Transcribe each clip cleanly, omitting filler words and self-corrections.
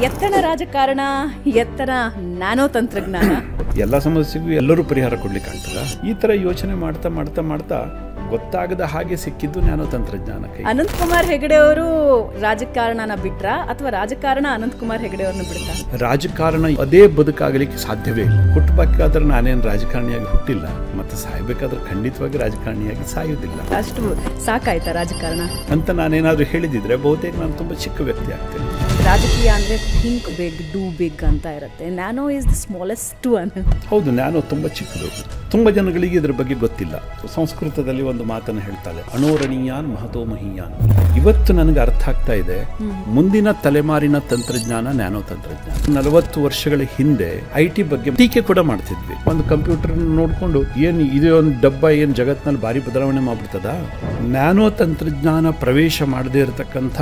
ಎತ್ತಣ ರಾಜಕಾರಣ, ಎತ್ತಣ ನ್ಯಾನೋ ತಂತ್ರಜ್ಞಾನ. ಎಲ್ಲ ಸಮಸ್ಯೆಗೂ ಎಲ್ಲರೂ ಪರಿಹಾರ ಕೊಡ್ಲಿಕ್ಕೆ ಆಗ್ತದ? ಈ ತರ ಯೋಚನೆ ಮಾಡ್ತಾ ಮಾಡ್ತಾ ಮಾಡ್ತಾ ಗೊತ್ತಾಗದ ಹಾಗೆ ಸಿಕ್ಕಿದ್ದು ನ್ಯಾನೋ ತಂತ್ರಜ್ಞಾನಕ್ಕೆ. ಅನಂತಕುಮಾರ್ ಹೆಗಡೆ ಅವರು ರಾಜಕಾರಣನ ಬಿಟ್ರ ಅಥವಾ ರಾಜಕಾರಣ ಅನಂತಕುಮಾರ್ ಹೆಗಡೆ ಅವ್ರನ್ನ ಬಿಡ್ತಾ? ರಾಜಕಾರಣ ಅದೇ ಬದುಕಾಗಲಿಕ್ಕೆ ಸಾಧ್ಯವೇ ಇಲ್ಲ. ಹುಟ್ಟಬೇಕಾದ್ರೆ ನಾನೇನು ರಾಜಕಾರಣಿಯಾಗಿ ಹುಟ್ಟಿಲ್ಲ, ಮತ್ತೆ ಸಾಯ್ಬೇಕಾದ್ರೆ ಖಂಡಿತವಾಗಿ ರಾಜಕಾರಣಿಯಾಗಿ ಸಾಯುವುದಿಲ್ಲ. ಅಷ್ಟು ಸಾಕಾಯ್ತಾ ರಾಜಕಾರಣ ಅಂತ ನಾನೇನಾದ್ರೂ ಹೇಳಿದಿದ್ರೆ ಬಹುತೇಕ ನಾನು ತುಂಬಾ ಚಿಕ್ಕ ವ್ಯಕ್ತಿ ಆಗ್ತೇನೆ. ರಾಜಕೀಯ ಅಂದ್ರೆ ಥಿಂಕ್ ಬಿಗ್ ಡೂ ಬಿಗ್ ಅಂತ ಇರುತ್ತೆ. Nano is the smallest one. ಹೌದು, ನ್ಯಾನೋ ತುಂಬಾ ಚಿಕ್ಕದು. ತುಂಬಾ ಜನಗಳಿಗೆ ಇದ್ರ ಬಗ್ಗೆ ಗೊತ್ತಿಲ್ಲ. ಸಂಸ್ಕೃತದಲ್ಲಿ ಒಂದು ಮಾತನ್ನು ಹೇಳ್ತಾರೆ, ಅಣೋರಣೀಯಾನ್ ಮಹತೋ ಮಹೀಯಾನ್. ಇವತ್ತು ನನಗೆ ಅರ್ಥ ಆಗ್ತಾ ಇದೆ, ಮುಂದಿನ ತಲೆಮಾರಿನ ತಂತ್ರಜ್ಞಾನ ನ್ಯಾನೋ ತಂತ್ರಜ್ಞಾನ. 40 ವರ್ಷಗಳ ಹಿಂದೆ IT ಬಗ್ಗೆ ಟೀಕೆ ಕೂಡ ಮಾಡ್ತಿದ್ವಿ. ಒಂದು ಕಂಪ್ಯೂಟರ್ ನೋಡ್ಕೊಂಡು ಇದೇ ಒಂದು ಡಬ್ಬ ಜಗತ್ತಿನಲ್ಲಿ ಭಾರಿ ಬದಲಾವಣೆ ಮಾಡ್ಬಿಡ್ತದ? ನ್ಯಾನೋ ತಂತ್ರಜ್ಞಾನ ಪ್ರವೇಶ ಮಾಡದೇ ಇರತಕ್ಕಂಥ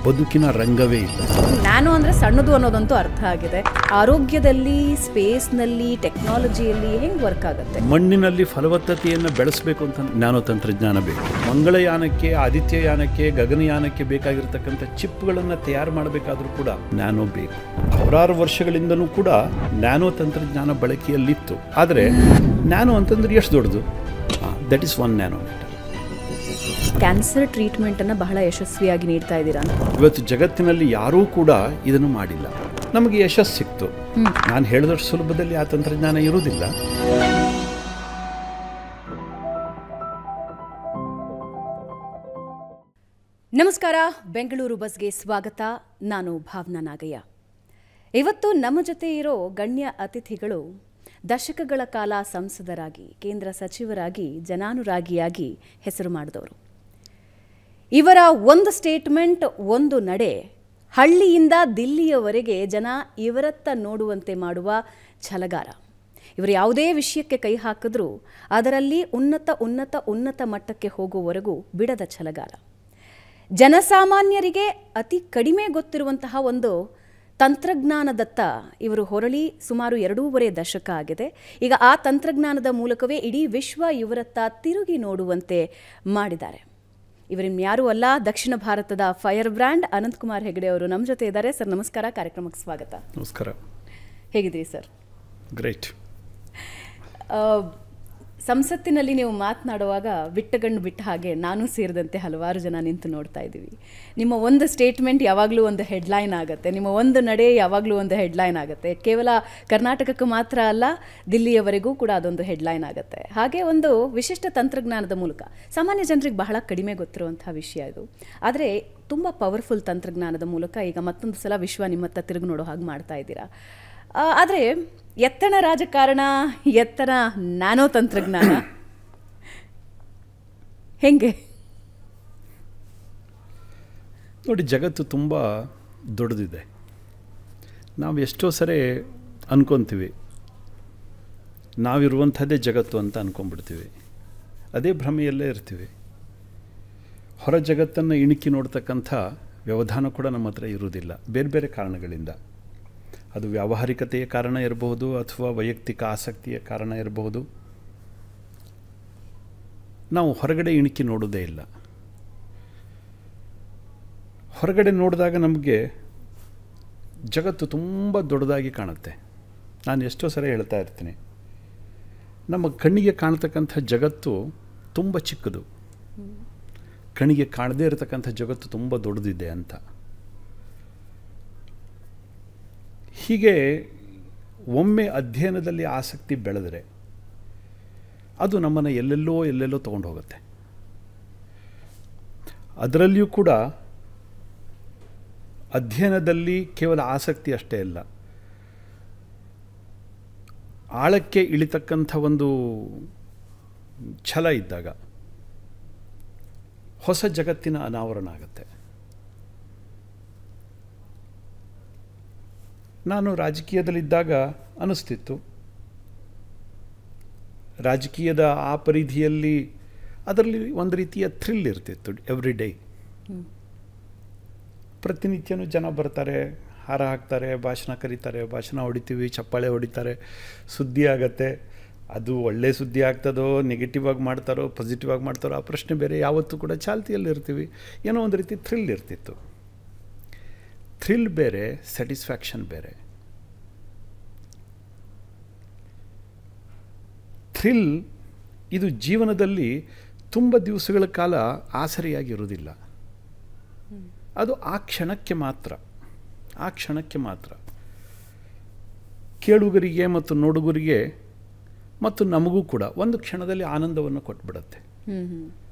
ಬದುಕಿನ ರಂಗವೇ ಇಲ್ಲ. ನ್ಯಾನೋ ಅಂದ್ರೆ ಸಣ್ಣದು ಅನ್ನೋದಂತೂ ಅರ್ಥ ಆಗಿದೆ. ಆರೋಗ್ಯದಲ್ಲಿ, ಸ್ಪೇಸ್ನಲ್ಲಿ, ಟೆಕ್ನಾಲಜಿಯಲ್ಲಿ ಹೆಂಗ್ ವರ್ಕ್ ಆಗುತ್ತೆ? ಮಣ್ಣಿನಲ್ಲಿ ಫಲವತ್ತತೆಯನ್ನು ಬೆಳೆಸಬೇಕು ಅಂತ ನ್ಯಾನೋ ತಂತ್ರಜ್ಞಾನ ಬೇಕು. ಮಂಗಳಯಾನಕ್ಕೆ, ಆದಿತ್ಯಯಾನಕ್ಕೆ, ಗಗನಯಾನಕ್ಕೆ ಬೇಕಾಗಿರ್ತಕ್ಕಂಥ ಚಿಪ್ಗಳನ್ನು ತಯಾರು ಮಾಡಬೇಕಾದ್ರೂ ಕೂಡ ನ್ಯಾನೋ ಬೇಕು. ಸಾವಿರಾರು ವರ್ಷಗಳಿಂದನೂ ಕೂಡ ನ್ಯಾನೋ ತಂತ್ರಜ್ಞಾನ ಬಳಕೆಯಲ್ಲಿತ್ತು. ಆದರೆ ನ್ಯಾನೋ ಅಂತಂದ್ರೆ ಎಷ್ಟು ದೊಡ್ಡದು? That is 1 nanometre. Cancer treatment ಅನ್ನ ಬಹಳ ಯಶಸ್ವಿಯಾಗಿ ನೀಡ್ತಾ ಇದ್ದೀರಾ. ಇವತ್ತು ಜಗತ್ತಿನಲ್ಲಿ ಯಾರೂ ಕೂಡ ಇದನ್ನು ಮಾಡಿಲ್ಲ. ನಮಗೆ ಯಶಸ್ಸು ಸಿಕ್ತು. ನಾನು ಹೇಳಿದಷ್ಟು ಸುಲಭದಲ್ಲಿ ಆ ತಂತ್ರಜ್ಞಾನ ಇರುವುದಿಲ್ಲ. ನಮಸ್ಕಾರ, ಬೆಂಗಳೂರು ಬಸ್ಗೆ ಸ್ವಾಗತ. ನಾನು ಭಾವನಾ ನಾಗಯ್ಯ. ಇವತ್ತು ನಮ್ಮ ಜೊತೆ ಇರೋ ಗಣ್ಯ ಅತಿಥಿಗಳು ದಶಕಗಳ ಕಾಲ ಸಂಸದರಾಗಿ, ಕೇಂದ್ರ ಸಚಿವರಾಗಿ, ಜನಾನುರಾಗಿಯಾಗಿ ಹೆಸರು ಮಾಡಿದವರು. ಇವರ ಒಂದು ಸ್ಟೇಟ್ಮೆಂಟ್, ಒಂದು ನಡೆ ಹಳ್ಳಿಯಿಂದ ದಿಲ್ಲಿಯವರೆಗೆ ಜನ ಇವರತ್ತ ನೋಡುವಂತೆ ಮಾಡುವ ಛಲಗಾರ. ಇವರು ಯಾವುದೇ ವಿಷಯಕ್ಕೆ ಕೈ ಹಾಕಿದ್ರೂ ಅದರಲ್ಲಿ ಉನ್ನತ ಮಟ್ಟಕ್ಕೆ ಹೋಗುವವರೆಗೂ ಬಿಡದ ಛಲಗಾರ. ಜನಸಾಮಾನ್ಯರಿಗೆ ಅತಿ ಕಡಿಮೆ ಗೊತ್ತಿರುವಂತಹ ಒಂದು ತಂತ್ರಜ್ಞಾನದತ್ತ ಇವರು ಹೊರಳಿ ಸುಮಾರು 2.5 ದಶಕ ಆಗಿದೆ. ಈಗ ಆ ತಂತ್ರಜ್ಞಾನದ ಮೂಲಕವೇ ಇಡೀ ವಿಶ್ವ ಇವರತ್ತ ತಿರುಗಿ ನೋಡುವಂತೆ ಮಾಡಿದ್ದಾರೆ. ಇವರಿನ್ಯಾರೂ ಅಲ್ಲ, ದಕ್ಷಿಣ ಭಾರತದ ಫೈರ್ ಬ್ರ್ಯಾಂಡ್ ಅನಂತಕುಮಾರ್ ಹೆಗಡೆ ಅವರು ನಮ್ಮ ಜೊತೆ ಇದ್ದಾರೆ. ಸರ್ ನಮಸ್ಕಾರ, ಕಾರ್ಯಕ್ರಮಕ್ಕೆ ಸ್ವಾಗತ. ನಮಸ್ಕಾರ. ಹೇಗಿದ್ದೀರಿ ಸರ್? ಗ್ರೇಟ್. ಸಂಸತ್ತಿನಲ್ಲಿ ನೀವು ಮಾತನಾಡುವಾಗ ಬಿಟ್ಟಗಣ್ಣು ಬಿಟ್ಟ ಹಾಗೆ ನಾನು ಸೇರಿದಂತೆ ಹಲವಾರು ಜನ ನಿಂತು ನೋಡ್ತಾ ಇದ್ದೀವಿ. ನಿಮ್ಮ ಒಂದು ಸ್ಟೇಟ್ಮೆಂಟ್ ಯಾವಾಗಲೂ ಒಂದು ಹೆಡ್ಲೈನ್ ಆಗುತ್ತೆ, ನಿಮ್ಮ ಒಂದು ನಡೆ ಯಾವಾಗಲೂ ಒಂದು ಹೆಡ್ಲೈನ್ ಆಗುತ್ತೆ. ಕೇವಲ ಕರ್ನಾಟಕಕ್ಕೆ ಮಾತ್ರ ಅಲ್ಲ, ದಿಲ್ಲಿಯವರೆಗೂ ಕೂಡ ಅದೊಂದು ಹೆಡ್ಲೈನ್ ಆಗುತ್ತೆ. ಹಾಗೆ ಒಂದು ವಿಶಿಷ್ಟ ತಂತ್ರಜ್ಞಾನದ ಮೂಲಕ ಸಾಮಾನ್ಯ ಜನರಿಗೆ ಬಹಳ ಕಡಿಮೆ ಗೊತ್ತಿರುವಂಥ ವಿಷಯ ಇದು. ಆದರೆ ತುಂಬ ಪವರ್ಫುಲ್ ತಂತ್ರಜ್ಞಾನದ ಮೂಲಕ ಈಗ ಮತ್ತೊಂದು ಸಲ ವಿಶ್ವ ನಿಮ್ಮತ್ತ ತಿರುಗಿ ನೋಡೋ ಹಾಗೆ ಮಾಡ್ತಾ ಇದ್ದೀರಾ. ಆದರೆ ಎತ್ತಣ ರಾಜಕಾರಣ, ಎತ್ತಣ ನ್ಯಾನೋ ತಂತ್ರಜ್ಞಾನ ಹೆಂಗೆ ನೋಡಿ, ಜಗತ್ತು ತುಂಬ ದೊಡ್ಡದಿದೆ. ನಾವು ಎಷ್ಟೋ ಸರಿ ಅನ್ಕೊತೀವಿ ನಾವಿರುವಂಥದ್ದೇ ಜಗತ್ತು ಅಂತ ಅನ್ಕೊಂಡ್ಬಿಡ್ತೀವಿ. ಅದೇ ಭ್ರಮೆಯಲ್ಲೇ ಇರ್ತೀವಿ. ಹೊರ ಜಗತ್ತನ್ನು ಇಣುಕಿ ನೋಡ್ತಕ್ಕಂಥ ವ್ಯವಧಾನ ಕೂಡ ನಮ್ಮ ಹತ್ರ ಇರುವುದಿಲ್ಲ, ಬೇರೆ ಬೇರೆ ಕಾರಣಗಳಿಂದ. ಅದು ವ್ಯಾವಹಾರಿಕತೆಯ ಕಾರಣ ಇರಬಹುದು, ಅಥವಾ ವೈಯಕ್ತಿಕ ಆಸಕ್ತಿಯ ಕಾರಣ ಇರಬಹುದು. ನಾವು ಹೊರಗಡೆ ಇಣುಕಿ ನೋಡೋದೇ ಇಲ್ಲ. ಹೊರಗಡೆ ನೋಡಿದಾಗ ನಮಗೆ ಜಗತ್ತು ತುಂಬ ದೊಡ್ಡದಾಗಿ ಕಾಣುತ್ತೆ. ನಾನು ಎಷ್ಟೋ ಸರಿ ಹೇಳ್ತಾ ಇರ್ತೀನಿ, ನಮ್ಮ ಕಣ್ಣಿಗೆ ಕಾಣತಕ್ಕಂಥ ಜಗತ್ತು ತುಂಬ ಚಿಕ್ಕದು, ಕಣ್ಣಿಗೆ ಕಾಣದೇ ಇರತಕ್ಕಂಥ ಜಗತ್ತು ತುಂಬ ದೊಡ್ಡದಿದೆ ಅಂತ. ಹೀಗೆ ಒಮ್ಮೆ ಅಧ್ಯಯನದಲ್ಲಿ ಆಸಕ್ತಿ ಬೆಳೆದರೆ ಅದು ನಮ್ಮನ್ನು ಎಲ್ಲೆಲ್ಲೋ ತೊಗೊಂಡು ಹೋಗುತ್ತೆ. ಅದರಲ್ಲಿಯೂ ಕೂಡ ಅಧ್ಯಯನದಲ್ಲಿ ಕೇವಲ ಆಸಕ್ತಿ ಅಷ್ಟೇ ಅಲ್ಲ, ಆಳಕ್ಕೆ ಇಳಿತಕ್ಕಂಥ ಒಂದು ಛಲ ಇದ್ದಾಗ ಹೊಸ ಜಗತ್ತಿನ ಅನಾವರಣ ಆಗುತ್ತೆ. ನಾನು ರಾಜಕೀಯದಲ್ಲಿದ್ದಾಗ ಅನ್ನಿಸ್ತಿತ್ತು, ರಾಜಕೀಯದ ಆ ಪರಿಧಿಯಲ್ಲಿ ಅದರಲ್ಲಿ ಒಂದು ರೀತಿಯ ಥ್ರಿಲ್ ಇರ್ತಿತ್ತು. ಎವ್ರಿ ಡೇ ಪ್ರತಿನಿತ್ಯನೂ ಜನ ಬರ್ತಾರೆ, ಹಾರ ಹಾಕ್ತಾರೆ, ಭಾಷಣ ಕರೀತಾರೆ, ಭಾಷಣ ಹೊಡಿತೀವಿ, ಚಪ್ಪಾಳೆ ಹೊಡಿತಾರೆ, ಸುದ್ದಿ ಆಗತ್ತೆ. ಅದು ಒಳ್ಳೆ ಸುದ್ದಿ ಆಗ್ತದೋ, ನೆಗೆಟಿವ್ ಆಗಿ ಮಾಡ್ತಾರೋ, ಪಾಸಿಟಿವ್ ಆಗಿ ಮಾಡ್ತಾರೋ ಆ ಪ್ರಶ್ನೆ ಬೇರೆ. ಯಾವತ್ತೂ ಕೂಡ ಚಾಲ್ತಿಯಲ್ಲಿರ್ತೀವಿ. ಏನೋ ಒಂದು ರೀತಿ ಥ್ರಿಲ್ ಇರ್ತಿತ್ತು. ಥ್ರಿಲ್ ಬೇರೆ, ಸ್ಯಾಟಿಸ್ಫ್ಯಾಕ್ಷನ್ ಬೇರೆ. ಥ್ರಿಲ್ ಇದು ಜೀವನದಲ್ಲಿ ತುಂಬ ದಿವಸಗಳ ಕಾಲ ಆಸರಿಯಾಗಿರುವುದಿಲ್ಲ. ಅದು ಆ ಕ್ಷಣಕ್ಕೆ ಮಾತ್ರ, ಆ ಕ್ಷಣಕ್ಕೆ ಮಾತ್ರ. ಕೇಳುಗರಿಗೆ ಮತ್ತು ನೋಡುಗರಿಗೆ ಮತ್ತು ನಮಗೂ ಕೂಡ ಒಂದು ಕ್ಷಣದಲ್ಲಿ ಆನಂದವನ್ನು ಕೊಟ್ಬಿಡುತ್ತೆ.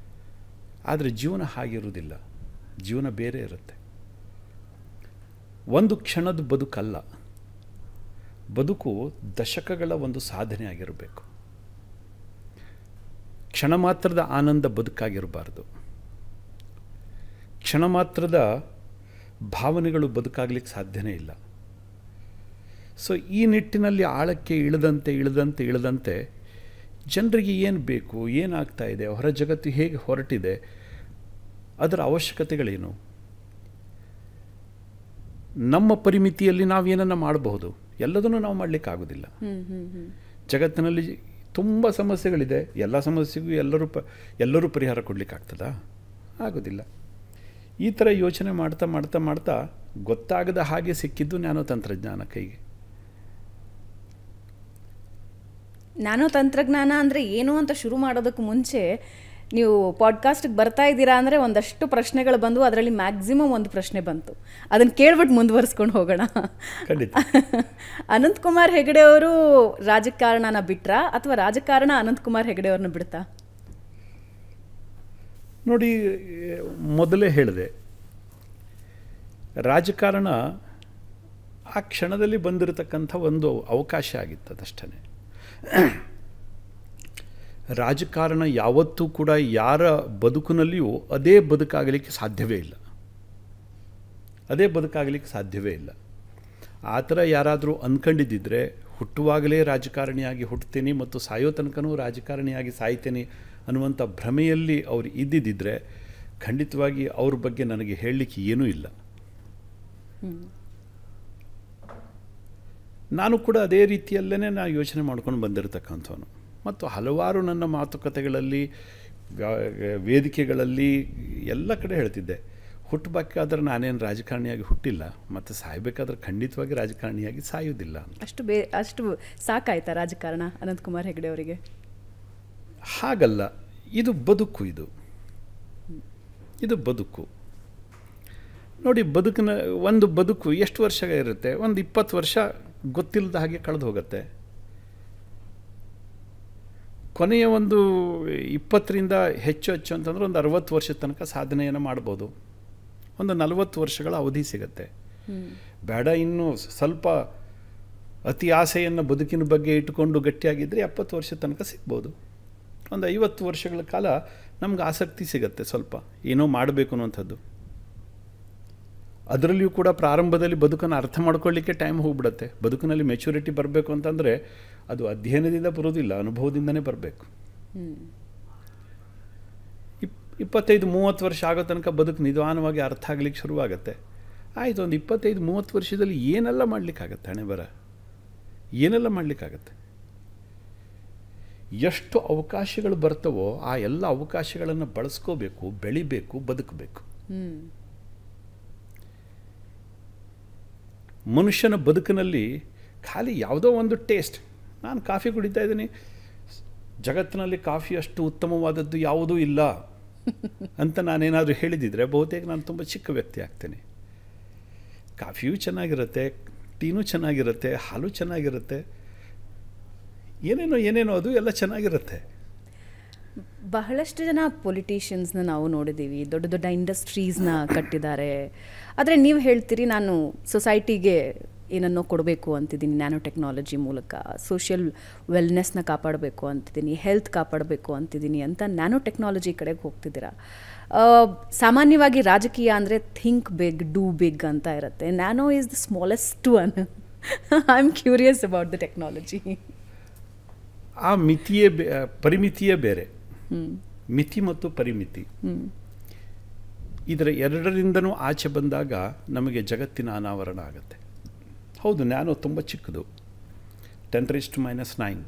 ಆದರೆ ಜೀವನ ಹಾಗಿರುವುದಿಲ್ಲ. ಜೀವನ ಬೇರೆ ಇರುತ್ತೆ. ಒಂದು ಕ್ಷಣದ ಬದುಕಲ್ಲ, ಬದುಕು ದಶಕಗಳ ಒಂದು ಸಾಧನೆ ಆಗಿರಬೇಕು. ಕ್ಷಣ ಮಾತ್ರದ ಆನಂದ ಬದುಕಾಗಿರಬಾರ್ದು. ಕ್ಷಣ ಮಾತ್ರದ ಭಾವನೆಗಳು ಬದುಕಾಗಲಿಕ್ಕೆ ಸಾಧ್ಯನೇ ಇಲ್ಲ. ಸೊ ಈ ನಿಟ್ಟಿನಲ್ಲಿ ಆಳಕ್ಕೆ ಇಳಿದಂತೆ ಜನರಿಗೆ ಏನು ಬೇಕು, ಏನಾಗ್ತಾ ಇದೆ, ಹೊರ ಜಗತ್ತು ಹೇಗೆ ಹೊರಟಿದೆ, ಅದರ ಅವಶ್ಯಕತೆಗಳೇನು, ನಮ್ಮ ಪರಿಮಿತಿಯಲ್ಲಿ ನಾವೇನನ್ನು ಮಾಡಬಹುದು, ಎಲ್ಲದನ್ನು ನಾವು ಮಾಡಲಿಕ್ಕಾಗೋದಿಲ್ಲ. ಜಗತ್ತಿನಲ್ಲಿ ತುಂಬ ಸಮಸ್ಯೆಗಳಿದೆ. ಎಲ್ಲ ಸಮಸ್ಯೆಗೂ ಎಲ್ಲರೂ ಪರಿಹಾರ ಕೊಡಲಿಕ್ಕಾಗ್ತದಾ? ಆಗೋದಿಲ್ಲ. ಈ ಥರ ಯೋಚನೆ ಮಾಡ್ತಾ ಗೊತ್ತಾಗದ ಹಾಗೆ ಸಿಕ್ಕಿದ್ದು ನ್ಯಾನೋ ತಂತ್ರಜ್ಞಾನ ಕೈಗೆ. ನ್ಯಾನೋ ತಂತ್ರಜ್ಞಾನ ಅಂದರೆ ಏನು ಅಂತ ಶುರು ಮಾಡೋದಕ್ಕೆ ಮುಂಚೆ ನೀವು ಪಾಡ್ಕಾಸ್ಟಿಗೆ ಬರ್ತಾ ಇದ್ದೀರಾ ಅಂದರೆ ಒಂದಷ್ಟು ಪ್ರಶ್ನೆಗಳು ಬಂದು ಅದರಲ್ಲಿ ಮ್ಯಾಕ್ಸಿಮಮ್ ಒಂದು ಪ್ರಶ್ನೆ ಬಂತು. ಅದನ್ನು ಕೇಳ್ಬಿಟ್ಟು ಮುಂದುವರಿಸ್ಕೊಂಡು ಹೋಗೋಣ. ಅನಂತಕುಮಾರ್ ಹೆಗಡೆ ಅವರು ರಾಜಕಾರಣನ ಬಿಟ್ರಾ ಅಥವಾ ರಾಜಕಾರಣ ಅನಂತಕುಮಾರ್ ಹೆಗಡೆ ಅವ್ರನ್ನ ಬಿಡ್ತಾ? ನೋಡಿ, ಮೊದಲೇ ಹೇಳಿದೆ, ರಾಜಕಾರಣ ಆ ಕ್ಷಣದಲ್ಲಿ ಬಂದಿರತಕ್ಕಂಥ ಒಂದು ಅವಕಾಶ ಆಗಿತ್ತು, ಅದಷ್ಟೇ. ರಾಜಕಾರಣ ಯಾವತ್ತೂ ಕೂಡ ಯಾರ ಬದುಕಿನಲ್ಲಿಯೂ ಅದೇ ಬದುಕಾಗಲಿಕ್ಕೆ ಸಾಧ್ಯವೇ ಇಲ್ಲ. ಅದೇ ಬದುಕಾಗಲಿಕ್ಕೆ ಸಾಧ್ಯವೇ ಇಲ್ಲ. ಆ ಥರ ಯಾರಾದರೂ ಅಂದ್ಕೊಂಡಿದ್ದಿದ್ರೆ ಹುಟ್ಟುವಾಗಲೇ ರಾಜಕಾರಣಿಯಾಗಿ ಹುಟ್ಟುತ್ತೇನೆ ಮತ್ತು ಸಾಯೋ ತನಕನೂ ರಾಜಕಾರಣಿಯಾಗಿ ಸಾಯ್ತೇನೆ ಅನ್ನುವಂಥ ಭ್ರಮೆಯಲ್ಲಿ ಅವರು ಇದ್ದಿದ್ದರೆ ಖಂಡಿತವಾಗಿ ಅವ್ರ ಬಗ್ಗೆ ನನಗೆ ಹೇಳಲಿಕ್ಕೆ ಏನೂ ಇಲ್ಲ. ನಾನು ಕೂಡ ಅದೇ ರೀತಿಯಲ್ಲೇ ನಾನು ಯೋಚನೆ ಮಾಡ್ಕೊಂಡು ಬಂದಿರತಕ್ಕಂಥವನು. ಮತ್ತು ಹಲವಾರು ನನ್ನ ಮಾತುಕತೆಗಳಲ್ಲಿ, ವೇದಿಕೆಗಳಲ್ಲಿ ಎಲ್ಲ ಕಡೆ ಹೇಳ್ತಿದ್ದೆ, ಹುಟ್ಟಬೇಕಾದ್ರೆ ನಾನೇನು ರಾಜಕಾರಣಿಯಾಗಿ ಹುಟ್ಟಿಲ್ಲ, ಮತ್ತು ಸಾಯಬೇಕಾದ್ರೆ ಖಂಡಿತವಾಗಿ ರಾಜಕಾರಣಿಯಾಗಿ ಸಾಯೋದಿಲ್ಲ. ಅಷ್ಟು ಸಾಕಾಯ್ತಾ ರಾಜಕಾರಣ ಅನಂತಕುಮಾರ್ ಹೆಗಡೆ ಅವರಿಗೆ? ಹಾಗಲ್ಲ, ಇದು ಬದುಕು. ಇದು ಬದುಕು. ನೋಡಿ, ಒಂದು ಬದುಕು ಎಷ್ಟು ವರ್ಷ ಇರುತ್ತೆ? ಒಂದು 20 ವರ್ಷ ಗೊತ್ತಿಲ್ಲದ ಹಾಗೆ ಕಳೆದು ಹೋಗುತ್ತೆ. ಕೊನೆಯ ಒಂದು 20ರಿಂದ ಹೆಚ್ಚು ಅಂತಂದ್ರೆ ಒಂದು 60 ವರ್ಷದ ತನಕ ಸಾಧನೆಯನ್ನು ಮಾಡ್ಬೋದು. ಒಂದು 40 ವರ್ಷಗಳ ಅವಧಿ ಸಿಗುತ್ತೆ. ಬೇಡ ಇನ್ನೂ ಸ್ವಲ್ಪ ಅತಿ ಆಸೆಯನ್ನು ಬದುಕಿನ ಬಗ್ಗೆ ಇಟ್ಟುಕೊಂಡು ಗಟ್ಟಿಯಾಗಿದ್ದರೆ 70 ವರ್ಷದ ತನಕ ಸಿಗ್ಬೋದು. ಒಂದು 50 ವರ್ಷಗಳ ಕಾಲ ನಮ್ಗೆ ಆಸಕ್ತಿ ಸಿಗುತ್ತೆ, ಸ್ವಲ್ಪ ಏನೋ ಮಾಡಬೇಕು ಅನ್ನುವಂಥದ್ದು. ಅದರಲ್ಲಿಯೂ ಕೂಡ ಪ್ರಾರಂಭದಲ್ಲಿ ಬದುಕನ್ನು ಅರ್ಥ ಮಾಡ್ಕೊಳ್ಳಿಕ್ಕೆ ಟೈಮ್ ಹೋಗ್ಬಿಡುತ್ತೆ. ಬದುಕಿನಲ್ಲಿ ಮೆಚುರಿಟಿ ಬರಬೇಕು ಅಂತಂದರೆ ಅದು ಅಧ್ಯಯನದಿಂದ ಬರೋದಿಲ್ಲ, ಅನುಭವದಿಂದನೇ ಬರಬೇಕು. 25-30 ವರ್ಷ ಆಗೋ ತನಕ ಬದುಕು ನಿಧಾನವಾಗಿ ಅರ್ಥ ಆಗಲಿಕ್ಕೆ ಶುರುವಾಗುತ್ತೆ. ಆಯಿತು, ಒಂದು 25-30 ವರ್ಷದಲ್ಲಿ ಏನೆಲ್ಲ ಮಾಡಲಿಕ್ಕಾಗತ್ತೆ? ಹಣೆ ಬರ ಏನೆಲ್ಲ ಮಾಡಲಿಕ್ಕಾಗತ್ತೆ? ಎಷ್ಟು ಅವಕಾಶಗಳು ಬರ್ತವೋ ಆ ಎಲ್ಲ ಅವಕಾಶಗಳನ್ನು ಬಳಸ್ಕೋಬೇಕು, ಬೆಳಿಬೇಕು, ಬದುಕಬೇಕು. ಮನುಷ್ಯನ ಬದುಕಿನಲ್ಲಿ ಖಾಲಿ ಯಾವುದೋ ಒಂದು ಟೇಸ್ಟ್, ನಾನು ಕಾಫಿ ಕುಡಿತಾ ಇದ್ದೀನಿ, ಜಗತ್ತಿನಲ್ಲಿ ಕಾಫಿ ಅಷ್ಟು ಉತ್ತಮವಾದದ್ದು ಯಾವುದೂ ಇಲ್ಲ ಅಂತ ನಾನೇನಾದರೂ ಹೇಳಿದಿದ್ರೆ ಬಹುತೇಕ ನಾನು ತುಂಬ ಚಿಕ್ಕ ವ್ಯಕ್ತಿ ಆಗ್ತೇನೆ. ಕಾಫಿಯೂ ಚೆನ್ನಾಗಿರುತ್ತೆ, ಟೀನೂ ಚೆನ್ನಾಗಿರುತ್ತೆ, ಹಾಲು ಚೆನ್ನಾಗಿರುತ್ತೆ, ಏನೇನೋ ಅದು ಎಲ್ಲ ಚೆನ್ನಾಗಿರುತ್ತೆ. ಬಹಳಷ್ಟು ಜನ ಪೊಲಿಟಿಷಿಯನ್ಸ್ನ ನಾವು ನೋಡಿದ್ದೀವಿ, ದೊಡ್ಡ ದೊಡ್ಡ ಇಂಡಸ್ಟ್ರೀಸ್ನ ಕಟ್ಟಿದ್ದಾರೆ. ಆದರೆ ನೀವು ಹೇಳ್ತೀರಿ, ನಾನು ಸೊಸೈಟಿಗೆ ಏನನ್ನೋ ಕೊಡಬೇಕು ಅಂತಿದ್ದೀನಿ ನ್ಯಾನೋ ಟೆಕ್ನಾಲಜಿ ಮೂಲಕ, ಸೋಷಿಯಲ್ ವೆಲ್ನೆಸ್ನ ಕಾಪಾಡಬೇಕು ಅಂತಿದ್ದೀನಿ, ಹೆಲ್ತ್ ಕಾಪಾಡಬೇಕು ಅಂತಿದ್ದೀನಿ ಅಂತ ನ್ಯಾನೋ ಟೆಕ್ನಾಲಜಿ ಕಡೆಗೆ ಹೋಗ್ತಿದ್ದೀರಾ. ಸಾಮಾನ್ಯವಾಗಿ ರಾಜಕೀಯ ಅಂದರೆ ಥಿಂಕ್ ಬಿಗ್, ಡೂ ಬಿಗ್ ಅಂತ ಇರುತ್ತೆ. Nano is the smallest one. I am curious about the technology. ಆ ಪರಿಮಿತಿಯೇ ಬೇರೆ. ಮಿತಿ ಮತ್ತು ಪರಿಮಿತಿ ಇದರ ಎರಡರಿಂದನೂ ಆಚೆ ಬಂದಾಗ ನಮಗೆ ಜಗತ್ತಿನ ಅನಾವರಣ ಆಗುತ್ತೆ. ಹೌದು, ನ್ಯಾನೋ ತುಂಬ ಚಿಕ್ಕದು, 10⁻⁹.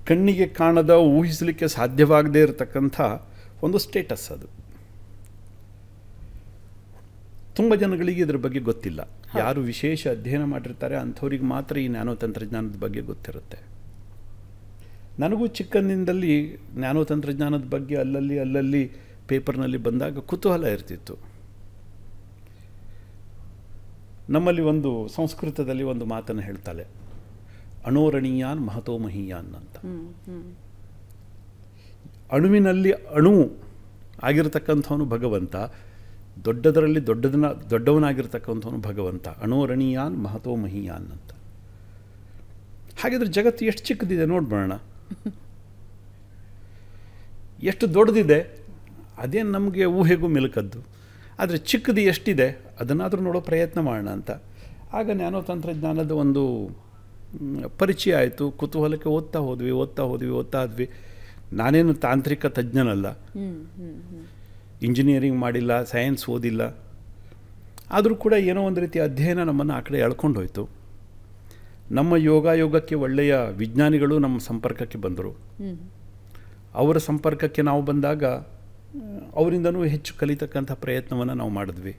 ಕಣ್ಣಿಗೆ ಕಾಣದ, ಊಹಿಸಲಿಕ್ಕೆ ಸಾಧ್ಯವಾಗದೇ ಇರತಕ್ಕಂಥ ಒಂದು ಸ್ಟೇಟಸ್ ಅದು. ತುಂಬ ಜನಗಳಿಗೆ ಇದ್ರ ಬಗ್ಗೆ ಗೊತ್ತಿಲ್ಲ. ಯಾರು ವಿಶೇಷ ಅಧ್ಯಯನ ಮಾಡಿರ್ತಾರೆ ಅಂಥವ್ರಿಗೆ ಮಾತ್ರ ಈ ನ್ಯಾನೋ ತಂತ್ರಜ್ಞಾನದ ಬಗ್ಗೆ ಗೊತ್ತಿರುತ್ತೆ. ನನಗೂ ಚಿಕ್ಕಂದಿನಲ್ಲಿ ನ್ಯಾನೋ ತಂತ್ರಜ್ಞಾನದ ಬಗ್ಗೆ ಅಲ್ಲಲ್ಲಿ ಪೇಪರ್ನಲ್ಲಿ ಬಂದಾಗ ಕುತೂಹಲ ಇರ್ತಿತ್ತು. ನಮ್ಮಲ್ಲಿ ಒಂದು ಸಂಸ್ಕೃತದಲ್ಲಿ ಒಂದು ಮಾತನ್ನು ಹೇಳ್ತಾಳೆ, ಅಣೋರಣೀಯಾನ್ ಮಹತೋ ಮಹೀಯಾನ್ ಅಂತ. ಅಣುವಿನಲ್ಲಿ ಅಣು ಆಗಿರತಕ್ಕಂಥವನು ಭಗವಂತ, ದೊಡ್ಡದರಲ್ಲಿ ದೊಡ್ಡವನಾಗಿರ್ತಕ್ಕಂಥವನು ಭಗವಂತ. ಅಣೋರಣೀಯಾನ್ ಮಹತೋ ಮಹೀಯಾನ್ ಅಂತ. ಹಾಗಿದ್ರೆ ಜಗತ್ತು ಎಷ್ಟು ಚಿಕ್ಕದಿದೆ ನೋಡ್ಬೋಣ. ಎಷ್ಟು ದೊಡ್ಡದಿದೆ ಅದೇನು ನಮಗೆ ಊಹೆಗೂ ಮಿಲುಕದ್ದು. ಆದರೆ ಚಿಕ್ಕದು ಎಷ್ಟಿದೆ ಅದನ್ನಾದರೂ ನೋಡೋ ಪ್ರಯತ್ನ ಮಾಡೋಣ ಅಂತ. ಆಗ ನ್ಯಾನೋ ತಂತ್ರಜ್ಞಾನದ ಒಂದು ಪರಿಚಯ ಆಯಿತು. ಕುತೂಹಲಕ್ಕೆ ಓದ್ತಾ. ನಾನೇನು ತಾಂತ್ರಿಕ ತಜ್ಞನಲ್ಲ, ಇಂಜಿನಿಯರಿಂಗ್ ಮಾಡಿಲ್ಲ, ಸೈನ್ಸ್ ಓದಿಲ್ಲ. ಆದರೂ ಕೂಡ ಏನೋ ಒಂದು ರೀತಿಯ ಅಧ್ಯಯನ ನಮ್ಮನ್ನು ಆ ಕಡೆ ಎಳ್ಕೊಂಡು ಹೋಯಿತು. ನಮ್ಮ ಯೋಗಕ್ಕೆ ಒಳ್ಳೆಯ ವಿಜ್ಞಾನಿಗಳು ನಮ್ಮ ಸಂಪರ್ಕಕ್ಕೆ ಬಂದರು. ಅವರ ಸಂಪರ್ಕಕ್ಕೆ ನಾವು ಬಂದಾಗ ಅವರಿಂದನೂ ಹೆಚ್ಚು ಕಲಿತಕ್ಕಂಥ ಪ್ರಯತ್ನವನ್ನು ನಾವು ಮಾಡಿದ್ವಿ.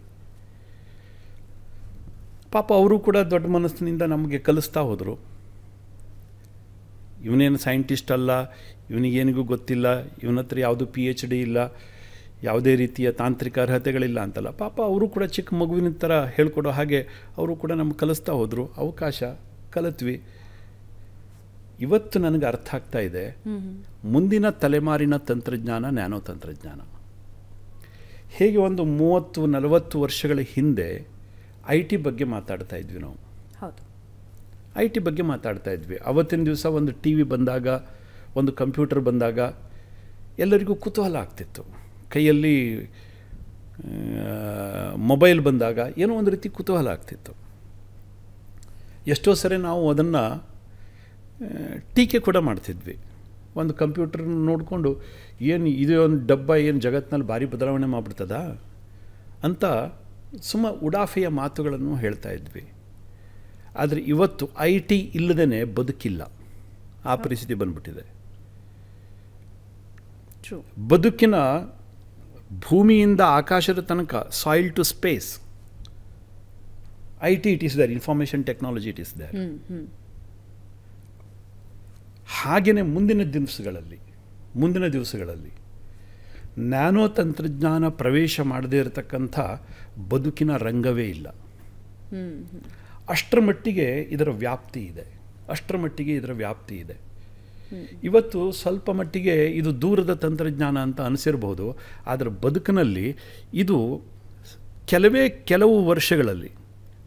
ಪಾಪ ಅವರು ಕೂಡ ದೊಡ್ಡ ಮನಸ್ಸಿನಿಂದ ನಮಗೆ ಕಲಿಸ್ತಾ ಹೋದರು. ಇವನೇನು ಸೈಂಟಿಸ್ಟ್ ಅಲ್ಲ, ಇವನಿಗೇನಿಗೂ ಗೊತ್ತಿಲ್ಲ, ಇವನ ಹತ್ರ ಯಾವುದು PhD ಇಲ್ಲ, ಯಾವುದೇ ರೀತಿಯ ತಾಂತ್ರಿಕ ಅರ್ಹತೆಗಳಿಲ್ಲ ಅಂತಲ್ಲ. ಪಾಪ ಅವರು ಕೂಡ ಚಿಕ್ಕ ಮಗುವಿನ ಥರ ಹೇಳ್ಕೊಡೋ ಹಾಗೆ ಅವರು ಕೂಡ ನಮ್ಗೆ ಕಲಿಸ್ತಾ ಹೋದರು. ಅವಕಾಶ ಕಲಿತ್ವಿ. ಇವತ್ತು ನನಗೆ ಅರ್ಥ ಆಗ್ತಾ ಇದೆ, ಮುಂದಿನ ತಲೆಮಾರಿನ ತಂತ್ರಜ್ಞಾನ ನ್ಯಾನೋ ತಂತ್ರಜ್ಞಾನ. ಹೇಗೆ ಒಂದು 30-40 ವರ್ಷಗಳ ಹಿಂದೆ IT ಬಗ್ಗೆ ಮಾತಾಡ್ತಾ ಇದ್ವಿ ನಾವು. ಹೌದು, IT ಬಗ್ಗೆ ಮಾತಾಡ್ತಾ ಇದ್ವಿ. ಅವತ್ತಿನ ದಿವಸ ಒಂದು TV ಬಂದಾಗ, ಒಂದು ಕಂಪ್ಯೂಟರ್ ಬಂದಾಗ ಎಲ್ಲರಿಗೂ ಕುತೂಹಲ ಆಗ್ತಿತ್ತು. ಕೈಯಲ್ಲಿ ಮೊಬೈಲ್ ಬಂದಾಗ ಏನೋ ಒಂದು ರೀತಿ ಕುತೂಹಲ ಆಗ್ತಿತ್ತು. ಎಷ್ಟೋ ಸರಿ ನಾವು ಅದನ್ನು ಟೀಕೆ ಕೂಡ ಮಾಡ್ತಿದ್ವಿ. ಒಂದು ಕಂಪ್ಯೂಟರ್ ನೋಡಿಕೊಂಡು ಏನು ಇದು ಒಂದು ಡಬ್ಬ, ಏನು ಜಗತ್ತಿನಲ್ಲಿ ಭಾರಿ ಬದಲಾವಣೆ ಮಾಡಿಬಿಡ್ತದ ಅಂತ ಉಡಾಫೆಯ ಮಾತುಗಳನ್ನು ಹೇಳ್ತಾ ಇದ್ವಿ. ಆದರೆ ಇವತ್ತು IT ಇಲ್ಲದೇ ಬದುಕಿಲ್ಲ, ಆ ಪರಿಸ್ಥಿತಿ ಬಂದ್ಬಿಟ್ಟಿದೆ. ಬದುಕಿನ ಭೂಮಿಯಿಂದ ಆಕಾಶದ ತನಕ, soil to space, IT it is there, information technology it is there. ಹಾಗೆಯೇ ಮುಂದಿನ ದಿವಸಗಳಲ್ಲಿ ನ್ಯಾನೋ ತಂತ್ರಜ್ಞಾನ ಪ್ರವೇಶ ಮಾಡದೇ ಇರತಕ್ಕಂಥ ಬದುಕಿನ ರಂಗವೇ ಇಲ್ಲ. ಅಷ್ಟರ ಮಟ್ಟಿಗೆ ಇದರ ವ್ಯಾಪ್ತಿ ಇದೆ. ಇವತ್ತು ಸ್ವಲ್ಪ ಮಟ್ಟಿಗೆ ಇದು ದೂರದ ತಂತ್ರಜ್ಞಾನ ಅಂತ ಅನಿಸಿರಬಹುದು. ಆದರೆ ಬದುಕಿನಲ್ಲಿ ಇದು ಕೆಲವು ವರ್ಷಗಳಲ್ಲಿ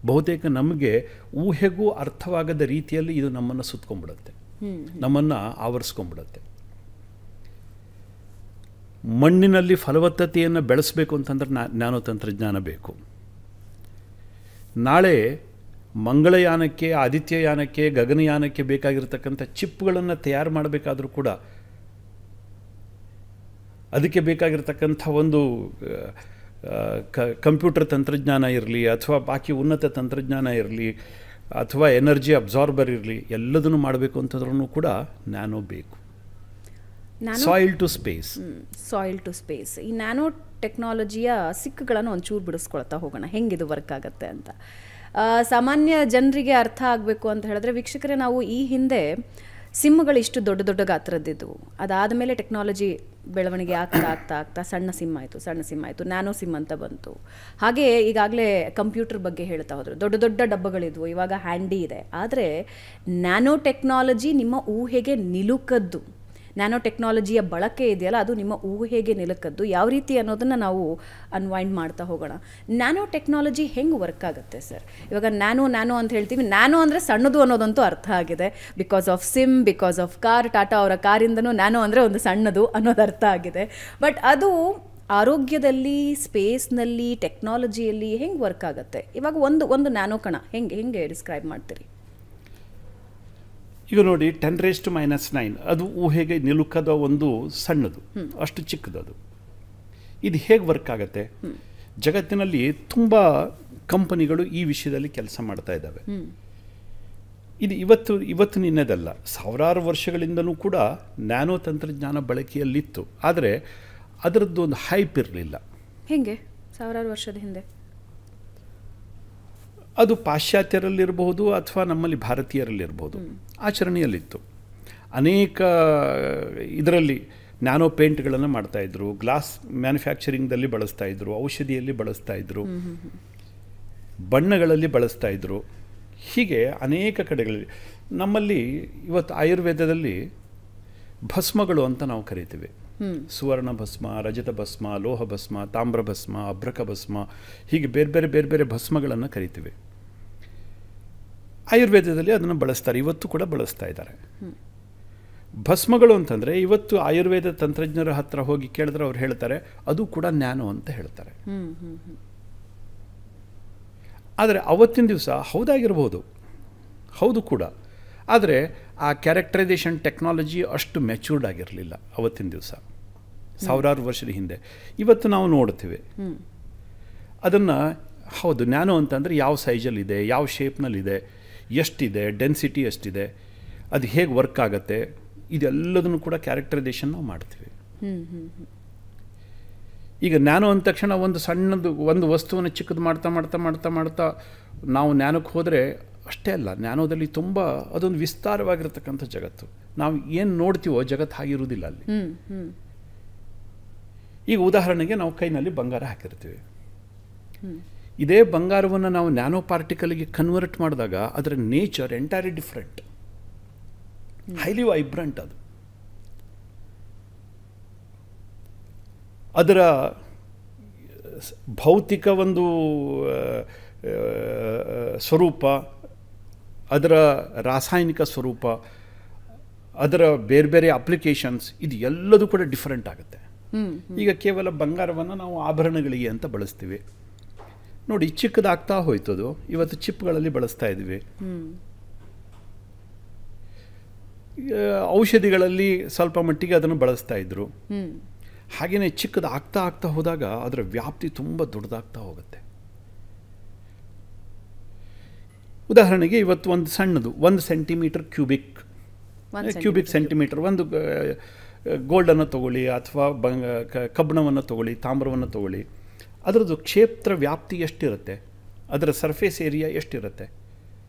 ಬಹುತೇಕ ನಮಗೆ ಊಹೆಗೂ ಅರ್ಥವಾಗದ ರೀತಿಯಲ್ಲಿ ಇದು ನಮ್ಮನ್ನು ಸುತ್ತಕೊಂಡ್ಬಿಡುತ್ತೆ, ನಮ್ಮನ್ನು ಆವರಿಸ್ಕೊಂಡ್ಬಿಡುತ್ತೆ. ಮಣ್ಣಿನಲ್ಲಿ ಫಲವತ್ತತೆಯನ್ನು ಬೆಳೆಸಬೇಕು ಅಂತಂದ್ರೆ ನ್ಯಾನೋ ತಂತ್ರಜ್ಞಾನ ಬೇಕು. ನಾಳೆ ಮಂಗಳಯಾನಕ್ಕೆ, ಆದಿತ್ಯಯಾನಕ್ಕೆ, ಗಗನಯಾನಕ್ಕೆ ಬೇಕಾಗಿರ್ತಕ್ಕಂಥ ಚಿಪ್ಗಳನ್ನು ತಯಾರು ಮಾಡಬೇಕಾದ್ರೂ ಕೂಡ ಅದಕ್ಕೆ ಬೇಕಾಗಿರ್ತಕ್ಕಂಥ ಒಂದು ಕಂಪ್ಯೂಟರ್ ತಂತ್ರಜ್ಞಾನ ಇರಲಿ, ಅಥವಾ ಬಾಕಿ ಉನ್ನತ ತಂತ್ರಜ್ಞಾನ ಇರಲಿ, ಅಥವಾ ಎನರ್ಜಿ ಅಬ್ಸಾರ್ಬರ್ ಇರಲಿ, ಎಲ್ಲದನ್ನು ಮಾಡಬೇಕು ಅಂತಂದ್ರೂ ಕೂಡ ನ್ಯಾನೋ ಬೇಕು. Soil to space. ಈ ನ್ಯಾನೋ ಟೆಕ್ನಾಲಜಿಯ ಸಿಕ್ಕುಗಳನ್ನು ಒಂಚೂರು ಬಿಡಿಸ್ಕೊಳ್ತಾ ಹೋಗೋಣ, ಹೆಂಗಿದು ವರ್ಕ್ ಆಗುತ್ತೆ ಅಂತ. ಸಾಮಾನ್ಯ ಜನರಿಗೆ ಅರ್ಥ ಆಗಬೇಕು ಅಂತ ಹೇಳಿದ್ರೆ, ವೀಕ್ಷಕರೇ, ನಾವು ಈ ಹಿಂದೆ ಸಿಮ್ಗಳು ಇಷ್ಟು ದೊಡ್ಡ ಗಾತ್ರದ್ದಿದ್ದವು. ಅದಾದಮೇಲೆ ಟೆಕ್ನಾಲಜಿ ಬೆಳವಣಿಗೆ ಆಗ್ತಾ ಸಣ್ಣ ಸಿಮ್ ಆಯಿತು, ನ್ಯಾನೋ ಸಿಮ್ ಅಂತ ಬಂತು. ಹಾಗೆ ಈಗಾಗಲೇ ಕಂಪ್ಯೂಟರ್ ಬಗ್ಗೆ ಹೇಳ್ತಾ ಹೋದರು, ದೊಡ್ಡ ಡಬ್ಬಗಳಿದ್ವು, ಇವಾಗ ಹ್ಯಾಂಡಿ ಇದೆ. ಆದರೆ ನ್ಯಾನೋ ಟೆಕ್ನಾಲಜಿ ನಿಮ್ಮ ಊಹೆಗೆ ನಿಲುಕದ್ದು, ನ್ಯಾನೋ ಟೆಕ್ನಾಲಜಿಯ ಬಳಕೆ ಇದೆಯಲ್ಲ, ಅದು ನಿಮ್ಮ ಊಹೆಗೆ ನಿಲುಕದ್ದು ಯಾವ ರೀತಿ ಅನ್ನೋದನ್ನು ನಾವು ಅನ್ವೈಂಡ್ ಮಾಡ್ತಾ ಹೋಗೋಣ. ನ್ಯಾನೋ ಟೆಕ್ನಾಲಜಿ ಹೆಂಗೆ ವರ್ಕ್ ಆಗುತ್ತೆ ಸರ್? ಇವಾಗ ನ್ಯಾನೋ ಅಂತ ಹೇಳ್ತೀವಿ, ನ್ಯಾನೋ ಅಂದರೆ ಸಣ್ಣದು ಅನ್ನೋದಂತೂ ಅರ್ಥ ಆಗಿದೆ. Because of sim, because of car, Tata ಅವರ ಕಾರಿಂದನೂ ನ್ಯಾನೋ ಅಂದರೆ ಒಂದು ಸಣ್ಣದು ಅನ್ನೋದು ಅರ್ಥ ಆಗಿದೆ. ಬಟ್ ಅದು ಆರೋಗ್ಯದಲ್ಲಿ, ಸ್ಪೇಸ್ನಲ್ಲಿ, ಟೆಕ್ನಾಲಜಿಯಲ್ಲಿ ಹೆಂಗೆ ವರ್ಕ್ ಆಗುತ್ತೆ? ಇವಾಗ ಒಂದು ನ್ಯಾನೋ ಕಣ ಹೆಂಗೆ ಡಿಸ್ಕ್ರೈಬ್ ಮಾಡ್ತೀರಿ? ಈಗ ನೋಡಿ, 10⁻⁹ ಅದು ಊಹೆಗೆ ನಿಲುಕದ ಒಂದು ಸಣ್ಣದು, ಅಷ್ಟು ಚಿಕ್ಕದದು. ಇದು ಹೇಗೆ ವರ್ಕ್ ಆಗುತ್ತೆ? ಜಗತ್ತಿನಲ್ಲಿ ತುಂಬ ಕಂಪನಿಗಳು ಈ ವಿಷಯದಲ್ಲಿ ಕೆಲಸ ಮಾಡ್ತಾ ಇದ್ದಾವೆ. ಇದು ಇವತ್ತು ನಿನ್ನೆದಲ್ಲ, ಸಾವಿರಾರು ವರ್ಷಗಳಿಂದಲೂ ಕೂಡ ನ್ಯಾನೋ ತಂತ್ರಜ್ಞಾನ ಬಳಕೆಯಲ್ಲಿತ್ತು. ಆದರೆ ಅದರದ್ದು ಒಂದು ಹೈಪ್ ಇರಲಿಲ್ಲ. ಹೇಗೆ ಸಾವಿರಾರು ವರ್ಷದ ಹಿಂದೆ? ಅದು ಪಾಶ್ಚಾತ್ಯರಲ್ಲಿರಬಹುದು ಅಥವಾ ನಮ್ಮಲ್ಲಿ ಭಾರತೀಯರಲ್ಲಿರ್ಬೋದು, ಆಚರಣೆಯಲ್ಲಿತ್ತು. ಅನೇಕ ಇದರಲ್ಲಿ ನ್ಯಾನೋ ಪೇಂಟ್ಗಳನ್ನು ಮಾಡ್ತಾಯಿದ್ರು, ಗ್ಲಾಸ್ ಮ್ಯಾನುಫ್ಯಾಕ್ಚರಿಂಗ್ದಲ್ಲಿ ಬಳಸ್ತಾಯಿದ್ರು, ಔಷಧಿಯಲ್ಲಿ ಬಳಸ್ತಾಯಿದ್ರು, ಬಣ್ಣಗಳಲ್ಲಿ ಬಳಸ್ತಾಯಿದ್ರು. ಹೀಗೆ ಅನೇಕ ಕಡೆಗಳಲ್ಲಿ ನಮ್ಮಲ್ಲಿ ಇವತ್ತು ಆಯುರ್ವೇದದಲ್ಲಿ ಭಸ್ಮಗಳು ಅಂತ ನಾವು ಕರಿತೀವಿ. ಸುವರ್ಣ ಭಸ್ಮ, ರಜತ ಭಸ್ಮ, ಲೋಹ ಭಸ್ಮ, ತಾಮ್ರ ಭಸ್ಮ, ಅಭ್ರಕ ಭಸ್ಮ, ಹೀಗೆ ಬೇರೆ ಬೇರೆ ಬೇರೆ ಬೇರೆ ಭಸ್ಮಗಳನ್ನು ಕರಿತೀವಿ. ಆಯುರ್ವೇದದಲ್ಲಿ ಅದನ್ನು ಬಳಸ್ತಾರೆ, ಇವತ್ತು ಕೂಡ ಬಳಸ್ತಾ ಇದ್ದಾರೆ. ಭಸ್ಮಗಳು ಅಂತಂದರೆ ಇವತ್ತು ಆಯುರ್ವೇದ ತಂತ್ರಜ್ಞರ ಹತ್ರ ಹೋಗಿ ಕೇಳಿದ್ರೆ ಅವ್ರು ಹೇಳ್ತಾರೆ ಅದು ಕೂಡ ನ್ಯಾನೋ ಅಂತ ಹೇಳ್ತಾರೆ. ಆದರೆ ಅವತ್ತಿನ ದಿವಸ ಹೌದಾಗಿರ್ಬೋದು, ಹೌದು ಕೂಡ, ಆದರೆ ಆ ಕ್ಯಾರೆಕ್ಟರೈಸೇಷನ್ ಟೆಕ್ನಾಲಜಿ ಅಷ್ಟು ಮೆಚ್ಯೂರ್ಡ್ ಆಗಿರಲಿಲ್ಲ ಅವತ್ತಿನ ದಿವಸ, ಸಾವಿರಾರು ವರ್ಷದ ಹಿಂದೆ. ಇವತ್ತು ನಾವು ನೋಡ್ತೀವಿ ಅದನ್ನು. ಹೌದು, ನ್ಯಾನೋ ಅಂತಂದರೆ ಯಾವ ಸೈಜಲ್ಲಿದೆ, ಯಾವ ಶೇಪ್ನಲ್ಲಿದೆ, ಎಷ್ಟಿದೆ, ಡೆನ್ಸಿಟಿ ಎಷ್ಟಿದೆ, ಅದು ಹೇಗೆ ವರ್ಕ್ ಆಗುತ್ತೆ, ಇದೆಲ್ಲದನ್ನು ಕೂಡ ಕ್ಯಾರೆಕ್ಟರೈಸೇಷನ್ ನಾವು ಮಾಡ್ತೀವಿ. ಈಗ ನ್ಯಾನೋ ಅಂದ ತಕ್ಷಣ ಒಂದು ಸಣ್ಣದು ಒಂದು ವಸ್ತುವನ್ನು ಚಿಕ್ಕದು ಮಾಡ್ತಾ ಮಾಡ್ತಾ ಮಾಡ್ತಾ ಮಾಡ್ತಾ ನಾವು ನ್ಯಾನೋಕ್ಕೆ ಹೋದರೆ ಅಷ್ಟೇ ಅಲ್ಲ, ನ್ಯಾನೋದಲ್ಲಿ ತುಂಬ ಅದೊಂದು ವಿಸ್ತಾರವಾಗಿರ್ತಕ್ಕಂಥ ಜಗತ್ತು. ನಾವು ಏನು ನೋಡ್ತೀವೋ ಜಗತ್ತು ಹಾಗಿರುವುದಿಲ್ಲ ಅಲ್ಲಿ. ಈಗ ಉದಾಹರಣೆಗೆ ನಾವು ಕೈನಲ್ಲಿ ಬಂಗಾರ ಹಾಕಿರ್ತೀವಿ. ಇದೇ ಬಂಗಾರವನ್ನು ನಾವು ನ್ಯಾನೋ ಪಾರ್ಟಿಕಲ್ಗೆ ಕನ್ವರ್ಟ್ ಮಾಡಿದಾಗ ಅದರ nature entirely different, highly vibrant. ಅದು ಅದರ ಭೌತಿಕ ಒಂದು ಸ್ವರೂಪ, ಅದರ ರಾಸಾಯನಿಕ ಸ್ವರೂಪ, ಅದರ ಬೇರೆ ಬೇರೆ ಅಪ್ಲಿಕೇಶನ್ಸ್, ಇದು ಎಲ್ಲದೂ ಕೂಡ ಡಿಫರೆಂಟ್ ಆಗುತ್ತೆ. ಈಗ ಕೇವಲ ಬಂಗಾರವನ್ನು ನಾವು ಆಭರಣಗಳಿಗೆ ಅಂತ ಬಳಸ್ತೀವಿ ನೋಡಿ, ಚಿಕ್ಕದಾಗ್ತಾ ಹೋಯ್ತದು. ಇವತ್ತು ಚಿಪ್ಗಳಲ್ಲಿ ಬಳಸ್ತಾ ಇದ್ದೀವಿ. ಔಷಧಿಗಳಲ್ಲಿ ಸ್ವಲ್ಪ ಮಟ್ಟಿಗೆ ಅದನ್ನು ಬಳಸ್ತಾ ಇದ್ರು. ಹಾಗೆಯೇ ಚಿಕ್ಕದಾಗ್ತಾ ಆಗ್ತಾ ಹೋದಾಗ ಅದರ ವ್ಯಾಪ್ತಿ ತುಂಬ ದೊಡ್ಡದಾಗ್ತಾ ಹೋಗುತ್ತೆ. ಉದಾಹರಣೆಗೆ ಇವತ್ತು ಒಂದು ಸಣ್ಣದು 1 ಸೆಂಟಿಮೀಟರ್ ಕ್ಯೂಬಿಕ್ ಸೆಂಟಿಮೀಟರ್ ಒಂದು ಗೋಲ್ಡನ್ನು ತಗೊಳ್ಳಿ ಅಥವಾ ಕಬ್ಬಿಣವನ್ನು ತಗೊಳ್ಳಿ, ತಾಮ್ರವನ್ನು ತಗೊಳ್ಳಿ, ಅದರದ್ದು ಕ್ಷೇತ್ರ ವ್ಯಾಪ್ತಿ ಎಷ್ಟಿರುತ್ತೆ, ಅದರ ಸರ್ಫೇಸ್ ಏರಿಯಾ ಎಷ್ಟಿರುತ್ತೆ.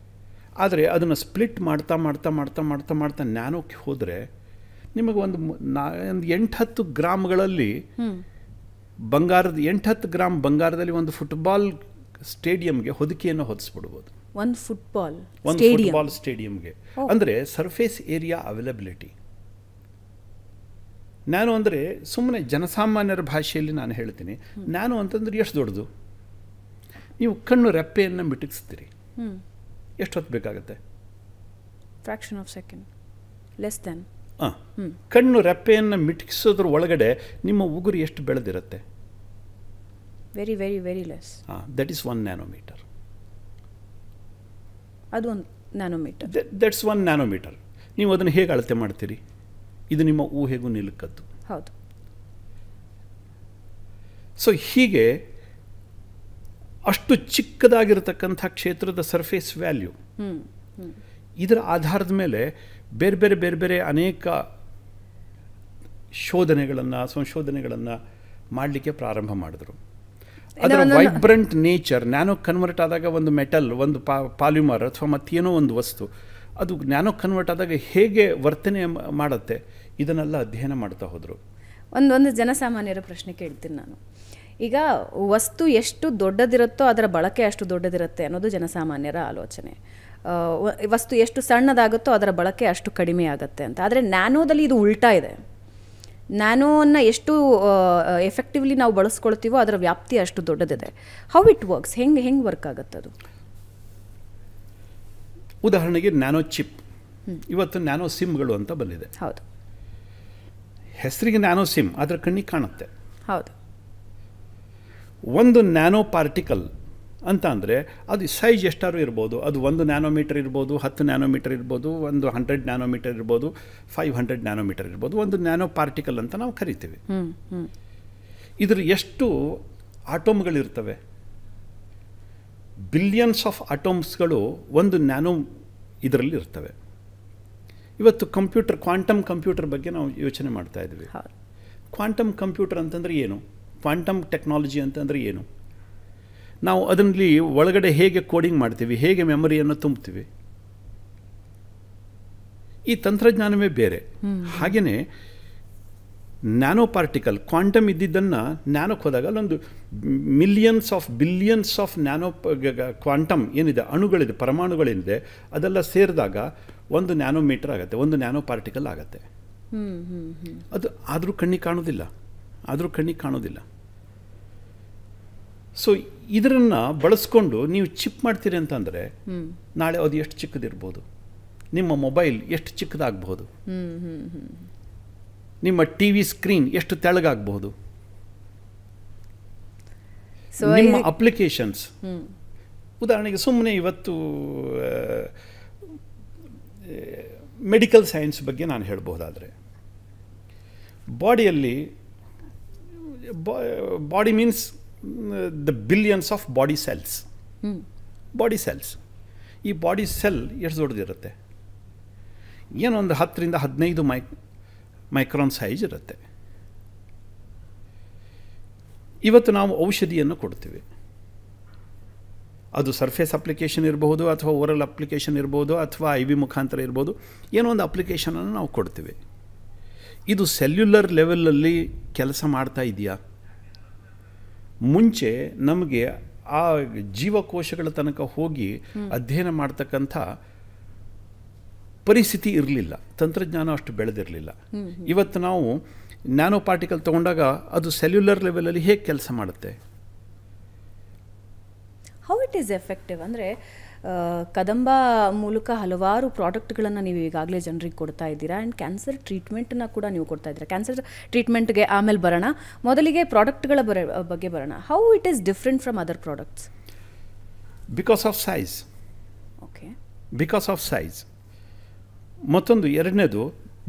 ಆದರೆ ಅದನ್ನು ಸ್ಪ್ಲಿಟ್ ಮಾಡ್ತಾ ಮಾಡ್ತಾ ಮಾಡ್ತಾ ಮಾಡ್ತಾ ಮಾಡ್ತಾ ನ್ಯಾನೋಕ್ಕೆ ಹೋದರೆ ನಿಮಗೆ ಒಂದು 8-10 ಗ್ರಾಮ್ಗಳಲ್ಲಿ ಬಂಗಾರದ 8-10 ಗ್ರಾಮ್ ಬಂಗಾರದಲ್ಲಿ ಒಂದು ಫುಟ್ಬಾಲ್ ಸ್ಟೇಡಿಯಂಗೆ ಹೊದಿಕೆಯನ್ನು ಹೊದಿಸ್ಬಿಡ್ಬೋದು. ಒಂದು ಫುಟ್ಬಾಲ್ ಸ್ಟೇಡಿಯಂಗೆ ಅಂದರೆ ಸರ್ಫೇಸ್ ಏರಿಯಾ ಅವೈಲಬಿಲಿಟಿ. ನ್ಯಾನೋ ಅಂದರೆ ಸುಮ್ಮನೆ ಜನಸಾಮಾನ್ಯರ ಭಾಷೆಯಲ್ಲಿ ನಾನು ಹೇಳ್ತೀನಿ, ನ್ಯಾನೋ ಅಂತಂದ್ರೆ ಎಷ್ಟು ದೊಡ್ಡದು. ನೀವು ಕಣ್ಣು ರೆಪ್ಪೆಯನ್ನು ಮಿಟುಕಿಸ್ತೀರಿ, ಎಷ್ಟೊತ್ತು ಬೇಕಾಗುತ್ತೆ? Fraction of second, less than. ಕಣ್ಣು ರೆಪ್ಪೆಯನ್ನು ಮಿಟುಕಿಸೋದ್ರ ಒಳಗಡೆ ನಿಮ್ಮ ಉಗುರು ಎಷ್ಟು ಬೆಳೆದಿರುತ್ತೆ? Very very very less. That is 1 nanometre. ಅದು 1 ನ್ಯಾನೋಮೀಟರ್. That's 1 nanometre. ನೀವು ಅದನ್ನು ಹೇಗೆ ಅಳತೆ ಮಾಡ್ತೀರಿ? ಇದು ನಿಮ್ಮ ಊಹೆಗೂ ನಿಲುಕದ್ದು. ಹೌದು. ಸೊ ಹೀಗೆ ಅಷ್ಟು ಚಿಕ್ಕದಾಗಿರತಕ್ಕಂಥ ಕ್ಷೇತ್ರದ ಸರ್ಫೇಸ್ ವ್ಯಾಲ್ಯೂ, ಇದರ ಆಧಾರದ ಮೇಲೆ ಬೇರೆ ಬೇರೆ ಬೇರೆ ಬೇರೆ ಅನೇಕ ಸಂಶೋಧನೆಗಳನ್ನು ಮಾಡಲಿಕ್ಕೆ ಪ್ರಾರಂಭ ಮಾಡಿದ್ರು. ಅದರ ವೈಬ್ರೆಂಟ್ ನೇಚರ್, ನ್ಯಾನೋ ಕನ್ವರ್ಟ್ ಆದಾಗ ಒಂದು ಮೆಟಲ್, ಒಂದು ಪಾಲಿಮರ್ ಅಥವಾ ಮತ್ತೇನೋ ಒಂದು ವಸ್ತು, ಅದು ನ್ಯಾನೋ ಕನ್ವರ್ಟ್ ಆದಾಗ ಹೇಗೆ ವರ್ತನೆ ಮಾಡುತ್ತೆ, ಇದನ್ನೆಲ್ಲ ಅಧ್ಯಯನ ಮಾಡ್ತಾ ಹೋದರು. ಒಂದು ಜನಸಾಮಾನ್ಯರ ಪ್ರಶ್ನೆ ಕೇಳ್ತೀನಿ ನಾನು. ಈಗ ವಸ್ತು ಎಷ್ಟು ದೊಡ್ಡದಿರುತ್ತೋ ಅದರ ಬಳಕೆ ಅಷ್ಟು ದೊಡ್ಡದಿರುತ್ತೆ ಅನ್ನೋದು ಜನಸಾಮಾನ್ಯರ ಆಲೋಚನೆ. ವಸ್ತು ಎಷ್ಟು ಸಣ್ಣದಾಗುತ್ತೋ ಅದರ ಬಳಕೆ ಅಷ್ಟು ಕಡಿಮೆ ಆಗುತ್ತೆ ಅಂತ. ಆದರೆ ನ್ಯಾನೋದಲ್ಲಿ ಇದು ಉಲ್ಟಾ ಇದೆ. ನ್ಯಾನೋವನ್ನು ಎಷ್ಟು ಎಫೆಕ್ಟಿವ್ಲಿ ನಾವು ಬಳಸ್ಕೊಳ್ತೀವೋ ಅದರ ವ್ಯಾಪ್ತಿ ಅಷ್ಟು ದೊಡ್ಡದಿದೆ. ಹೌ ಇಟ್ ವರ್ಕ್ಸ್, ಹೆಂಗೆ ವರ್ಕ್ ಆಗುತ್ತೆ ಅದು? ಉದಾಹರಣೆಗೆ ನ್ಯಾನೋ ಚಿಪ್, ಇವತ್ತು ನ್ಯಾನೋ ಸಿಮ್ಗಳು ಅಂತ ಬಂದಿದೆ. ಹೌದು. ಹೆಸರಿಗೆ ನ್ಯಾನೋ ಸಿಮ್, ಅದರ ಕಣ್ಣಿಗೆ ಕಾಣುತ್ತೆ. ಹೌದು. ಒಂದು ನ್ಯಾನೋ ಪಾರ್ಟಿಕಲ್ ಅಂತ ಅಂದರೆ ಅದು ಸೈಜ್ ಎಷ್ಟಾರು ಇರ್ಬೋದು. ಅದು 1 ನ್ಯಾನೋಮೀಟರ್ ಇರ್ಬೋದು, 10 ನ್ಯಾನೋಮೀಟರ್ ಇರ್ಬೋದು, ಒಂದು 100 ನ್ಯಾನೋಮೀಟರ್ ಇರ್ಬೋದು, 500 ನ್ಯಾನೋಮೀಟರ್ ಇರ್ಬೋದು. ಒಂದು ನ್ಯಾನೋ ಪಾರ್ಟಿಕಲ್ ಅಂತ ನಾವು ಕರಿತೀವಿ. ಇದ್ರ ಎಷ್ಟು ಆಟೋಮ್ಗಳಿರ್ತವೆ? ಬಿಲಿಯನ್ಸ್ ಆಫ್ ಆಟೋಮ್ಸ್ಗಳು ಒಂದು ನ್ಯಾನೋ ಇದರಲ್ಲಿ ಇರ್ತವೆ. ಇವತ್ತು ಕ್ವಾಂಟಮ್ ಕಂಪ್ಯೂಟರ್ ಬಗ್ಗೆ ನಾವು ಯೋಚನೆ ಮಾಡ್ತಾ ಇದ್ವಿ. ಕ್ವಾಂಟಮ್ ಕಂಪ್ಯೂಟರ್ ಅಂತಂದರೆ ಏನು? ಕ್ವಾಂಟಮ್ ಟೆಕ್ನಾಲಜಿ ಅಂತಂದರೆ ಏನು? ನಾವು ಅದರಲ್ಲಿ ಒಳಗಡೆ ಹೇಗೆ ಕೋಡಿಂಗ್ ಮಾಡ್ತೀವಿ, ಹೇಗೆ ಮೆಮೊರಿಯನ್ನು ತುಂಬ್ತೀವಿ, ಈ ತಂತ್ರಜ್ಞಾನವೇ ಬೇರೆ. ಹಾಗೆಯೇ ನ್ಯಾನೋ ಪಾರ್ಟಿಕಲ್, ಕ್ವಾಂಟಮ್ ಇದ್ದಿದ್ದನ್ನು ನ್ಯಾನೋಕ್ಕೆ ಹೋದಾಗ ಅಲ್ಲೊಂದು ಬಿಲಿಯನ್ಸ್ ಆಫ್ ನ್ಯಾನೋ ಕ್ವಾಂಟಮ್ ಏನಿದೆ, ಅಣುಗಳಿದೆ, ಪರಮಾಣುಗಳೇನಿದೆ, ಅದೆಲ್ಲ ಸೇರಿದಾಗ 1 ನ್ಯಾನೋಮೀಟರ್ ಆಗುತ್ತೆ, 1 ನ್ಯಾನೋ ಪಾರ್ಟಿಕಲ್ ಆಗುತ್ತೆ. ಅದು ಆದರೂ ಕಣ್ಣಿಗೆ ಕಾಣೋದಿಲ್ಲ. ಸೊ ಇದನ್ನು ಬಳಸ್ಕೊಂಡು ನೀವು ಚಿಪ್ ಮಾಡ್ತೀರಿ ಅಂತಂದರೆ ನಾಳೆ ಅದು ಎಷ್ಟು ಚಿಕ್ಕದಿರ್ಬೋದು, ನಿಮ್ಮ ಮೊಬೈಲ್ ಎಷ್ಟು ಚಿಕ್ಕದಾಗಬಹುದು, ನಿಮ್ಮ ಟಿ ವಿ ಸ್ಕ್ರೀನ್ ಎಷ್ಟು ತೆಳಗಾಗಬಹುದು, ನಿಮ್ಮ ಅಪ್ಲಿಕೇಶನ್ಸ್. ಉದಾಹರಣೆಗೆ ಸುಮ್ಮನೆ ಇವತ್ತು ಮೆಡಿಕಲ್ ಸೈನ್ಸ್ ಬಗ್ಗೆ ನಾನು ಹೇಳ್ಬೋದಾದರೆ, body means the billions of body cells. ಈ ಬಾಡಿ ಸೆಲ್ ಎಷ್ಟು ದೊಡ್ಡದಿರುತ್ತೆ? ಏನೋ ಒಂದು 10 ರಿಂದ 15 ಮೈಕ್ರಾನ್ ಸೈಜ್ ಇರುತ್ತೆ. ಇವತ್ತು ನಾವು ಔಷಧಿಯನ್ನು ಕೊಡ್ತೀವಿ, ಅದು ಸರ್ಫೇಸ್ ಅಪ್ಲಿಕೇಶನ್ ಇರಬಹುದು, ಅಥವಾ ಓರಲ್ ಅಪ್ಲಿಕೇಶನ್ ಇರ್ಬೋದು, ಅಥವಾ IV ಮುಖಾಂತರ ಇರ್ಬೋದು. ಏನೋ ಒಂದು ಅಪ್ಲಿಕೇಶನನ್ನು ನಾವು ಕೊಡ್ತೀವಿ. ಇದು ಸೆಲ್ಯುಲರ್ ಲೆವೆಲಲ್ಲಿ ಕೆಲಸ ಮಾಡ್ತಾ ಇದೆಯಾ? ಮುಂಚೆ ನಮಗೆ ಆ ಜೀವಕೋಶಗಳ ತನಕ ಹೋಗಿ ಅಧ್ಯಯನ ಮಾಡ್ತಕ್ಕಂಥ ಪರಿಸ್ಥಿತಿ ಇರಲಿಲ್ಲ, ತಂತ್ರಜ್ಞಾನ ಅಷ್ಟು ಬೆಳೆದಿರಲಿಲ್ಲ. ಇವತ್ತು ನಾವು ನ್ಯಾನೋ ಪಾರ್ಟಿಕಲ್ ತೊಗೊಂಡಾಗ ಅದು ಸೆಲ್ಯುಲರ್ ಲೆವೆಲಲ್ಲಿ ಹೇಗೆ ಕೆಲಸ ಮಾಡುತ್ತೆ? ಹೌ ಇಟ್ ಈಸ್ ಎಫೆಕ್ಟಿವ್ ಅಂದರೆ ಕದಂಬ ಮೂಲಕ ಹಲವಾರು ಪ್ರಾಡಕ್ಟ್ಗಳನ್ನು ನೀವು ಈಗಾಗಲೇ ಜನರಿಗೆ ಕೊಡ್ತಾ ಇದ್ದೀರಾ. ಆ್ಯಂಡ್ ಕ್ಯಾನ್ಸರ್ ಟ್ರೀಟ್ಮೆಂಟನ್ನು ಕೂಡ ನೀವು ಕೊಡ್ತಾ ಇದ್ದೀರಾ. ಕ್ಯಾನ್ಸರ್ ಟ್ರೀಟ್ಮೆಂಟ್ಗೆ ಆಮೇಲೆ ಬರೋಣ, ಮೊದಲಿಗೆ ಪ್ರಾಡಕ್ಟ್ಗಳ ಬಗ್ಗೆ ಬರೋಣ. How it is different from other products? Because of size. Okay, because of size. ಮತ್ತೊಂದು ಎರಡನೇದು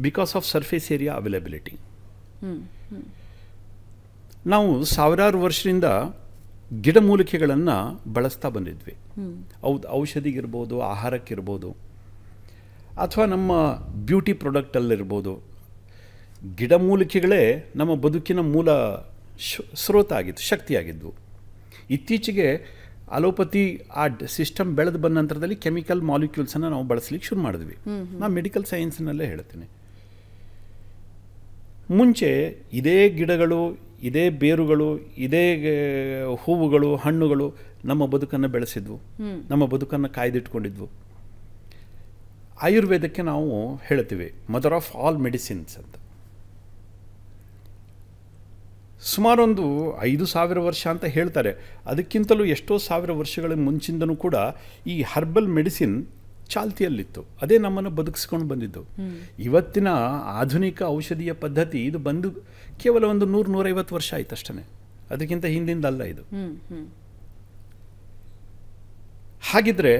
because of surface area availability. ನಾವು ಸಾವಿರಾರು ವರ್ಷದಿಂದ ಗಿಡಮೂಲಿಕೆಗಳನ್ನು ಬಳಸ್ತಾ ಬಂದಿದ್ವಿ. ಔಷಧಿಗಿರ್ಬೋದು, ಆಹಾರಕ್ಕಿರ್ಬೋದು, ಅಥವಾ ನಮ್ಮ ಬ್ಯೂಟಿ ಪ್ರಾಡಕ್ಟಲ್ಲಿರ್ಬೋದು. ಗಿಡಮೂಲಿಕೆಗಳೇ ನಮ್ಮ ಬದುಕಿನ ಮೂಲ ಸ್ರೋತ ಆಗಿತ್ತು, ಶಕ್ತಿಯಾಗಿದ್ವು. ಇತ್ತೀಚೆಗೆ ಅಲೋಪತಿ ಆ ಸಿಸ್ಟಮ್ ಬೆಳೆದು ಬಂದ ನಂತರದಲ್ಲಿ ಕೆಮಿಕಲ್ ಮಾಲಿಕ್ಯೂಲ್ಸನ್ನು ನಾವು ಬಳಸಲಿಕ್ಕೆ ಶುರು ಮಾಡಿದ್ವಿ. ನಾನು ಮೆಡಿಕಲ್ ಸೈನ್ಸ್ನಲ್ಲೇ ಹೇಳ್ತೀನಿ. ಮುಂಚೆ ಇದೇ ಗಿಡಗಳು, ಇದೇ ಬೇರುಗಳು, ಇದೇ ಹೂವುಗಳು, ಹಣ್ಣುಗಳು ನಮ್ಮ ಬದುಕನ್ನು ಬೆಳೆಸಿದ್ವು, ನಮ್ಮ ಬದುಕನ್ನು ಕಾಯ್ದಿಟ್ಕೊಂಡಿದ್ವು. ಆಯುರ್ವೇದಕ್ಕೆ ನಾವು ಹೇಳ್ತೀವಿ ಮದರ್ ಆಫ್ ಆಲ್ ಮೆಡಿಸಿನ್ಸ್ ಅಂತ. ಸುಮಾರೊಂದು 5,000 ವರ್ಷ ಅಂತ ಹೇಳ್ತಾರೆ. ಅದಕ್ಕಿಂತಲೂ ಎಷ್ಟೋ ಸಾವಿರ ವರ್ಷಗಳ ಮುಂಚಿಂದನೂ ಕೂಡ ಈ ಹರ್ಬಲ್ ಮೆಡಿಸಿನ್ ಚಾಲ್ತಿಯಲ್ಲಿತ್ತು. ಅದೇ ನಮ್ಮನ್ನು ಬದುಕಿಸ್ಕೊಂಡು ಬಂದಿದ್ದು. ಇವತ್ತಿನ ಆಧುನಿಕ ಔಷಧೀಯ ಪದ್ಧತಿ ಇದು ಬಂದು ಕೇವಲ ಒಂದು 100-150 ವರ್ಷ ಆಯ್ತು ಅಷ್ಟೇ, ಅದಕ್ಕಿಂತ ಹಿಂದಿಂದಲ್ಲ ಇದು. ಹಾಗಿದ್ರೆ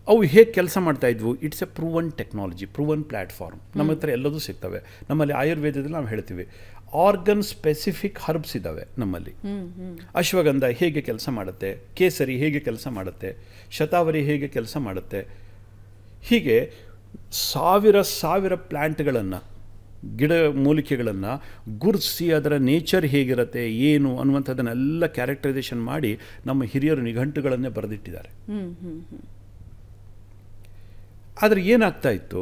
ಅವು ಹೇಗೆ ಕೆಲಸ ಮಾಡ್ತಾ ಇದ್ವು? It's A proven technology, proven platform. ನಮ್ಮ ಹತ್ರ ಎಲ್ಲದೂ ಸಿಗ್ತವೆ. ನಮ್ಮಲ್ಲಿ ಆಯುರ್ವೇದದಲ್ಲಿ ನಾವು ಹೇಳ್ತೀವಿ ಆರ್ಗನ್ ಸ್ಪೆಸಿಫಿಕ್ ಹರ್ಬ್ಸ್ ಇದ್ದಾವೆ ನಮ್ಮಲ್ಲಿ. ಅಶ್ವಗಂಧ ಹೇಗೆ ಕೆಲಸ ಮಾಡುತ್ತೆ, ಕೇಸರಿ ಹೇಗೆ ಕೆಲಸ ಮಾಡುತ್ತೆ, ಶತಾವರಿ ಹೇಗೆ ಕೆಲಸ ಮಾಡುತ್ತೆ, ಹೀಗೆ ಸಾವಿರ ಪ್ಲ್ಯಾಂಟ್ಗಳನ್ನು, ಗಿಡ ಮೂಲಿಕೆಗಳನ್ನು ಗುರುತಿಸಿ ಅದರ ನೇಚರ್ ಹೇಗಿರುತ್ತೆ ಏನು ಅನ್ನುವಂಥದ್ದನ್ನೆಲ್ಲ ಕ್ಯಾರೆಕ್ಟರೈಸೇಷನ್ ಮಾಡಿ ನಮ್ಮ ಹಿರಿಯರು ನಿಘಂಟುಗಳನ್ನೇ ಬರೆದಿಟ್ಟಿದ್ದಾರೆ. ಆದರೆ ಏನಾಗ್ತಾ ಇತ್ತು,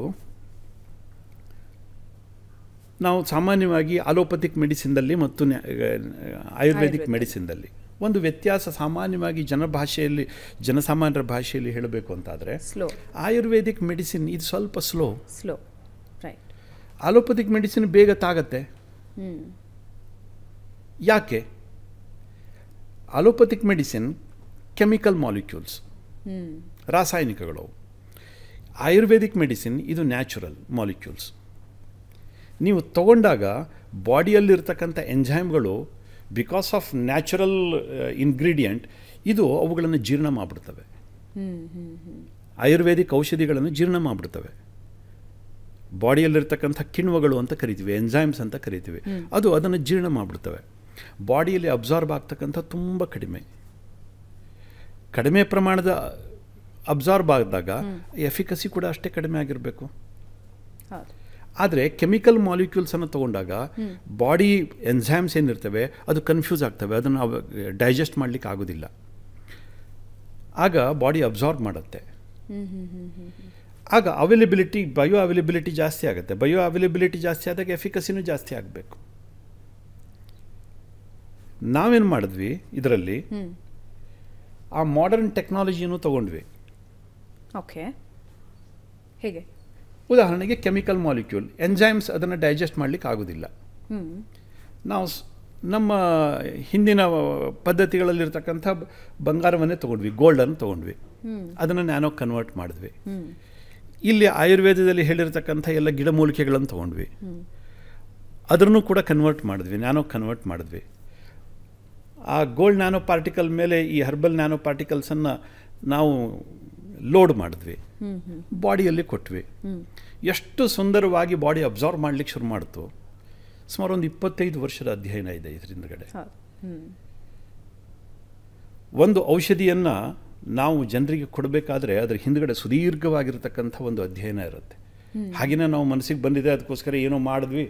ನಾವು ಸಾಮಾನ್ಯವಾಗಿ ಅಲೋಪತಿಕ್ ಮೆಡಿಸಿನ್ದಲ್ಲಿ ಮತ್ತು ಆಯುರ್ವೇದಿಕ್ ಮೆಡಿಸಿನ್ದಲ್ಲಿ ಒಂದು ವ್ಯತ್ಯಾಸ ಸಾಮಾನ್ಯವಾಗಿ ಜನಸಾಮಾನ್ಯರ ಭಾಷೆಯಲ್ಲಿ ಹೇಳಬೇಕು ಅಂತಾದರೆ, ಆಯುರ್ವೇದಿಕ್ ಮೆಡಿಸಿನ್ ಇದು ಸ್ವಲ್ಪ ಸ್ಲೋ. ರೈಟ್. ಅಲೋಪತಿಕ್ ಮೆಡಿಸಿನ್ ಬೇಗ ತಾಗತ್ತೆ. ಯಾಕೆ? ಅಲೋಪತಿಕ್ ಮೆಡಿಸಿನ್ ಕೆಮಿಕಲ್ ಮಾಲಿಕ್ಯೂಲ್ಸ್, ರಾಸಾಯನಿಕಗಳು. ಆಯುರ್ವೇದಿಕ್ ಮೆಡಿಸಿನ್ ಇದು ನ್ಯಾಚುರಲ್ ಮಾಲಿಕ್ಯೂಲ್ಸ್. ನೀವು ತಗೊಂಡಾಗ ಬಾಡಿಯಲ್ಲಿರ್ತಕ್ಕಂಥ ಎಂಜೈಮ್ಗಳು ಬಿಕಾಸ್ ಆಫ್ ನ್ಯಾಚುರಲ್ ಇಂಗ್ರೀಡಿಯೆಂಟ್ ಇದು ಅವುಗಳನ್ನು ಜೀರ್ಣ ಮಾಡಿಬಿಡ್ತವೆ. ಆಯುರ್ವೇದಿಕ್ ಔಷಧಿಗಳನ್ನು ಜೀರ್ಣ ಮಾಡಿಬಿಡ್ತವೆ. ಬಾಡಿಯಲ್ಲಿರ್ತಕ್ಕಂಥ ಕಿಣ್ವಗಳು ಅಂತ ಕರಿತೀವಿ, ಎಂಜೈಮ್ಸ್ ಅಂತ ಕರಿತೀವಿ, ಅದು ಅದನ್ನು ಜೀರ್ಣ ಮಾಡಿಬಿಡ್ತವೆ. ಬಾಡಿಯಲ್ಲಿ ಅಬ್ಸಾರ್ಬ್ ಆಗ್ತಕ್ಕಂಥ ತುಂಬ ಕಡಿಮೆ ಪ್ರಮಾಣದ ಅಬ್ಸಾರ್ಬ್ ಆದಾಗ ಎಫಿಕಸಿ ಕೂಡ ಅಷ್ಟೇ ಕಡಿಮೆ ಆಗಿರಬೇಕು. ಆದರೆ ಕೆಮಿಕಲ್ ಮಾಲಿಕ್ಯೂಲ್ಸನ್ನು ತೊಗೊಂಡಾಗ ಬಾಡಿ ಎಂಜೈಮ್ಸ್ ಏನಿರ್ತವೆ ಅದು ಕನ್ಫ್ಯೂಸ್ ಆಗ್ತವೆ, ಅದನ್ನು ಡೈಜೆಸ್ಟ್ ಮಾಡಲಿಕ್ಕೆ ಆಗೋದಿಲ್ಲ. ಆಗ ಬಾಡಿ ಅಬ್ಸಾರ್ಬ್ ಮಾಡುತ್ತೆ. ಆಗ ಬಯೋ ಅವೈಲಬಿಲಿಟಿ ಜಾಸ್ತಿ ಆಗುತ್ತೆ. ಬಯೋ ಅವೈಲಬಿಲಿಟಿ ಜಾಸ್ತಿ ಆದಾಗ ಎಫಿಕಸಿನೂ ಜಾಸ್ತಿ ಆಗಬೇಕು. ನಾವೇನು ಮಾಡಿದ್ವಿ ಇದರಲ್ಲಿ, ಆ ಮಾಡರ್ನ್ ಟೆಕ್ನಾಲಜಿಯನ್ನು ತಗೊಂಡ್ವಿ. ಓಕೆ, ಹೇಗೆ? ಉದಾಹರಣೆಗೆ ಕೆಮಿಕಲ್ ಮಾಲಿಕ್ಯೂಲ್, ಎಂಜೈಮ್ಸ್ ಅದನ್ನು ಡೈಜೆಸ್ಟ್ ಮಾಡಲಿಕ್ಕೆ ಆಗೋದಿಲ್ಲ. ನಾವು ನಮ್ಮ ಹಿಂದಿನ ಪದ್ಧತಿಗಳಲ್ಲಿರ್ತಕ್ಕಂಥ ಬಂಗಾರವನ್ನೇ ತೊಗೊಂಡ್ವಿ, ಗೋಲ್ಡನ್ನು ತೊಗೊಂಡ್ವಿ, ಅದನ್ನು ನ್ಯಾನೋ ಕನ್ವರ್ಟ್ ಮಾಡಿದ್ವಿ. ಇಲ್ಲಿ ಆಯುರ್ವೇದದಲ್ಲಿ ಹೇಳಿರ್ತಕ್ಕಂಥ ಎಲ್ಲ ಗಿಡಮೂಲಿಕೆಗಳನ್ನು ತೊಗೊಂಡ್ವಿ, ಅದನ್ನು ಕೂಡ ಕನ್ವರ್ಟ್ ಮಾಡಿದ್ವಿ, ನ್ಯಾನೋ ಕನ್ವರ್ಟ್ ಮಾಡಿದ್ವಿ. ಆ ಗೋಲ್ಡ್ ನ್ಯಾನೋ ಪಾರ್ಟಿಕಲ್ ಮೇಲೆ ಈ ಹರ್ಬಲ್ ನ್ಯಾನೋ ಪಾರ್ಟಿಕಲ್ಸನ್ನು ನಾವು ಲೋಡ್ ಮಾಡಿದ್ವಿ, ಬಾಡಿಯಲ್ಲಿ ಕೊಟ್ವಿ. ಎಷ್ಟು ಸುಂದರವಾಗಿ ಬಾಡಿ ಅಬ್ಸಾರ್ವ್ ಮಾಡಲಿಕ್ಕೆ ಶುರು ಮಾಡ್ತು. ಸುಮಾರು ಒಂದು 25 ವರ್ಷದ ಅಧ್ಯಯನ ಇದೆ ಇದರಿಂದಗಡೆ. ಒಂದು ಔಷಧಿಯನ್ನು ನಾವು ಜನರಿಗೆ ಕೊಡಬೇಕಾದ್ರೆ ಅದರ ಹಿಂದ್ಗಡೆ ಸುದೀರ್ಘವಾಗಿರ್ತಕ್ಕಂಥ ಒಂದು ಅಧ್ಯಯನ ಇರುತ್ತೆ. ಹಾಗೆಯೇ ನಾವು ಮನಸ್ಸಿಗೆ ಬಂದಿದೆ ಅದಕ್ಕೋಸ್ಕರ ಏನೋ ಮಾಡಿದ್ವಿ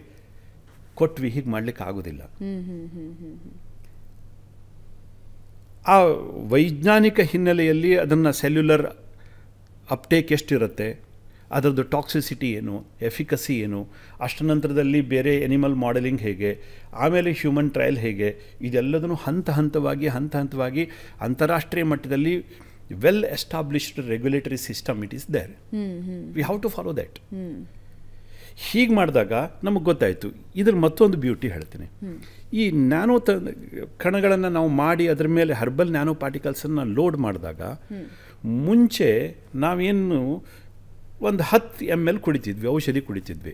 ಕೊಟ್ವಿ, ಹೀಗೆ ಮಾಡಲಿಕ್ಕೆ ಆಗೋದಿಲ್ಲ. ಆ ವೈಜ್ಞಾನಿಕ ಹಿನ್ನೆಲೆಯಲ್ಲಿ ಅದನ್ನು ಸೆಲ್ಯುಲರ್ ಅಪ್ಟೇಕ್ ಎಷ್ಟಿರುತ್ತೆ, ಅದರದ್ದು ಟಾಕ್ಸಿಸಿಟಿ ಏನು, ಎಫಿಕಸಿ ಏನು, ಅಷ್ಟ ನಂತರದಲ್ಲಿ ಬೇರೆ ಎನಿಮಲ್ ಮಾಡೆಲಿಂಗ್ ಹೇಗೆ, ಆಮೇಲೆ ಹ್ಯೂಮನ್ ಟ್ರಯಲ್ ಹೇಗೆ, ಇದೆಲ್ಲದನ್ನು ಹಂತ ಹಂತವಾಗಿ ಅಂತಾರಾಷ್ಟ್ರೀಯ ಮಟ್ಟದಲ್ಲಿ well established regulatory system it is there. We have to follow that. ಹೀಗೆ ಮಾಡಿದಾಗ ನಮಗೆ ಗೊತ್ತಾಯಿತು. ಇದ್ರ ಮತ್ತೊಂದು ಬ್ಯೂಟಿ ಹೇಳ್ತೀನಿ. ಈ ನ್ಯಾನೋ ಕಣಗಳನ್ನು ನಾವು ಮಾಡಿ ಅದರ ಮೇಲೆ ಹರ್ಬಲ್ ನ್ಯಾನೋ ಪಾರ್ಟಿಕಲ್ಸನ್ನು ಲೋಡ್ ಮಾಡಿದಾಗ ಮುಂಚೆ ನಾವೇನು ಒಂದು 10 ml ಕುಡಿತಿದ್ವಿ, ಔಷಧಿ ಕುಡಿತಿದ್ವಿ,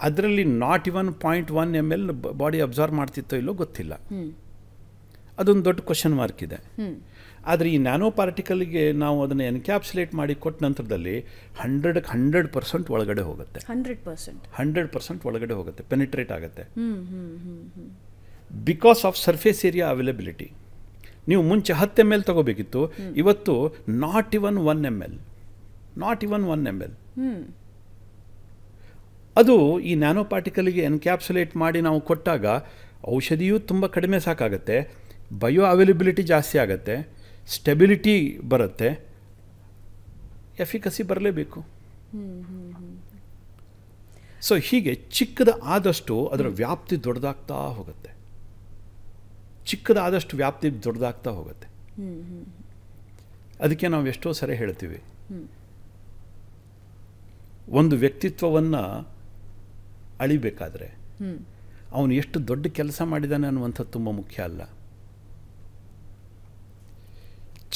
ಅದರಲ್ಲಿ not even 0.1 ml body absorb ಮಾಡ್ತಿತ್ತೋ ಇಲ್ಲೋ ಗೊತ್ತಿಲ್ಲ. ಅದೊಂದು ದೊಡ್ಡ ಕ್ವಶನ್ ಮಾರ್ಕ್ ಇದೆ. ಆದರೆ ಈ ನ್ಯಾನೋ ಪಾರ್ಟಿಕಲ್ಗೆ ನಾವು ಅದನ್ನು ಎನ್ಕ್ಯಾಪ್ಸುಲೇಟ್ ಮಾಡಿ ಕೊಟ್ಟ ನಂತರದಲ್ಲಿ 100% ಒಳಗಡೆ ಹೋಗುತ್ತೆ. 100% ಒಳಗಡೆ ಹೋಗುತ್ತೆ, ಪೆನಿಟ್ರೇಟ್ ಆಗುತ್ತೆ. Because of surface area availability. ನೀವು ಮುಂಚೆ 10 ml ತಗೋಬೇಕಿತ್ತು, ಇವತ್ತು ನಾಟ್ ಇವನ್ 1 ml. ಅದು ಈ ನ್ಯಾನೋ ಪಾರ್ಟಿಕಲ್ಗೆ ಎನ್ಕ್ಯಾಪ್ಸುಲೇಟ್ ಮಾಡಿ ನಾವು ಕೊಟ್ಟಾಗ ಔಷಧಿಯೂ ತುಂಬ ಕಡಿಮೆ ಸಾಕಾಗುತ್ತೆ, ಬಯೋ ಅವೈಲಬಿಲಿಟಿ ಜಾಸ್ತಿ ಆಗುತ್ತೆ, ಸ್ಟೆಬಿಲಿಟಿ ಬರುತ್ತೆ, ಎಫಿಕಸಿ ಬರಲೇಬೇಕು. ಸೊ ಹೀಗೆ ಚಿಕ್ಕದ ಆದಷ್ಟು ಅದರ ವ್ಯಾಪ್ತಿ ದೊಡ್ಡದಾಗ್ತಾ ಹೋಗುತ್ತೆ, ಚಿಕ್ಕದಾದಷ್ಟು ವ್ಯಾಪ್ತಿ ದೊಡ್ಡದಾಗ್ತಾ ಹೋಗುತ್ತೆ. ಅದಕ್ಕೆ ನಾವು ಎಷ್ಟೋ ಸರಿ ಹೇಳ್ತೀವಿ, ಒಂದು ವ್ಯಕ್ತಿತ್ವವನ್ನು ಅಳಿಬೇಕಾದ್ರೆ ಅವನು ಎಷ್ಟು ದೊಡ್ಡ ಕೆಲಸ ಮಾಡಿದ್ದಾನೆ ಅನ್ನುವಂಥದ್ದು ತುಂಬ ಮುಖ್ಯ ಅಲ್ಲ,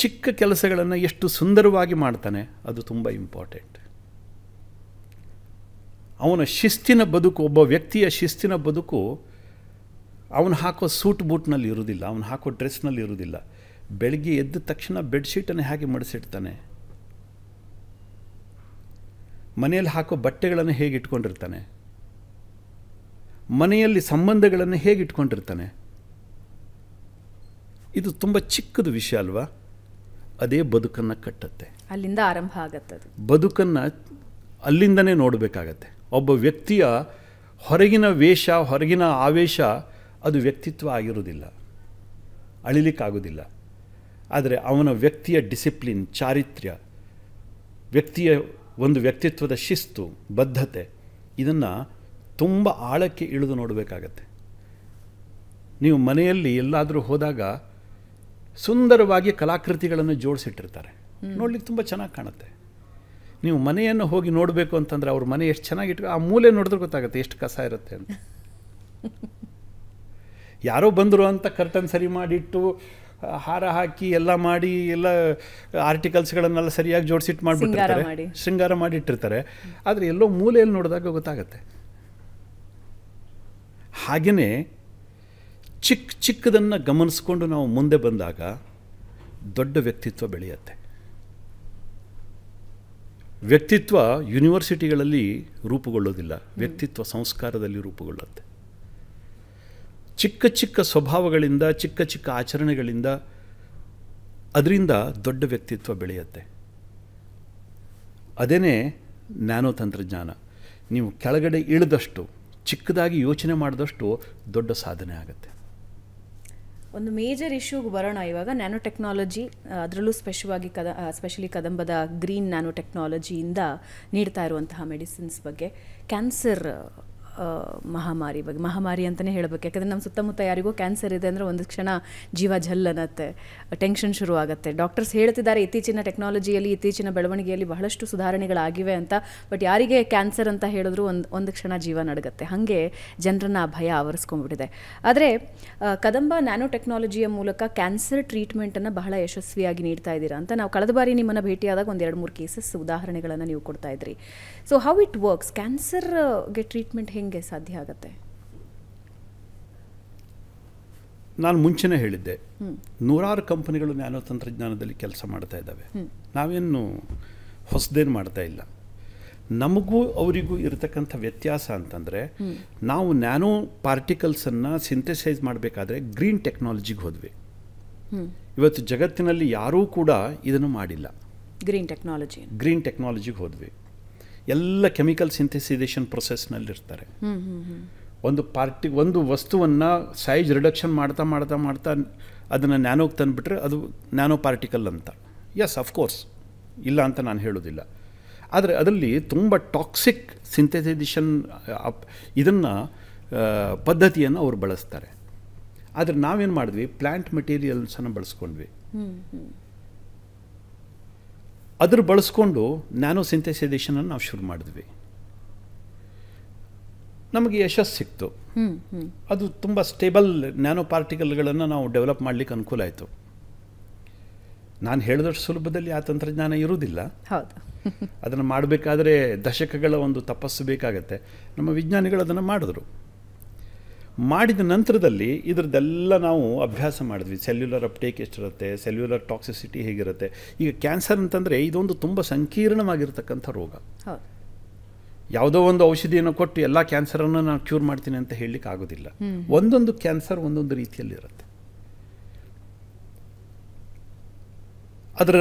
ಚಿಕ್ಕ ಕೆಲಸಗಳನ್ನು ಎಷ್ಟು ಸುಂದರವಾಗಿ ಮಾಡ್ತಾನೆ ಅದು ತುಂಬ ಇಂಪಾರ್ಟೆಂಟ್. ಅವನ ಶಿಸ್ತಿನ ಬದುಕು, ಒಬ್ಬ ವ್ಯಕ್ತಿಯ ಶಿಸ್ತಿನ ಬದುಕು ಅವನು ಹಾಕೋ ಸೂಟ್ ಬೂಟ್ನಲ್ಲಿ ಇರೋದಿಲ್ಲ, ಅವನು ಹಾಕೋ ಡ್ರೆಸ್ನಲ್ಲಿ ಇರೋದಿಲ್ಲ. ಬೆಳಗ್ಗೆ ಎದ್ದ ತಕ್ಷಣ ಬೆಡ್ಶೀಟನ್ನು ಹೇಗೆ ಮಡಿಸಿಡ್ತಾನೆ, ಮನೆಯಲ್ಲಿ ಹಾಕೋ ಬಟ್ಟೆಗಳನ್ನು ಹೇಗೆ ಇಟ್ಕೊಂಡಿರ್ತಾನೆ, ಮನೆಯಲ್ಲಿ ಸಂಬಂಧಗಳನ್ನು ಹೇಗೆ ಇಟ್ಕೊಂಡಿರ್ತಾನೆ. ಇದು ತುಂಬ ಚಿಕ್ಕದು ವಿಷಯ ಅಲ್ವಾ? ಅದೇ ಬದುಕನ್ನು ಕಟ್ಟುತ್ತೆ, ಅಲ್ಲಿಂದ ಆರಂಭ ಆಗತ್ತೆ. ಬದುಕನ್ನು ಅಲ್ಲಿಂದನೇ ನೋಡಬೇಕಾಗತ್ತೆ. ಒಬ್ಬ ವ್ಯಕ್ತಿಯ ಹೊರಗಿನ ವೇಷ, ಹೊರಗಿನ ಆವೇಶ ಅದು ವ್ಯಕ್ತಿತ್ವ ಆಗಿರೋದಿಲ್ಲ, ಅಳಿಲಿಕ್ಕಾಗೋದಿಲ್ಲ. ಆದರೆ ಅವನ ವ್ಯಕ್ತಿಯ ಡಿಸಿಪ್ಲಿನ್, ಚಾರಿತ್ರ್ಯ, ವ್ಯಕ್ತಿಯ ಒಂದು ವ್ಯಕ್ತಿತ್ವದ ಶಿಸ್ತು, ಬದ್ಧತೆ, ಇದನ್ನು ತುಂಬ ಆಳಕ್ಕೆ ಇಳಿದು ನೋಡಬೇಕಾಗತ್ತೆ. ನೀವು ಮನೆಯಲ್ಲಿ ಎಲ್ಲಾದರೂ ಹೋದಾಗ ಸುಂದರವಾಗಿ ಕಲಾಕೃತಿಗಳನ್ನು ಜೋಡಿಸಿಟ್ಟಿರ್ತಾರೆ, ನೋಡ್ಲಿಕ್ಕೆ ತುಂಬ ಚೆನ್ನಾಗಿ ಕಾಣುತ್ತೆ. ನೀವು ಮನೆಯನ್ನು ಹೋಗಿ ನೋಡಬೇಕು ಅಂತಂದರೆ ಅವ್ರ ಮನೆ ಎಷ್ಟು ಚೆನ್ನಾಗಿಟ್ಟು ಆ ಮೂಲೆ ನೋಡಿದ್ರೆ ಗೊತ್ತಾಗುತ್ತೆ ಎಷ್ಟು ಕಸ ಇರುತ್ತೆ ಅಂತ. ಯಾರೋ ಬಂದರು ಅಂತ ಕರ್ಟನ್ ಸರಿ ಮಾಡಿಟ್ಟು ಹಾರ ಹಾಕಿ ಎಲ್ಲ ಮಾಡಿ ಎಲ್ಲ ಆರ್ಟಿಕಲ್ಸ್ಗಳನ್ನೆಲ್ಲ ಸರಿಯಾಗಿ ಜೋಡಿಸಿಟ್ಟು ಮಾಡಿಬಿಟ್ಟಿರ್ತಾರೆ, ಶೃಂಗಾರ ಮಾಡಿಟ್ಟಿರ್ತಾರೆ. ಆದರೆ ಎಲ್ಲೋ ಮೂಲೆಯಲ್ಲಿ ನೋಡಿದಾಗ ಗೊತ್ತಾಗತ್ತೆ. ಹಾಗೆಯೇ ಚಿಕ್ಕದನ್ನು ಗಮನಿಸ್ಕೊಂಡು ನಾವು ಮುಂದೆ ಬಂದಾಗ ದೊಡ್ಡ ವ್ಯಕ್ತಿತ್ವ ಬೆಳೆಯುತ್ತೆ. ವ್ಯಕ್ತಿತ್ವ ಯೂನಿವರ್ಸಿಟಿಗಳಲ್ಲಿ ರೂಪುಗೊಳ್ಳೋದಿಲ್ಲ, ವ್ಯಕ್ತಿತ್ವ ಸಂಸ್ಕಾರದಲ್ಲಿ ರೂಪುಗೊಳ್ಳುತ್ತೆ. ಚಿಕ್ಕ ಚಿಕ್ಕ ಸ್ವಭಾವಗಳಿಂದ, ಚಿಕ್ಕ ಚಿಕ್ಕ ಆಚರಣೆಗಳಿಂದ, ಅದರಿಂದ ದೊಡ್ಡ ವ್ಯಕ್ತಿತ್ವ ಬೆಳೆಯುತ್ತೆ. ಅದೇನೇ ನ್ಯಾನೋ ತಂತ್ರಜ್ಞಾನ. ನೀವು ಕೆಳಗಡೆ ಇಳಿದಷ್ಟು, ಚಿಕ್ಕದಾಗಿ ಯೋಚನೆ ಮಾಡಿದಷ್ಟು ದೊಡ್ಡ ಸಾಧನೆ ಆಗುತ್ತೆ. ಒಂದು ಮೇಜರ್ ಇಶ್ಯೂಗೆ ಬರೋಣ ಇವಾಗ. ನ್ಯಾನೋ ಟೆಕ್ನಾಲಜಿ, ಅದರಲ್ಲೂ ಸ್ಪೆಷಲಿ ಕದಂಬದ ಗ್ರೀನ್ ನ್ಯಾನೋ ಟೆಕ್ನಾಲಜಿಯಿಂದ ನೀಡ್ತಾ ಇರುವಂತಹ ಮೆಡಿಸಿನ್ಸ್ ಬಗ್ಗೆ, ಕ್ಯಾನ್ಸರ್ ಮಹಾಮಾರಿ ಅಂತಲೇ ಹೇಳಬೇಕು. ಯಾಕಂದರೆ ನಮ್ಮ ಸುತ್ತಮುತ್ತ ಯಾರಿಗೂ ಕ್ಯಾನ್ಸರ್ ಇದೆ ಅಂದರೆ ಒಂದು ಕ್ಷಣ ಜೀವ ಝಲ್ ಅನ್ನತ್ತೆ, ಟೆನ್ಷನ್ ಶುರು ಆಗುತ್ತೆ. ಡಾಕ್ಟರ್ಸ್ ಹೇಳ್ತಿದ್ದಾರೆ ಇತ್ತೀಚಿನ ಟೆಕ್ನಾಲಜಿಯಲ್ಲಿ, ಇತ್ತೀಚಿನ ಬೆಳವಣಿಗೆಯಲ್ಲಿ ಬಹಳಷ್ಟು ಸುಧಾರಣೆಗಳಾಗಿವೆ ಅಂತ. ಬಟ್ ಯಾರಿಗೆ ಕ್ಯಾನ್ಸರ್ ಅಂತ ಹೇಳಿದ್ರು ಒಂದು ಕ್ಷಣ ಜೀವ ನಡಗತ್ತೆ. ಹಾಗೆ ಜನರನ್ನು ಆ ಭಯ ಆವರಿಸ್ಕೊಂಡ್ಬಿಟ್ಟಿದೆ. ಆದರೆ ಕದಂಬ ನ್ಯಾನೋ ಟೆಕ್ನಾಲಜಿಯ ಮೂಲಕ ಕ್ಯಾನ್ಸರ್ ಟ್ರೀಟ್ಮೆಂಟನ್ನು ಬಹಳ ಯಶಸ್ವಿಯಾಗಿ ನೀಡ್ತಾ ಇದ್ದೀರಾ ಅಂತ ನಾವು ಕಳೆದ ಬಾರಿ ನಿಮ್ಮನ್ನು ಭೇಟಿಯಾದಾಗ ಒಂದು 2-3 ಕೇಸಸ್ ಉದಾಹರಣೆಗಳನ್ನು ನೀವು ಕೊಡ್ತಾ ಇದ್ರಿ. So how it works? ಕ್ಯಾನ್ಸರ್ಗೆ ಟ್ರೀಟ್ಮೆಂಟ್ ಹೆಂಗೆ ಸಾಧ್ಯ ಆಗುತ್ತೆ? ನಾನು ಮುಂಚೆನೇ ಹೇಳಿದ್ದೆ, 100 ಕಂಪನಿಗಳು ನ್ಯಾನೋ ತಂತ್ರಜ್ಞಾನದಲ್ಲಿ ಕೆಲಸ ಮಾಡ್ತಾ ಇದ್ದಾವೆ. ನಾವೇನು ಹೊಸದೇನು ಮಾಡ್ತಾ ಇಲ್ಲ. ನಮಗೂ ಅವರಿಗೂ ಇರತಕ್ಕಂಥ ವ್ಯತ್ಯಾಸ ಅಂತಂದರೆ, ನಾವು ನ್ಯಾನೋ ಪಾರ್ಟಿಕಲ್ಸನ್ನು ಸಿಂಥೆಸೈಸ್ ಮಾಡಬೇಕಾದ್ರೆ ಗ್ರೀನ್ ಟೆಕ್ನಾಲಜಿಗೆ ಹೋದ್ವಿ. ಇವತ್ತು ಜಗತ್ತಿನಲ್ಲಿ ಯಾರೂ ಕೂಡ ಇದನ್ನು ಮಾಡಿಲ್ಲ. ಗ್ರೀನ್ ಟೆಕ್ನಾಲಜಿಗೆ ಹೋದ್ವಿ. ಎಲ್ಲ ಕೆಮಿಕಲ್ ಸಿಂಥೆಸೈಸೇಷನ್ ಪ್ರೊಸೆಸ್ನಲ್ಲಿರ್ತಾರೆ. ಒಂದು ವಸ್ತುವನ್ನು ಸೈಜ್ ರಿಡಕ್ಷನ್ ಮಾಡ್ತಾ ಅದನ್ನು ನ್ಯಾನೋಗೆ ತಂದುಬಿಟ್ರೆ ಅದು ನ್ಯಾನೋ ಪಾರ್ಟಿಕಲ್ ಅಂತ. ಎಸ್, ಅಫ್ಕೋರ್ಸ್, ಇಲ್ಲ ಅಂತ ನಾನು ಹೇಳೋದಿಲ್ಲ. ಆದರೆ ಅದರಲ್ಲಿ ತುಂಬ ಟಾಕ್ಸಿಕ್ ಸಿಂಥೆಸೈಸೇಷನ್ ಇದನ್ನು ಪದ್ಧತಿಯನ್ನು ಅವರು ಬಳಸ್ತಾರೆ. ಆದರೆ ನಾವೇನು ಮಾಡಿದ್ವಿ, ಪ್ಲ್ಯಾಂಟ್ ಮೆಟೀರಿಯಲ್ಸನ್ನು ಬಳಸ್ಕೊಂಡ್ವಿ. ಅದ್ರ ಬಳಸ್ಕೊಂಡು ನ್ಯಾನೋ ಸಿಂಥೆಸೈಸೇಷನನ್ನು ನಾವು ಶುರು ಮಾಡಿದ್ವಿ. ನಮಗೆ ಯಶಸ್ಸು ಸಿಕ್ತು. ಅದು ತುಂಬ ಸ್ಟೇಬಲ್ ನ್ಯಾನೋ ಪಾರ್ಟಿಕಲ್ಗಳನ್ನು ನಾವು ಡೆವಲಪ್ ಮಾಡಲಿಕ್ಕೆ ಅನುಕೂಲ ಆಯಿತು. ನಾನು ಹೇಳಿದಷ್ಟು ಸುಲಭದಲ್ಲಿ ಆ ತಂತ್ರಜ್ಞಾನ ಇರುವುದಿಲ್ಲ. ಅದನ್ನು ಮಾಡಬೇಕಾದ್ರೆ ದಶಕಗಳ ಒಂದು ತಪಸ್ಸು ಬೇಕಾಗತ್ತೆ. ನಮ್ಮ ವಿಜ್ಞಾನಿಗಳು ಅದನ್ನು ಮಾಡಿದ್ರು. ಮಾಡಿದ ನಂತರದಲ್ಲಿ ಇದರದ್ದೆಲ್ಲ ನಾವು ಅಭ್ಯಾಸ ಮಾಡಿದ್ವಿ. ಸೆಲ್ಯುಲರ್ ಅಪ್ಟೇಕ್ ಎಷ್ಟಿರುತ್ತೆ, ಸೆಲ್ಯುಲರ್ ಟಾಕ್ಸಿಸಿಟಿ ಹೇಗಿರುತ್ತೆ. ಈಗ ಕ್ಯಾನ್ಸರ್ ಅಂತಂದರೆ ಇದೊಂದು ತುಂಬ ಸಂಕೀರ್ಣವಾಗಿರ್ತಕ್ಕಂಥ ರೋಗ. ಯಾವುದೋ ಒಂದು ಔಷಧಿಯನ್ನು ಕೊಟ್ಟು ಎಲ್ಲ ಕ್ಯಾನ್ಸರನ್ನು ನಾನು ಕ್ಯೂರ್ ಮಾಡ್ತೀನಿ ಅಂತ ಹೇಳಲಿಕ್ಕೆ ಆಗೋದಿಲ್ಲ. ಒಂದೊಂದು ಕ್ಯಾನ್ಸರ್ ಒಂದೊಂದು ರೀತಿಯಲ್ಲಿರುತ್ತೆ. ಅದರ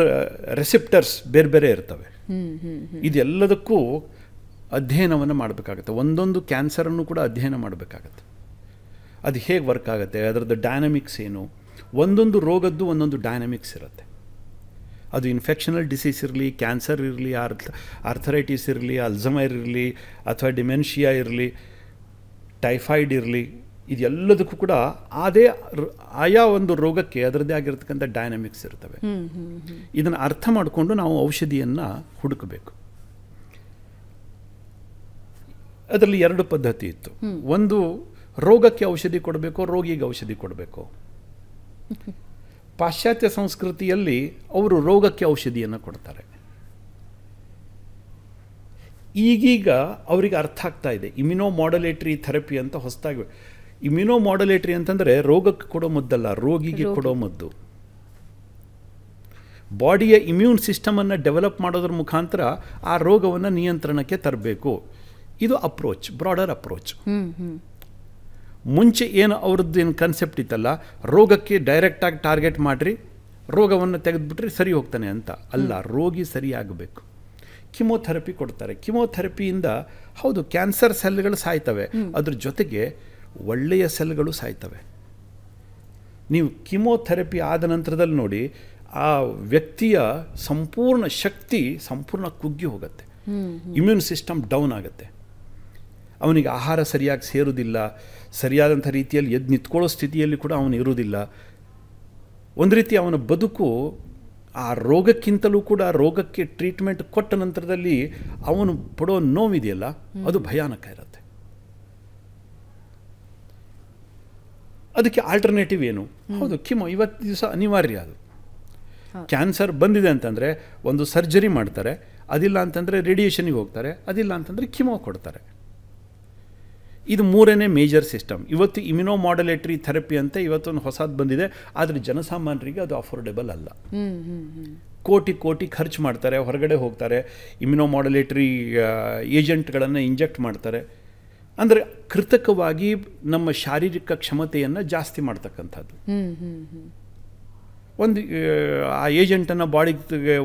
ರೆಸಿಪ್ಟರ್ಸ್ ಬೇರೆ ಬೇರೆ ಇರ್ತವೆ. ಇದೆಲ್ಲದಕ್ಕೂ ಅಧ್ಯಯನವನ್ನು ಮಾಡಬೇಕಾಗತ್ತೆ. ಒಂದೊಂದು ಕ್ಯಾನ್ಸರನ್ನು ಕೂಡ ಅಧ್ಯಯನ ಮಾಡಬೇಕಾಗತ್ತೆ. ಅದು ಹೇಗೆ ವರ್ಕ್ ಆಗುತ್ತೆ, ಅದರದ್ದು ಡೈನಮಿಕ್ಸ್ ಏನು. ಒಂದೊಂದು ರೋಗದ್ದು ಒಂದೊಂದು ಡೈನಮಿಕ್ಸ್ ಇರುತ್ತೆ. ಅದು ಇನ್ಫೆಕ್ಷನಲ್ ಡಿಸೀಸ್ ಇರಲಿ, ಕ್ಯಾನ್ಸರ್ ಇರಲಿ, ಆರ್ಥರೈಟಿಸ್ ಇರಲಿ, ಅಲ್ಝಮೈರ್ ಇರಲಿ, ಅಥವಾ ಡಿಮೆನ್ಷಿಯಾ ಇರಲಿ, ಟೈಫಾಯ್ಡ್ ಇರಲಿ, ಇದೆಲ್ಲದಕ್ಕೂ ಕೂಡ ಆಯಾ ಒಂದು ರೋಗಕ್ಕೆ ಅದರದ್ದೇ ಆಗಿರ್ತಕ್ಕಂಥ ಡೈನಮಿಕ್ಸ್ ಇರ್ತವೆ. ಇದನ್ನು ಅರ್ಥ ಮಾಡಿಕೊಂಡು ನಾವು ಔಷಧಿಯನ್ನು ಹುಡುಕಬೇಕು. ಅದರಲ್ಲಿ 2 ಪದ್ಧತಿ ಇತ್ತು. ಒಂದು, ರೋಗಕ್ಕೆ ಔಷಧಿ ಕೊಡಬೇಕು, ರೋಗಿಗೆ ಔಷಧಿ ಕೊಡಬೇಕು. ಪಾಶ್ಚಾತ್ಯ ಸಂಸ್ಕೃತಿಯಲ್ಲಿ ಅವರು ರೋಗಕ್ಕೆ ಔಷಧಿಯನ್ನು ಕೊಡ್ತಾರೆ. ಈಗೀಗ ಅವರಿಗೆ ಅರ್ಥ ಆಗ್ತಾ ಇದೆ. ಇಮ್ಯುನೋಮಾಡ್ಯುಲೇಟರಿ ಥೆರಪಿ ಅಂತ ಹೊಸದಾಗಿ. ಇಮ್ಯುನೋಮಾಡ್ಯುಲೇಟರಿ ಅಂತಂದರೆ ರೋಗಕ್ಕೆ ಕೊಡೋ ಮದ್ದಲ್ಲ, ರೋಗಿಗೆ ಕೊಡೋ ಮದ್ದು. ಬಾಡಿಯ ಇಮ್ಯೂನ್ ಸಿಸ್ಟಮನ್ನು ಡೆವಲಪ್ ಮಾಡೋದ್ರ ಮುಖಾಂತರ ಆ ರೋಗವನ್ನು ನಿಯಂತ್ರಣಕ್ಕೆ ತರಬೇಕು. ಇದು ಅಪ್ರೋಚ್, ಬ್ರಾಡರ್ ಅಪ್ರೋಚ್. ಮುಂಚೆ ಏನು ಅವ್ರದ್ದು ಏನು ಕನ್ಸೆಪ್ಟ್ ಇತ್ತಲ್ಲ, ರೋಗಕ್ಕೆ ಡೈರೆಕ್ಟಾಗಿ ಟಾರ್ಗೆಟ್ ಮಾಡಿರಿ, ರೋಗವನ್ನು ತೆಗೆದುಬಿಟ್ರೆ ಸರಿ ಹೋಗ್ತಾನೆ ಅಂತ. ಅಲ್ಲ, ರೋಗಿ ಸರಿಯಾಗಬೇಕು. ಕಿಮೋಥೆರಪಿ ಕೊಡ್ತಾರೆ. ಕಿಮೋಥೆರಪಿಯಿಂದ ಹೌದು ಕ್ಯಾನ್ಸರ್ ಸೆಲ್ಗಳು ಸಾಯ್ತವೆ, ಅದ್ರ ಜೊತೆಗೆ ಒಳ್ಳೆಯ ಸೆಲ್ಗಳು ಸಾಯ್ತವೆ. ನೀವು ಕಿಮೋಥೆರಪಿ ಆದ ನಂತರದಲ್ಲಿ ನೋಡಿ, ಆ ವ್ಯಕ್ತಿಯ ಸಂಪೂರ್ಣ ಶಕ್ತಿ ಸಂಪೂರ್ಣ ಕುಗ್ಗಿ ಹೋಗುತ್ತೆ. ಇಮ್ಯೂನ್ ಸಿಸ್ಟಮ್ ಡೌನ್ ಆಗುತ್ತೆ. ಅವನಿಗೆ ಆಹಾರ ಸರಿಯಾಗಿ ಸೇರೋದಿಲ್ಲ, ಸರಿಯಾದಂಥ ರೀತಿಯಲ್ಲಿ ಎದ್ದು ನಿಂತ್ಕೊಳ್ಳೋ ಸ್ಥಿತಿಯಲ್ಲಿ ಕೂಡ ಅವನು ಇರುವುದಿಲ್ಲ. ಒಂದು ರೀತಿ ಅವನ ಬದುಕು ಆ ರೋಗಕ್ಕಿಂತಲೂ ಕೂಡ ರೋಗಕ್ಕೆ ಟ್ರೀಟ್ಮೆಂಟ್ ಕೊಟ್ಟ ನಂತರದಲ್ಲಿ ಅವನು ಪಡೋ ನೋವಿದೆಯಲ್ಲ, ಅದು ಭಯಾನಕ ಇರುತ್ತೆ. ಅದಕ್ಕೆ ಆಲ್ಟರ್ನೇಟಿವ್ ಏನು? ಹೌದು, ಕಿಮೋ ಇವತ್ತು ದಿವಸ ಅನಿವಾರ್ಯ. ಅದು ಕ್ಯಾನ್ಸರ್ ಬಂದಿದೆ ಅಂತಂದರೆ ಒಂದು ಸರ್ಜರಿ ಮಾಡ್ತಾರೆ, ಅದಿಲ್ಲ ಅಂತಂದರೆ ರೇಡಿಯೇಷನಿಗೆ ಹೋಗ್ತಾರೆ, ಅದಿಲ್ಲ ಅಂತಂದರೆ ಕಿಮೋ ಕೊಡ್ತಾರೆ. ಇದು 3ನೇ ಮೇಜರ್ ಸಿಸ್ಟಮ್. ಇವತ್ತು ಇಮ್ಯುನೋಮಾಡ್ಯುಲೇಟರಿ ಥೆರಪಿ ಅಂತ ಇವತ್ತೊಂದು ಹೊಸದು ಬಂದಿದೆ. ಆದರೆ ಜನಸಾಮಾನ್ಯರಿಗೆ ಅದು ಅಫೋರ್ಡೆಬಲ್ ಅಲ್ಲ. ಕೋಟಿ ಖರ್ಚು ಮಾಡ್ತಾರೆ, ಹೊರಗಡೆ ಹೋಗ್ತಾರೆ, ಇಮ್ಯುನೋಮಾಡ್ಯುಲೇಟರಿ ಏಜೆಂಟ್ಗಳನ್ನು ಇಂಜೆಕ್ಟ್ ಮಾಡ್ತಾರೆ. ಅಂದರೆ ಕೃತಕವಾಗಿ ನಮ್ಮ ಶಾರೀರಿಕ ಕ್ಷಮತೆಯನ್ನು ಜಾಸ್ತಿ ಮಾಡ್ತಕ್ಕಂಥದ್ದು. ಒಂದು ಆ ಏಜೆಂಟನ್ನು ಬಾಡಿಗೆ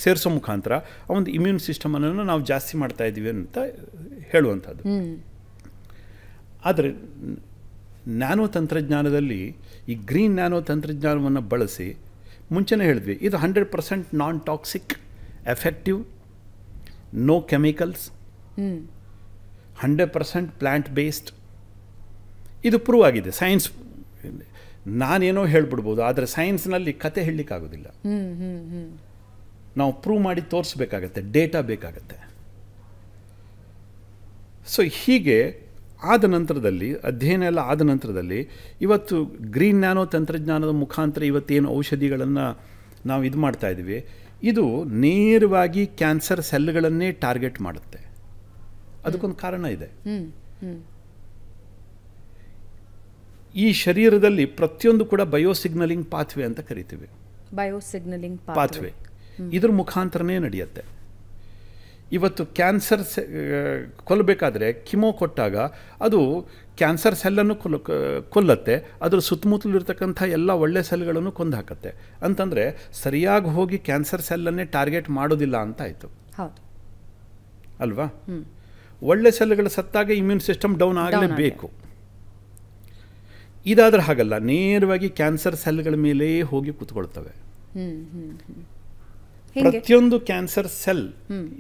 ಸೇರಿಸೋ ಮುಖಾಂತರ ಒಂದು ಇಮ್ಯೂನ್ ಸಿಸ್ಟಮನ್ನು ನಾವು ಜಾಸ್ತಿ ಮಾಡ್ತಾ ಇದ್ದೀವಿ ಅಂತ ಹೇಳುವಂಥದ್ದು. ಆದರೆ ನ್ಯಾನೋ ತಂತ್ರಜ್ಞಾನದಲ್ಲಿ ಈ ಗ್ರೀನ್ ನ್ಯಾನೋ ತಂತ್ರಜ್ಞಾನವನ್ನು ಬಳಸಿ ಮುಂಚೆನೇ ಹೇಳಿದ್ವಿ ಇದು 100% non toxic, effective, no chemicals, 100% plant based. ಇದು ಪ್ರೂವ್ ಆಗಿದೆ. ಸೈನ್ಸ್ ನಾನೇನೋ ಹೇಳ್ಬಿಡ್ಬೋದು, ಆದರೆ ಸೈನ್ಸ್ನಲ್ಲಿ ಕತೆ ಹೇಳಲಿಕ್ಕಾಗೋದಿಲ್ಲ. ನಾವು ಪ್ರೂವ್ ಮಾಡಿ ತೋರಿಸ್ಬೇಕಾಗತ್ತೆ, ಡೇಟಾ ಬೇಕಾಗತ್ತೆ. ಸೊ ಹೀಗೆ ಆದ ನಂತರದಲ್ಲಿ ಅಧ್ಯಯನ ಎಲ್ಲ ಆದ ನಂತರದಲ್ಲಿ ಇವತ್ತು ಗ್ರೀನ್ ನ್ಯಾನೋ ತಂತ್ರಜ್ಞಾನದ ಮುಖಾಂತರ ಇವತ್ತೇನು ಔಷಧಿಗಳನ್ನು ನಾವು ಇದು ಮಾಡ್ತಾ ಇದ್ದೀವಿ, ಇದು ನೇರವಾಗಿ ಕ್ಯಾನ್ಸರ್ ಸೆಲ್ಗಳನ್ನೇ ಟಾರ್ಗೆಟ್ ಮಾಡುತ್ತೆ. ಅದಕ್ಕೊಂದು ಕಾರಣ ಇದೆ. ಈ ಶರೀರದಲ್ಲಿ ಪ್ರತಿಯೊಂದು ಕೂಡ ಬಯೋಸಿಗ್ನಲಿಂಗ್ ಪಾತ್ವೆ ಅಂತ ಕರಿತೀವಿ. ಬಯೋಸಿಗ್ನಲಿಂಗ್ ಪಾತ್ವೆ ಇದ್ರ ಮುಖಾಂತರನೇ ನಡೆಯುತ್ತೆ. ಇವತ್ತು ಕ್ಯಾನ್ಸರ್ ಕೊಲ್ಲಬೇಕಾದ್ರೆ ಕಿಮೋ ಕೊಟ್ಟಾಗ ಅದು ಕ್ಯಾನ್ಸರ್ ಸೆಲ್ಲನ್ನು ಕೊಲ್ಲತ್ತೆ, ಅದರ ಸುತ್ತಮುತ್ತಲಿರ್ತಕ್ಕಂಥ ಎಲ್ಲ ಒಳ್ಳೆ ಸೆಲ್ಗಳನ್ನು ಕೊಂದು ಹಾಕತ್ತೆ. ಅಂತಂದರೆ ಸರಿಯಾಗಿ ಹೋಗಿ ಕ್ಯಾನ್ಸರ್ ಸೆಲ್ಲನ್ನೇ ಟಾರ್ಗೆಟ್ ಮಾಡೋದಿಲ್ಲ ಅಂತ ಆಯಿತು ಅಲ್ವಾ? ಒಳ್ಳೆ ಸೆಲ್ಗಳು ಸತ್ತಾಗ ಇಮ್ಯೂನ್ ಸಿಸ್ಟಮ್ ಡೌನ್ ಆಗಲೇಬೇಕು. ಇದಾದ್ರೆ ಹಾಗಲ್ಲ, ನೇರವಾಗಿ ಕ್ಯಾನ್ಸರ್ ಸೆಲ್ಗಳ ಮೇಲೆ ಹೋಗಿ ಕೂತ್ಕೊಳ್ತವೆ. ಪ್ರತಿಯೊಂದು ಕ್ಯಾನ್ಸರ್ ಸೆಲ್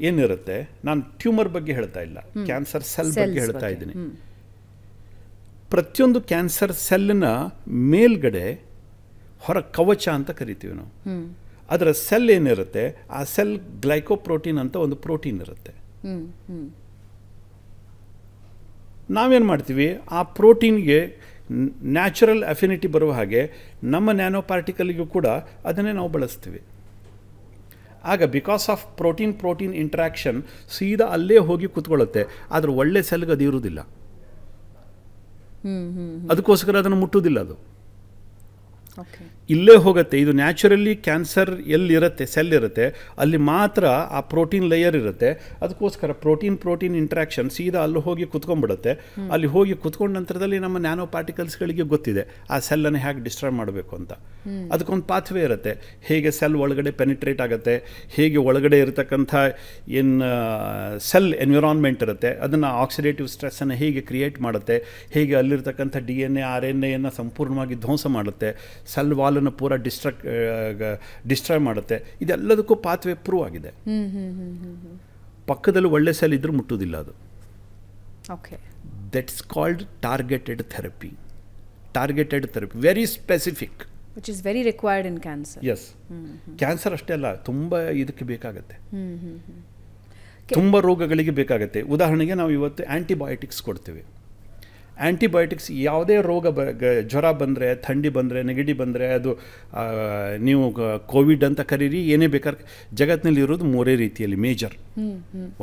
ಏನಿರುತ್ತೆ, ನಾನು ಟ್ಯೂಮರ್ ಬಗ್ಗೆ ಹೇಳ್ತಾ ಇಲ್ಲ, ಕ್ಯಾನ್ಸರ್ ಸೆಲ್ ಬಗ್ಗೆ ಹೇಳ್ತಾ ಇದ್ದೀನಿ. ಪ್ರತಿಯೊಂದು ಕ್ಯಾನ್ಸರ್ ಸೆಲ್ನ ಮೇಲ್ಗಡೆ ಹೊರ ಕವಚ ಅಂತ ಕರಿತೀವಿ ನಾವು. ಅದರ ಸೆಲ್ ಏನಿರುತ್ತೆ, ಆ ಸೆಲ್ ಗ್ಲೈಕೋಪ್ರೋಟೀನ್ ಅಂತ ಒಂದು ಪ್ರೋಟೀನ್ ಇರುತ್ತೆ. ನಾವೇನು ಮಾಡ್ತೀವಿ, ಆ ಪ್ರೋಟೀನ್ಗೆ ನ್ಯಾಚುರಲ್ ಅಫಿನಿಟಿ ಬರುವ ಹಾಗೆ ನಮ್ಮ ನ್ಯಾನೋ ಪಾರ್ಟಿಕಲ್ಗೂ ಕೂಡ ಅದನ್ನೇ ನಾವು ಬಳಸ್ತೀವಿ. ಆಗ ಬಿಕಾಸ್ ಆಫ್ ಪ್ರೋಟೀನ್ ಇಂಟ್ರಾಕ್ಷನ್ ಸೀದಾ ಅಲ್ಲೇ ಹೋಗಿ ಕೂತ್ಕೊಳ್ಳುತ್ತೆ. ಆದರೆ ಒಳ್ಳೆ ಸೆಲ್ಗೆ ಅದು ಇರುವುದಿಲ್ಲ, ಅದಕ್ಕೋಸ್ಕರ ಅದನ್ನು ಮುಟ್ಟುವುದಿಲ್ಲ. ಅದು ಇಲ್ಲೇ ಹೋಗುತ್ತೆ. ಇದು ನ್ಯಾಚುರಲಿ ಕ್ಯಾನ್ಸರ್ ಎಲ್ಲಿರುತ್ತೆ, ಸೆಲ್ ಇರುತ್ತೆ, ಅಲ್ಲಿ ಮಾತ್ರ ಆ ಪ್ರೋಟೀನ್ ಲೇಯರ್ ಇರುತ್ತೆ. ಅದಕ್ಕೋಸ್ಕರ ಪ್ರೋಟೀನ್ ಇಂಟ್ರಾಕ್ಷನ್ ಸೀದಾ ಅಲ್ಲಿ ಹೋಗಿ ಕುತ್ಕೊಂಡ್ಬಿಡುತ್ತೆ. ಅಲ್ಲಿ ಹೋಗಿ ಕುತ್ಕೊಂಡ ನಂತರದಲ್ಲಿ ನಮ್ಮ ನ್ಯಾನೋ ಪಾರ್ಟಿಕಲ್ಸ್ಗಳಿಗೆ ಗೊತ್ತಿದೆ ಆ ಸೆಲ್ಲನ್ನು ಹೇಗೆ ಡಿಸ್ಟ್ರಾಯ್ ಮಾಡಬೇಕು ಅಂತ. ಅದಕ್ಕೊಂದು ಪಾತ್ವೇ ಇರುತ್ತೆ. ಹೇಗೆ ಸೆಲ್ ಒಳಗಡೆ ಪೆನಿಟ್ರೇಟ್ ಆಗುತ್ತೆ, ಹೇಗೆ ಒಳಗಡೆ ಇರತಕ್ಕಂಥ ಏನು ಸೆಲ್ ಎನ್ವಿರಾನ್ಮೆಂಟ್ ಇರುತ್ತೆ ಅದನ್ನು ಆಕ್ಸಿಡೇಟಿವ್ ಸ್ಟ್ರೆಸ್ಸನ್ನು ಹೇಗೆ ಕ್ರಿಯೇಟ್ ಮಾಡುತ್ತೆ, ಹೇಗೆ ಅಲ್ಲಿರ್ತಕ್ಕಂಥ DNA RNAಯನ್ನು ಸಂಪೂರ್ಣವಾಗಿ ಧ್ವಂಸ ಮಾಡುತ್ತೆ, ಸೆಲ್ ವಾಲನ್ನು ಪೂರ ಡಿಸ್ಟ್ರಾಯ್ ಮಾಡುತ್ತೆ. ಇದೆಲ್ಲದಕ್ಕೂ ಪಾತ್ವೆ ಪ್ರೂವ್ ಆಗಿದೆ. ಪಕ್ಕದಲ್ಲಿ ಒಳ್ಳೆ ಸೆಲ್ ಇದ್ರೂ ಮುಟ್ಟುವುದಿಲ್ಲ ಅದು. That's called targeted therapy. Very specific, which is very required in cancer. Yes. Cancer ಅಷ್ಟೇ ಅಲ್ಲ, ತುಂಬ ಇದಕ್ಕೆ ಬೇಕಾಗತ್ತೆ, ತುಂಬ ರೋಗಗಳಿಗೆ ಬೇಕಾಗತ್ತೆ. ಉದಾಹರಣೆಗೆ ನಾವು ಇವತ್ತು ಆ್ಯಂಟಿಬಯೋಟಿಕ್ಸ್ ಕೊಡ್ತೀವಿ. ಆ್ಯಂಟಿಬಯೋಟಿಕ್ಸ್ ಯಾವುದೇ ರೋಗ ಜ್ವರ ಬಂದರೆ, ಥಂಡಿ ಬಂದರೆ, ನೆಗಡಿ ಬಂದರೆ, ಅದು ನೀವು ಕೋವಿಡ್ ಅಂತ ಕರೀರಿ, ಏನೇ ಬೇಕಾದ್ರೆ ಜಗತ್ತಿನಲ್ಲಿ ಇರೋದು ಮೂರೇ ರೀತಿಯಲ್ಲಿ ಮೇಜರ್.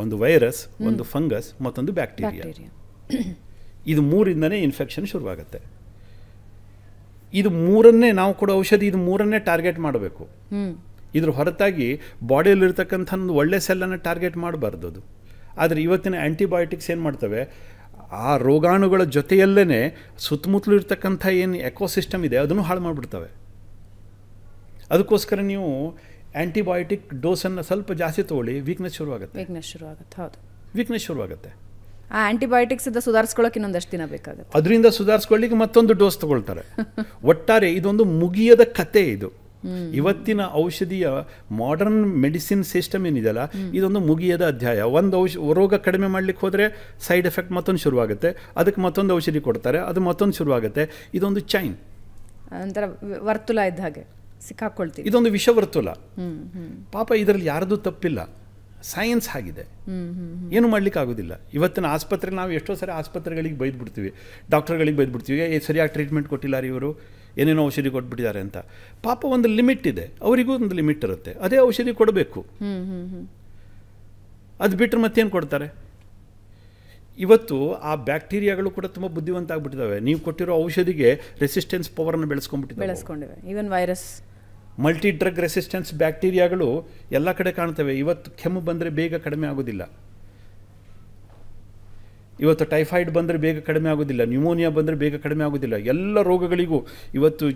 ಒಂದು ವೈರಸ್, ಒಂದು ಫಂಗಸ್, ಮತ್ತೊಂದು ಬ್ಯಾಕ್ಟೀರಿಯಾ. ಇದು ಮೂರಿಂದನೇ ಇನ್ಫೆಕ್ಷನ್ ಶುರುವಾಗುತ್ತೆ. ಇದು ಮೂರನ್ನೇ ನಾವು ಕೊಡೋ ಔಷಧಿ, ಇದು ಮೂರನ್ನೇ ಟಾರ್ಗೆಟ್ ಮಾಡಬೇಕು. ಇದ್ರ ಹೊರತಾಗಿ ಬಾಡಿಯಲ್ಲಿರ್ತಕ್ಕಂಥ ಒಂದು ಒಳ್ಳೆ ಸೆಲ್ಲನ್ನು ಟಾರ್ಗೆಟ್ ಮಾಡಬಾರ್ದು ಅದು. ಆದರೆ ಇವತ್ತಿನ ಆ್ಯಂಟಿಬಯೋಟಿಕ್ಸ್ ಏನು ಮಾಡ್ತವೆ, ಆ ರೋಗಾಣುಗಳ ಜೊತೆಯಲ್ಲೇ ಸುತ್ತಮುತ್ತಲು ಇರ್ತಕ್ಕಂಥ ಏನು ಎಕೋಸಿಸ್ಟಮ್ ಇದೆ ಅದನ್ನು ಹಾಳು ಮಾಡಿಬಿಡ್ತವೆ. ಅದಕ್ಕೋಸ್ಕರ ನೀವು ಆ್ಯಂಟಿಬಯೋಟಿಕ್ ಡೋಸನ್ನು ಸ್ವಲ್ಪ ಜಾಸ್ತಿ ತೊಗೊಳ್ಳಿ, ವೀಕ್ನೆಸ್ ಶುರುವಾಗುತ್ತೆ. ವೀಕ್ನೆಸ್ ಶುರುವಾಗುತ್ತೆ. ಆ ಆ್ಯಂಟಿಬಯೋಟಿಕ್ಸ್ ಸುಧಾರಿಸ್ಕೊಳ್ಳೋಕೆ ಇನ್ನೊಂದಷ್ಟು ದಿನ ಬೇಕಾಗುತ್ತೆ. ಅದರಿಂದ ಸುಧಾರಿಸ್ಕೊಳ್ಳಿಕ್ಕೆ ಮತ್ತೊಂದು ಡೋಸ್ ತಗೊಳ್ತಾರೆ. ಒಟ್ಟಾರೆ ಇದೊಂದು ಮುಗಿಯದ ಕತೆ. ಇದು ಇವತ್ತಿನ ಔಷಧಿಯ ಮಾಡರ್ನ್ ಮೆಡಿಸಿನ್ ಸಿಸ್ಟಮ್ ಏನಿದೆಯಲ್ಲ, ಇದೊಂದು ಮುಗಿಯದ ಅಧ್ಯಾಯ. ಒಂದು ರೋಗ ಕಡಿಮೆ ಮಾಡಲಿಕ್ಕೆ ಹೋದರೆ ಸೈಡ್ ಎಫೆಕ್ಟ್ ಮತ್ತೊಂದು ಶುರುವಾಗುತ್ತೆ, ಅದಕ್ಕೆ ಮತ್ತೊಂದು ಔಷಧಿ ಕೊಡ್ತಾರೆ, ಅದು ಮತ್ತೊಂದು ಶುರುವಾಗುತ್ತೆ. ಇದೊಂದು ಚೈನ್, ಒಂಥರ ವರ್ತುಲ ಇದ್ದ ಹಾಗೆ ಸಿಕ್ಕಾಕೊಳ್ತೀವಿ. ಇದೊಂದು ವಿಷವರ್ತುಲ. ಪಾಪ ಇದರಲ್ಲಿ ಯಾರದೂ ತಪ್ಪಿಲ್ಲ, ಸೈನ್ಸ್ ಆಗಿದೆ, ಏನು ಮಾಡ್ಲಿಕ್ಕೆ ಆಗೋದಿಲ್ಲ. ಇವತ್ತಿನ ಆಸ್ಪತ್ರೆ, ನಾವು ಎಷ್ಟೋ ಸರಿ ಆಸ್ಪತ್ರೆಗಳಿಗೆ ಬೈದ್ಬಿಡ್ತೀವಿ, ಡಾಕ್ಟರ್ಗಳಿಗೆ ಬೈದ್ಬಿಡ್ತೀವಿ, ಸರಿಯಾಗಿ ಟ್ರೀಟ್ಮೆಂಟ್ ಕೊಟ್ಟಿಲ್ಲ ರೀ ಇವರು, ಏನೇನೋ ಔಷಧಿ ಕೊಟ್ಬಿಟ್ಟಿದ್ದಾರೆ ಅಂತ. ಪಾಪ ಒಂದು ಲಿಮಿಟ್ ಇದೆ, ಅವರಿಗೂ ಒಂದು ಲಿಮಿಟ್ ಇರುತ್ತೆ, ಅದೇ ಔಷಧಿ ಕೊಡಬೇಕು. ಅದು ಬಿಟ್ಟರೆ ಮತ್ತೇನು ಕೊಡ್ತಾರೆ? ಇವತ್ತು ಆ ಬ್ಯಾಕ್ಟೀರಿಯಾಗಳು ಕೂಡ ತುಂಬ ಬುದ್ಧಿವಂತ ಆಗಿಬಿಟ್ಟಿದ್ದಾವೆ. ನೀವು ಕೊಟ್ಟಿರೋ ಔಷಧಿಗೆ ರೆಸಿಸ್ಟೆನ್ಸ್ ಪವರನ್ನು ಬೆಳೆಸ್ಕೊಂಡಿವೆ. Even virus, multi drug resistance ಬ್ಯಾಕ್ಟೀರಿಯಾಗಳು ಎಲ್ಲ ಕಡೆ ಕಾಣ್ತವೆ. ಇವತ್ತು ಕೆಮ್ಮು ಬಂದರೆ ಬೇಗ ಕಡಿಮೆ ಆಗೋದಿಲ್ಲ. ಇವತ್ತು ಟೈಫಾಯ್ಡ್ ಬಂದರೆ ಬೇಗ ಕಡಿಮೆ ಆಗೋದಿಲ್ಲ, ನ್ಯೂಮೋನಿಯಾ ಬಂದರೆ ಬೇಗ ಕಡಿಮೆ ಆಗೋದಿಲ್ಲ. ಎಲ್ಲ ರೋಗಗಳಿಗೂ ಇವತ್ತು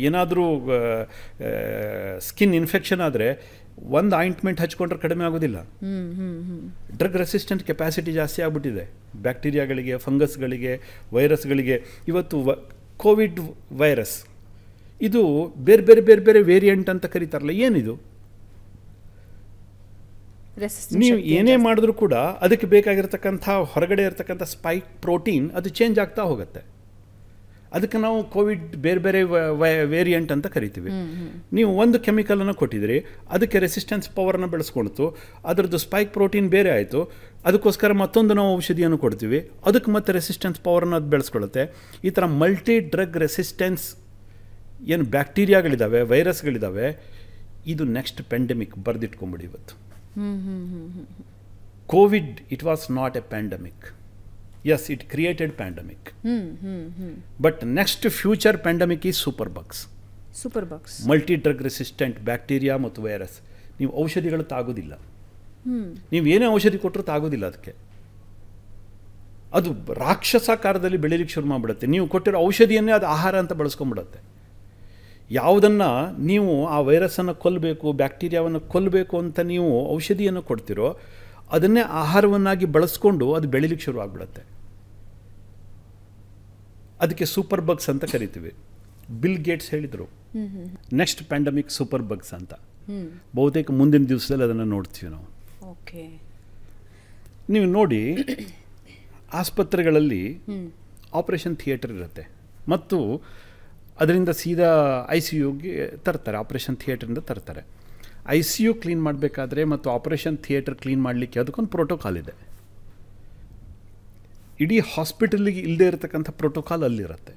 ಏನಾದರೂ ಸ್ಕಿನ್ ಇನ್ಫೆಕ್ಷನ್ ಆದರೆ ಒಂದು ಆಯಿಂಟ್ಮೆಂಟ್ ಹಚ್ಕೊಂಡ್ರೆ ಕಡಿಮೆ ಆಗೋದಿಲ್ಲ. ಡ್ರಗ್ ರೆಸಿಸ್ಟೆಂಟ್ ಕೆಪಾಸಿಟಿ ಜಾಸ್ತಿ ಆಗಿಬಿಟ್ಟಿದೆ ಬ್ಯಾಕ್ಟೀರಿಯಾಗಳಿಗೆ, ಫಂಗಸ್ಗಳಿಗೆ, ವೈರಸ್ಗಳಿಗೆ. ಇವತ್ತು ಕೋವಿಡ್ ವೈರಸ್ ಇದು ಬೇರೆ ಬೇರೆ ಬೇರೆ ಬೇರೆ ವೇರಿಯಂಟ್ ಅಂತ ಕರೀತಾರಲ್ಲ, ಏನಿದು? ನೀವು ಏನೇ ಮಾಡಿದ್ರೂ ಕೂಡ ಅದಕ್ಕೆ ಬೇಕಾಗಿರ್ತಕ್ಕಂಥ ಹೊರಗಡೆ ಇರತಕ್ಕಂಥ ಸ್ಪೈಕ್ ಪ್ರೋಟೀನ್ ಅದು ಚೇಂಜ್ ಆಗ್ತಾ ಹೋಗುತ್ತೆ. ಅದಕ್ಕೆ ನಾವು ಕೋವಿಡ್ ಬೇರೆ ಬೇರೆ ವೇರಿಯಂಟ್ ಅಂತ ಕರಿತೀವಿ. ನೀವು ಒಂದು ಕೆಮಿಕಲನ್ನು ಕೊಟ್ಟಿದ್ದೀರಿ, ಅದಕ್ಕೆ ರೆಸಿಸ್ಟೆನ್ಸ್ ಪವರನ್ನು ಬೆಳೆಸ್ಕೊಳ್ತು, ಅದರದ್ದು ಸ್ಪೈಕ್ ಪ್ರೋಟೀನ್ ಬೇರೆ ಆಯಿತು, ಅದಕ್ಕೋಸ್ಕರ ಮತ್ತೊಂದು ನಾವು ಔಷಧಿಯನ್ನು ಕೊಡ್ತೀವಿ, ಅದಕ್ಕೆ ಮತ್ತೆ ರೆಸಿಸ್ಟೆನ್ಸ್ ಪವರನ್ನು ಅದು ಬೆಳೆಸ್ಕೊಳ್ಳುತ್ತೆ. ಈ ಥರ ಮಲ್ಟಿ ಡ್ರಗ್ ರೆಸಿಸ್ಟೆನ್ಸ್ ಏನು ಬ್ಯಾಕ್ಟೀರಿಯಾಗಳಿದ್ದಾವೆ, ವೈರಸ್ಗಳಿದ್ದಾವೆ, ಇದು ನೆಕ್ಸ್ಟ್ ಪೆಂಡೆಮಿಕ್ ಬರೆದಿಟ್ಕೊಂಬಿಡಿ. ಇವತ್ತು Covid it was not A pandemic. Yes, it created pandemic. But next future pandemic is superbugs. Superbugs. Multi-drug resistant bacteria ಮತ್ತು ವೈರಸ್. ನೀವು ಔಷಧಿಗಳು ತಾಗೋದಿಲ್ಲ. ನೀವು ಏನೇ ಔಷಧಿ ಕೊಟ್ಟರು ತಾಗೋದಿಲ್ಲ ಅದಕ್ಕೆ. ಅದು ರಾಕ್ಷಸಾಕಾರದಲ್ಲಿ ಬೆಳೀಲಿಕ್ಕೆ ಶುರು ಮಾಡಿಬಿಡುತ್ತೆ. ನೀವು ಕೊಟ್ಟಿರೋ ಔಷಧಿಯನ್ನೇ ಅದು ಆಹಾರ ಅಂತ ಬಳಸ್ಕೊಂಡ್ಬಿಡುತ್ತೆ. ಯಾವುದನ್ನು ನೀವು ಆ ವೈರಸ್ಸನ್ನು ಕೊಲ್ಲಬೇಕು, ಬ್ಯಾಕ್ಟೀರಿಯಾವನ್ನು ಕೊಲ್ಲಬೇಕು ಅಂತ ನೀವು ಔಷಧಿಯನ್ನು ಕೊಡ್ತಿರೋ ಅದನ್ನೇ ಆಹಾರವನ್ನಾಗಿ ಬಳಸ್ಕೊಂಡು ಅದು ಬೆಳೀಲಿಕ್ಕೆ ಶುರು ಆಗಿಬಿಡುತ್ತೆ. ಅದಕ್ಕೆ ಸೂಪರ್ ಬಗ್ಸ್ ಅಂತ ಕರಿತೀವಿ. ಬಿಲ್ ಗೇಟ್ಸ್ ಹೇಳಿದರು ನೆಕ್ಸ್ಟ್ ಪ್ಯಾಂಡಮಿಕ್ ಸೂಪರ್ ಬಗ್ಸ್ ಅಂತ. ಬಹುತೇಕ ಮುಂದಿನ ದಿವಸದಲ್ಲಿ ಅದನ್ನು ನೋಡ್ತೀವಿ ನಾವು. ಓಕೆ, ನೀವು ನೋಡಿ, ಆಸ್ಪತ್ರೆಗಳಲ್ಲಿ ಆಪರೇಷನ್ ಥಿಯೇಟರ್ ಇರುತ್ತೆ ಮತ್ತು ಅದರಿಂದ ಸೀದಾ ICUಗೆ ತರ್ತಾರೆ, ಆಪರೇಷನ್ ಥಿಯೇಟ್ರಿಂದ ತರ್ತಾರೆ. ICU ಕ್ಲೀನ್ ಮಾಡಬೇಕಾದ್ರೆ ಮತ್ತು ಆಪರೇಷನ್ ಥಿಯೇಟರ್ ಕ್ಲೀನ್ ಮಾಡಲಿಕ್ಕೆ ಅದಕ್ಕೊಂದು ಪ್ರೋಟೋಕಾಲ್ ಇದೆ. ಇಡೀ ಹಾಸ್ಪಿಟಲಿಗೆ ಇಲ್ಲದೆ ಇರತಕ್ಕಂಥ ಪ್ರೋಟೋಕಾಲ್ ಅಲ್ಲಿರುತ್ತೆ.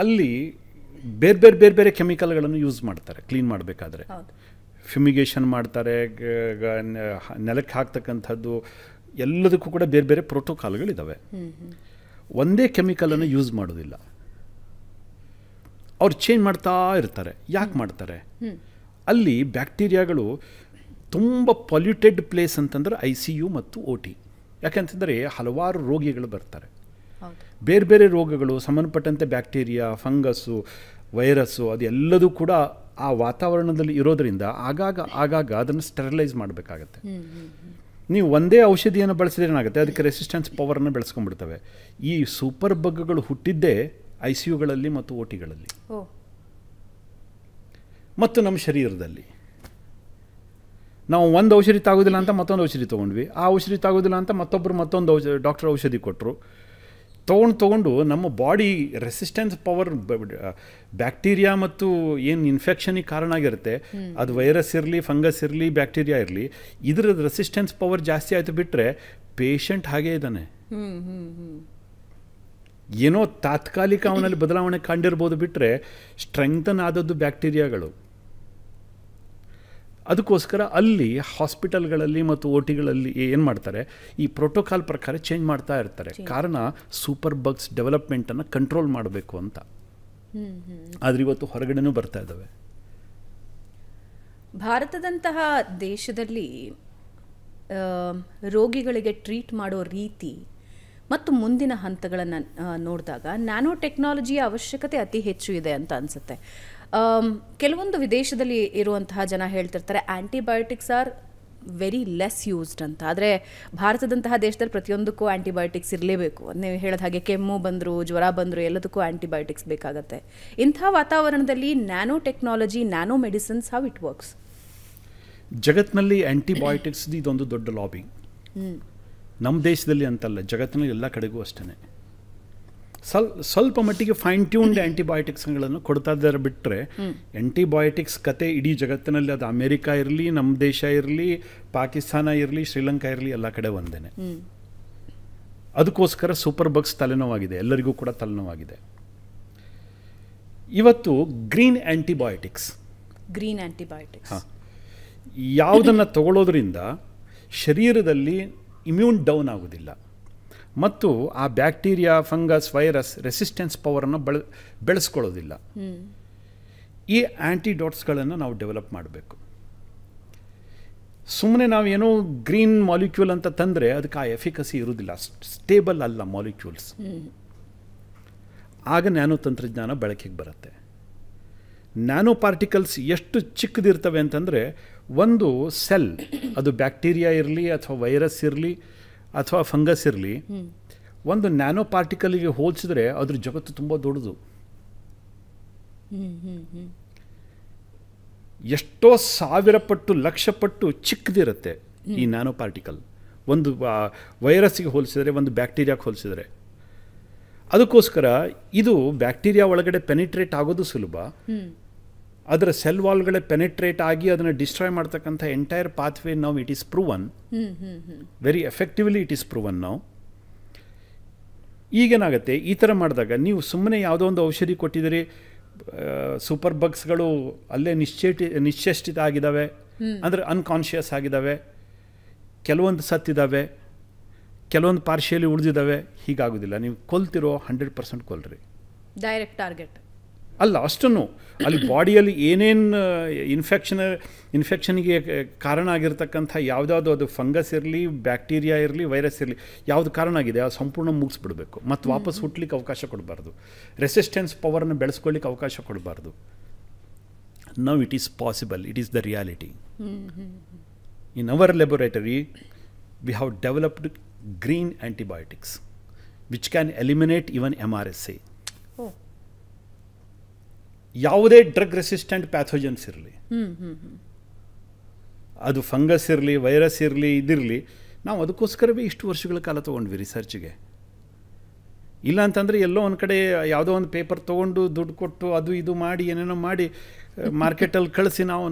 ಅಲ್ಲಿ ಬೇರೆ ಬೇರೆ ಬೇರೆ ಬೇರೆ ಕೆಮಿಕಲ್ಗಳನ್ನು ಯೂಸ್ ಮಾಡ್ತಾರೆ ಕ್ಲೀನ್ ಮಾಡಬೇಕಾದ್ರೆ. ಫ್ಯುಮಿಗೇಷನ್ ಮಾಡ್ತಾರೆ, ನೆಲಕ್ಕೆ ಹಾಕ್ತಕ್ಕಂಥದ್ದು ಎಲ್ಲದಕ್ಕೂ ಕೂಡ ಬೇರೆ ಬೇರೆ ಪ್ರೋಟೋಕಾಲ್ಗಳಿದ್ದಾವೆ. ಒಂದೇ ಕೆಮಿಕಲನ್ನು ಯೂಸ್ ಮಾಡೋದಿಲ್ಲ, ಅವ್ರು ಚೇಂಜ್ ಮಾಡ್ತಾ ಇರ್ತಾರೆ. ಯಾಕೆ ಮಾಡ್ತಾರೆ? ಅಲ್ಲಿ ಬ್ಯಾಕ್ಟೀರಿಯಾಗಳು ತುಂಬ ಪೊಲ್ಯೂಟೆಡ್ ಪ್ಲೇಸ್ ಅಂತಂದರೆ ICU ಮತ್ತು OT. ಯಾಕೆಂತಂದರೆ ಹಲವಾರು ರೋಗಿಗಳು ಬರ್ತಾರೆ, ಬೇರೆ ಬೇರೆ ರೋಗಗಳು ಸಂಬಂಧಪಟ್ಟಂತೆ ಬ್ಯಾಕ್ಟೀರಿಯಾ, ಫಂಗಸ್ಸು, ವೈರಸ್ಸು ಅದು ಎಲ್ಲದೂ ಕೂಡ ಆ ವಾತಾವರಣದಲ್ಲಿ ಇರೋದರಿಂದ ಆಗಾಗ ಅದನ್ನು ಸ್ಟೆರಿಲೈಸ್ ಮಾಡಬೇಕಾಗತ್ತೆ. ನೀವು ಒಂದೇ ಔಷಧಿಯನ್ನು ಬಳಸಿದ್ರೆ ಏನಾಗುತ್ತೆ, ಅದಕ್ಕೆ ರೆಸಿಸ್ಟೆನ್ಸ್ ಪವರನ್ನು ಬೆಳೆಸ್ಕೊಂಡ್ಬಿಡ್ತವೆ. ಈ ಸೂಪರ್ ಬಗ್ಗಳು ಹುಟ್ಟಿದ್ದೇ ICUಗಳಲ್ಲಿ ಮತ್ತು OTಗಳಲ್ಲಿ ಮತ್ತು ನಮ್ಮ ಶರೀರದಲ್ಲಿ. ನಾವು ಒಂದು ಔಷಧಿ ತಾಗೋದಿಲ್ಲ ಅಂತ ಮತ್ತೊಂದು ಔಷಧಿ ತೊಗೊಂಡ್ವಿ, ಆ ಔಷಧಿ ತಾಗೋದಿಲ್ಲ ಅಂತ ಮತ್ತೊಂದು ಡಾಕ್ಟರ್ ಔಷಧಿ ಕೊಟ್ಟರು. ತೊಗೊಂಡು ನಮ್ಮ ಬಾಡಿ ರೆಸಿಸ್ಟೆನ್ಸ್ ಪವರ್, ಬ್ಯಾಕ್ಟೀರಿಯಾ ಮತ್ತು ಏನು ಇನ್ಫೆಕ್ಷನಿಗೆ ಕಾರಣ ಆಗಿರುತ್ತೆ, ಅದು ವೈರಸ್ ಇರಲಿ, ಫಂಗಸ್ ಇರಲಿ, ಬ್ಯಾಕ್ಟೀರಿಯಾ ಇರಲಿ, ಇದರ ರೆಸಿಸ್ಟೆನ್ಸ್ ಪವರ್ ಜಾಸ್ತಿ ಆಯಿತು ಬಿಟ್ಟರೆ ಪೇಷಂಟ್ ಹಾಗೇ ಇದ್ದಾನೆ. ಏನೋ ತಾತ್ಕಾಲಿಕ ಅವನಲ್ಲಿ ಬದಲಾವಣೆ ಕಂಡಿರ್ಬೋದು ಬಿಟ್ಟರೆ ಸ್ಟ್ರೆಂಗ್ತನ್ ಆದದ್ದು ಬ್ಯಾಕ್ಟೀರಿಯಾಗಳು. ಅದಕ್ಕೋಸ್ಕರ ಅಲ್ಲಿ ಹಾಸ್ಪಿಟಲ್ಗಳಲ್ಲಿ ಮತ್ತು OTಗಳಲ್ಲಿ ಏನು ಮಾಡ್ತಾರೆ, ಈ ಪ್ರೋಟೋಕಾಲ್ ಪ್ರಕಾರ ಚೇಂಜ್ ಮಾಡ್ತಾ ಇರ್ತಾರೆ. ಕಾರಣ ಸೂಪರ್ ಬಗ್ಸ್ ಡೆವಲಪ್ಮೆಂಟನ್ನು ಕಂಟ್ರೋಲ್ ಮಾಡಬೇಕು ಅಂತ. ಆದರೆ ಇವತ್ತು ಹೊರಗಡೆನೂ ಬರ್ತಾ ಇದ್ದಾವೆ. ಭಾರತದಂತಹ ದೇಶದಲ್ಲಿ ರೋಗಿಗಳಿಗೆ ಟ್ರೀಟ್ ಮಾಡೋ ರೀತಿ ಮತ್ತು ಮುಂದಿನ ಹಂತಗಳನ್ನು ನೋಡಿದಾಗ ನ್ಯಾನೋ ಟೆಕ್ನಾಲಜಿಯ ಅವಶ್ಯಕತೆ ಅತಿ ಹೆಚ್ಚು ಇದೆ ಅಂತ ಅನಿಸುತ್ತೆ. ಕೆಲವೊಂದು ವಿದೇಶದಲ್ಲಿ ಇರುವಂತಹ ಜನ ಹೇಳ್ತಿರ್ತಾರೆ antibiotics are very less used ಅಂತ. ಆದರೆ ಭಾರತದಂತಹ ದೇಶದಲ್ಲಿ ಪ್ರತಿಯೊಂದಕ್ಕೂ ಆ್ಯಂಟಿಬಯೋಟಿಕ್ಸ್ ಇರಲೇಬೇಕು. ನೀವು ಹೇಳಿದ ಹಾಗೆ ಕೆಮ್ಮು ಬಂದರು, ಜ್ವರ ಬಂದರು, ಎಲ್ಲದಕ್ಕೂ ಆ್ಯಂಟಿಬಯೋಟಿಕ್ಸ್ ಬೇಕಾಗತ್ತೆ. ಇಂಥ ವಾತಾವರಣದಲ್ಲಿ nano technology, nano medicines, how it works? ಜಗತ್ತಿನಲ್ಲಿ ಆ್ಯಂಟಿಬಯೋಟಿಕ್ಸ್ ಇದೊಂದು ದೊಡ್ಡ ಲಾಬಿ. ನಮ್ಮ ದೇಶದಲ್ಲಿ ಅಂತಲ್ಲ, ಜಗತ್ತಿನಲ್ಲಿ ಎಲ್ಲ ಕಡೆಗೂ ಅಷ್ಟೇ. ಸ್ವಲ್ಪ ಮಟ್ಟಿಗೆ ಫೈನ್ ಟ್ಯೂನ್ಡ್ ಆ್ಯಂಟಿಬಯೋಟಿಕ್ಸ್ಗಳನ್ನು ಕೊಡ್ತಾ ಇದ್ದಾರೆ ಬಿಟ್ಟರೆ ಆ್ಯಂಟಿಬಯೋಟಿಕ್ಸ್ ಕತೆ ಇಡೀ ಜಗತ್ತಿನಲ್ಲಿ, ಅದು ಅಮೇರಿಕಾ ಇರಲಿ, ನಮ್ಮ ದೇಶ ಇರಲಿ, ಪಾಕಿಸ್ತಾನ ಇರಲಿ, ಶ್ರೀಲಂಕಾ ಇರಲಿ, ಎಲ್ಲ ಕಡೆ ಒಂದೇ. ಅದಕ್ಕೋಸ್ಕರ ಸೂಪರ್ ಬಗ್ಸ್ ತಲೆನೋವಾಗಿದೆ, ಎಲ್ಲರಿಗೂ ಕೂಡ ತಲೆನೋವಾಗಿದೆ. ಇವತ್ತು ಗ್ರೀನ್ ಆ್ಯಂಟಿಬಯೋಟಿಕ್ಸ್ ಹಾಂ, ಯಾವುದನ್ನು ತಗೊಳ್ಳೋದ್ರಿಂದ ಶರೀರದಲ್ಲಿ ಇಮ್ಯೂನ್ ಡೌನ್ ಆಗೋದಿಲ್ಲ ಮತ್ತು ಆ ಬ್ಯಾಕ್ಟೀರಿಯಾ, ಫಂಗಸ್, ವೈರಸ್ ರೆಸಿಸ್ಟೆನ್ಸ್ ಪವರನ್ನು ಬೆಳೆಸ್ಕೊಳ್ಳೋದಿಲ್ಲ. ಈ ಆ್ಯಂಟಿಡಾಟ್ಸ್ಗಳನ್ನು ನಾವು ಡೆವಲಪ್ ಮಾಡಬೇಕು. ಸುಮ್ಮನೆ ನಾವೇನೋ ಗ್ರೀನ್ ಮಾಲಿಕ್ಯೂಲ್ ಅಂತ ತಂದರೆ ಅದಕ್ಕೆ ಆ ಎಫಿಕಸಿ ಇರೋದಿಲ್ಲ, ಸ್ಟೇಬಲ್ ಅಲ್ಲ ಮಾಲಿಕ್ಯೂಲ್ಸ್. ಆಗ ನ್ಯಾನೋ ತಂತ್ರಜ್ಞಾನ ಬಳಕೆಗೆ ಬರುತ್ತೆ. ನ್ಯಾನೋ ಪಾರ್ಟಿಕಲ್ಸ್ ಎಷ್ಟು ಚಿಕ್ಕದಿರ್ತವೆ ಅಂತಂದರೆ, ಒಂದು ಸೆಲ್, ಅದು ಬ್ಯಾಕ್ಟೀರಿಯಾ ಇರಲಿ ಅಥವಾ ವೈರಸ್ ಇರಲಿ ಅಥವಾ ಫಂಗಸ್ ಇರಲಿ, ಒಂದು ನ್ಯಾನೋ ಪಾರ್ಟಿಕಲ್ಗೆ ಹೋಲಿಸಿದ್ರೆ ಅದ್ರ ಜಗತ್ತು ತುಂಬ ದೊಡ್ಡದು. ಎಷ್ಟೋ ಸಾವಿರ ಪಟ್ಟು ಲಕ್ಷ ಪಟ್ಟು ಚಿಕ್ಕದಿರುತ್ತೆ ಈ ನ್ಯಾನೋ ಪಾರ್ಟಿಕಲ್. ಒಂದು ವೈರಸ್ಗೆ ಹೋಲಿಸಿದರೆ, ಒಂದು ಬ್ಯಾಕ್ಟೀರಿಯಾಗೆ ಹೋಲಿಸಿದರೆ. ಅದಕ್ಕೋಸ್ಕರ ಇದು ಬ್ಯಾಕ್ಟೀರಿಯಾ ಒಳಗಡೆ ಪೆನಿಟ್ರೇಟ್ ಆಗೋದು ಸುಲಭ. ಅದರ ಸೆಲ್ ವಾಲ್ಗಳೇ ಪೆನಿಟ್ರೇಟ್ ಆಗಿ ಅದನ್ನು ಡಿಸ್ಟ್ರಾಯ್ ಮಾಡ್ತಕ್ಕಂಥ ಎಂಟೈರ್ ಪಾತ್ವೇ ನಾವು it is proven, very effectively it is proven ನಾವು. ಈಗೇನಾಗುತ್ತೆ, ಈ ಥರ ಮಾಡಿದಾಗ ನೀವು ಸುಮ್ಮನೆ ಯಾವುದೋ ಒಂದು ಔಷಧಿ ಕೊಟ್ಟಿದ್ದೀರಿ, ಸೂಪರ್ ಬಗ್ಸ್ಗಳು ಅಲ್ಲೇ ನಿಶ್ಚೇಷ್ಟಿತ ಆಗಿದ್ದಾವೆ, ಅಂದರೆ ಅನ್ಕಾನ್ಷಿಯಸ್ ಆಗಿದ್ದಾವೆ, ಕೆಲವೊಂದು ಸತ್ತಿದ್ದಾವೆ, ಕೆಲವೊಂದು ಪಾರ್ಷಿಯಲಿ ಉಳಿದಿದ್ದಾವೆ. ಹೀಗಾಗೋದಿಲ್ಲ. ನೀವು ಕೊಲ್ತಿರೋ 100% ಕೊಲ್ರಿ. ಡೈರೆಕ್ಟ್ ಟಾರ್ಗೆಟ್ ಅಲ್ಲ, ಅಷ್ಟನ್ನು ಅಲ್ಲಿ ಬಾಡಿಯಲ್ಲಿ ಏನೇನು ಇನ್ಫೆಕ್ಷನ್ಗೆ ಕಾರಣ ಆಗಿರ್ತಕ್ಕಂಥ ಯಾವುದಾದ್ರು, ಅದು ಫಂಗಸ್ ಇರಲಿ, ಬ್ಯಾಕ್ಟೀರಿಯಾ ಇರಲಿ, ವೈರಸ್ ಇರಲಿ, ಯಾವುದು ಕಾರಣ ಆಗಿದೆ ಅದು ಸಂಪೂರ್ಣ ಮುಗಿಸ್ಬಿಡ್ಬೇಕು. ಮತ್ತು ವಾಪಸ್ ಹುಟ್ಟಲಿಕ್ಕೆ ಅವಕಾಶ ಕೊಡಬಾರ್ದು. ರೆಸಿಸ್ಟೆನ್ಸ್ ಪವರ್ನ ಬೆಳೆಸ್ಕೊಳ್ಳಿಕ್ಕೆ ಅವಕಾಶ ಕೊಡಬಾರ್ದು. Now it is possible, it is the reality. In our laboratory we have developed green antibiotics which can eliminate even MRSA. ಯಾವುದೇ ಡ್ರಗ್ ರೆಸಿಸ್ಟೆಂಟ್ ಪ್ಯಾಥೋಜನ್ಸ್ ಇರಲಿ, ಅದು ಫಂಗಸ್ ಇರಲಿ, ವೈರಸ್ ಇರಲಿ, ಇದಿರಲಿ, ನಾವು ಅದಕ್ಕೋಸ್ಕರವೇ ಇಷ್ಟು ವರ್ಷಗಳ ಕಾಲ ತೊಗೊಂಡ್ವಿ ರಿಸರ್ಚ್ಗೆ. ಇಲ್ಲ ಅಂತಂದರೆ ಎಲ್ಲೋ ಒಂದು ಕಡೆ ಯಾವುದೋ ಒಂದು ಪೇಪರ್ ತೊಗೊಂಡು ದುಡ್ಡು ಕೊಟ್ಟು ಅದು ಇದು ಮಾಡಿ ಏನೇನೋ ಮಾಡಿ ಮಾರ್ಕೆಟಲ್ಲಿ ಕಳಿಸಿ ನಾವು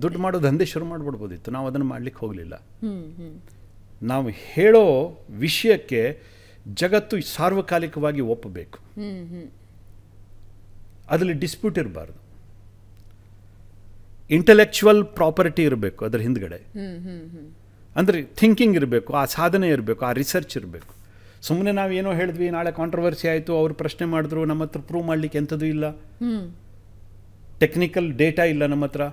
ದುಡ್ಡು ಮಾಡೋ ದಂಧೆ ಶುರು ಮಾಡಿಬಿಡ್ಬೋದಿತ್ತು. ನಾವು ಅದನ್ನು ಮಾಡಲಿಕ್ಕೆ ಹೋಗಲಿಲ್ಲ. ನಾವು ಹೇಳೋ ವಿಷಯಕ್ಕೆ ಜಗತ್ತು ಸಾರ್ವಕಾಲಿಕವಾಗಿ ಒಪ್ಪಬೇಕು. ಅದರಲ್ಲಿ ಡಿಸ್ಪ್ಯೂಟ್ ಇರಬಾರ್ದು. ಇಂಟೆಲೆಕ್ಚುವಲ್ ಪ್ರಾಪರ್ಟಿ ಇರಬೇಕು ಅದರ ಹಿಂದ್ಗಡೆ. ಅಂದರೆ ಥಿಂಕಿಂಗ್ ಇರಬೇಕು, ಆ ಸಾಧನೆ ಇರಬೇಕು, ಆ ರಿಸರ್ಚ್ ಇರಬೇಕು. ಸುಮ್ಮನೆ ನಾವು ಏನೋ ಹೇಳಿದ್ವಿ, ನಾಳೆ ಕಾಂಟ್ರವರ್ಸಿ ಆಯಿತು, ಅವರು ಪ್ರಶ್ನೆ ಮಾಡಿದ್ರು, ನಮ್ಮ ಹತ್ರ ಪ್ರೂವ್ ಮಾಡಲಿಕ್ಕೆ ಎಂಥದ್ದು ಇಲ್ಲ, ಟೆಕ್ನಿಕಲ್ ಡೇಟಾ ಇಲ್ಲ ನಮ್ಮ ಹತ್ರ,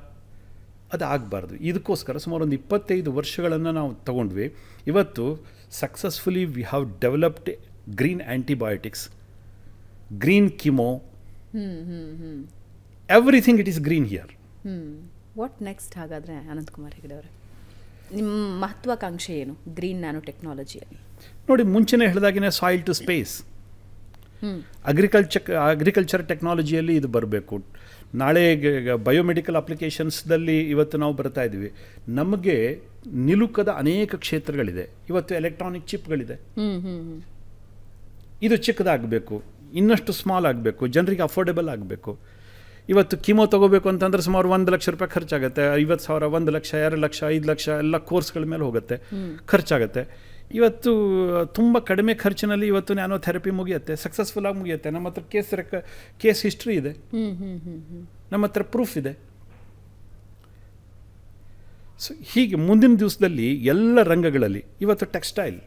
ಅದು ಆಗಬಾರ್ದು. ಇದಕ್ಕೋಸ್ಕರ ಸುಮಾರು ಒಂದು 25 ವರ್ಷಗಳನ್ನು ನಾವು ತಗೊಂಡ್ವಿ. ಇವತ್ತು successfully we have developed green antibiotics, green chemo, everything it is green here. What next ಹಾಗಾದರೆ ಅನಂತಕುಮಾರ್ ಹೆಗಡೆ ಅವರೇ, ನಿಮ್ಮ ಮಹತ್ವಾಕಾಂಕ್ಷೆ ಏನು ಗ್ರೀನ್ ನ್ಯಾನೋ ಟೆಕ್ನಾಲಜಿಯಲ್ಲಿ? ನೋಡಿ, ಮುಂಚೆನೇ ಹೇಳಿದಾಗಿನೇ ಸಾಯಿಲ್ ಟು ಸ್ಪೇಸ್, ಅಗ್ರಿಕಲ್ಚರ್ ಟೆಕ್ನಾಲಜಿಯಲ್ಲಿ ಇದು ಬರಬೇಕು. ನಾಳೆ ಬಯೋಮೆಡಿಕಲ್ ಅಪ್ಲಿಕೇಶನ್ಸ್ದಲ್ಲಿ ಇವತ್ತು ನಾವು ಬರ್ತಾ ಇದ್ದೀವಿ. ನಮಗೆ ನಿಲುಕದ ಅನೇಕ ಕ್ಷೇತ್ರಗಳಿದೆ. ಇವತ್ತು ಎಲೆಕ್ಟ್ರಾನಿಕ್ ಚಿಪ್ಗಳಿದೆ. ಇದು ಚಿಕ್ಕದಾಗಬೇಕು, ಇನ್ನಷ್ಟು ಸ್ಮಾಲ್ ಆಗಬೇಕು, ಜನರಿಗೆ ಅಫೋರ್ಡೆಬಲ್ ಆಗಬೇಕು. ಇವತ್ತು ಕಿಮೋ ತೊಗೋಬೇಕು ಅಂತಂದ್ರೆ ಸುಮಾರು 1 ಲಕ್ಷ ರೂಪಾಯಿ ಖರ್ಚಾಗುತ್ತೆ. 50,000, 1 ಲಕ್ಷ, 2 ಲಕ್ಷ, 5 ಲಕ್ಷ ಎಲ್ಲ ಕೋರ್ಸ್ಗಳ ಮೇಲೆ ಹೋಗುತ್ತೆ, ಖರ್ಚಾಗುತ್ತೆ. ಇವತ್ತು ತುಂಬ ಕಡಿಮೆ ಖರ್ಚಿನಲ್ಲಿ ಇವತ್ತು ನ್ಯಾನೋ ಥೆರಪಿ ಮುಗಿಯುತ್ತೆ, ಸಕ್ಸಸ್ಫುಲ್ಲಾಗಿ ಮುಗಿಯುತ್ತೆ. ನಮ್ಮ ಹತ್ರ ಕೇಸ್ ಹಿಸ್ಟ್ರಿ ಇದೆ, ನಮ್ಮ ಹತ್ರ ಪ್ರೂಫ್ ಇದೆ. ಸೊ ಹೀಗೆ ಮುಂದಿನ ದಿವಸದಲ್ಲಿ ಎಲ್ಲ ರಂಗಗಳಲ್ಲಿ, ಇವತ್ತು ಟೆಕ್ಸ್ಟೈಲ್,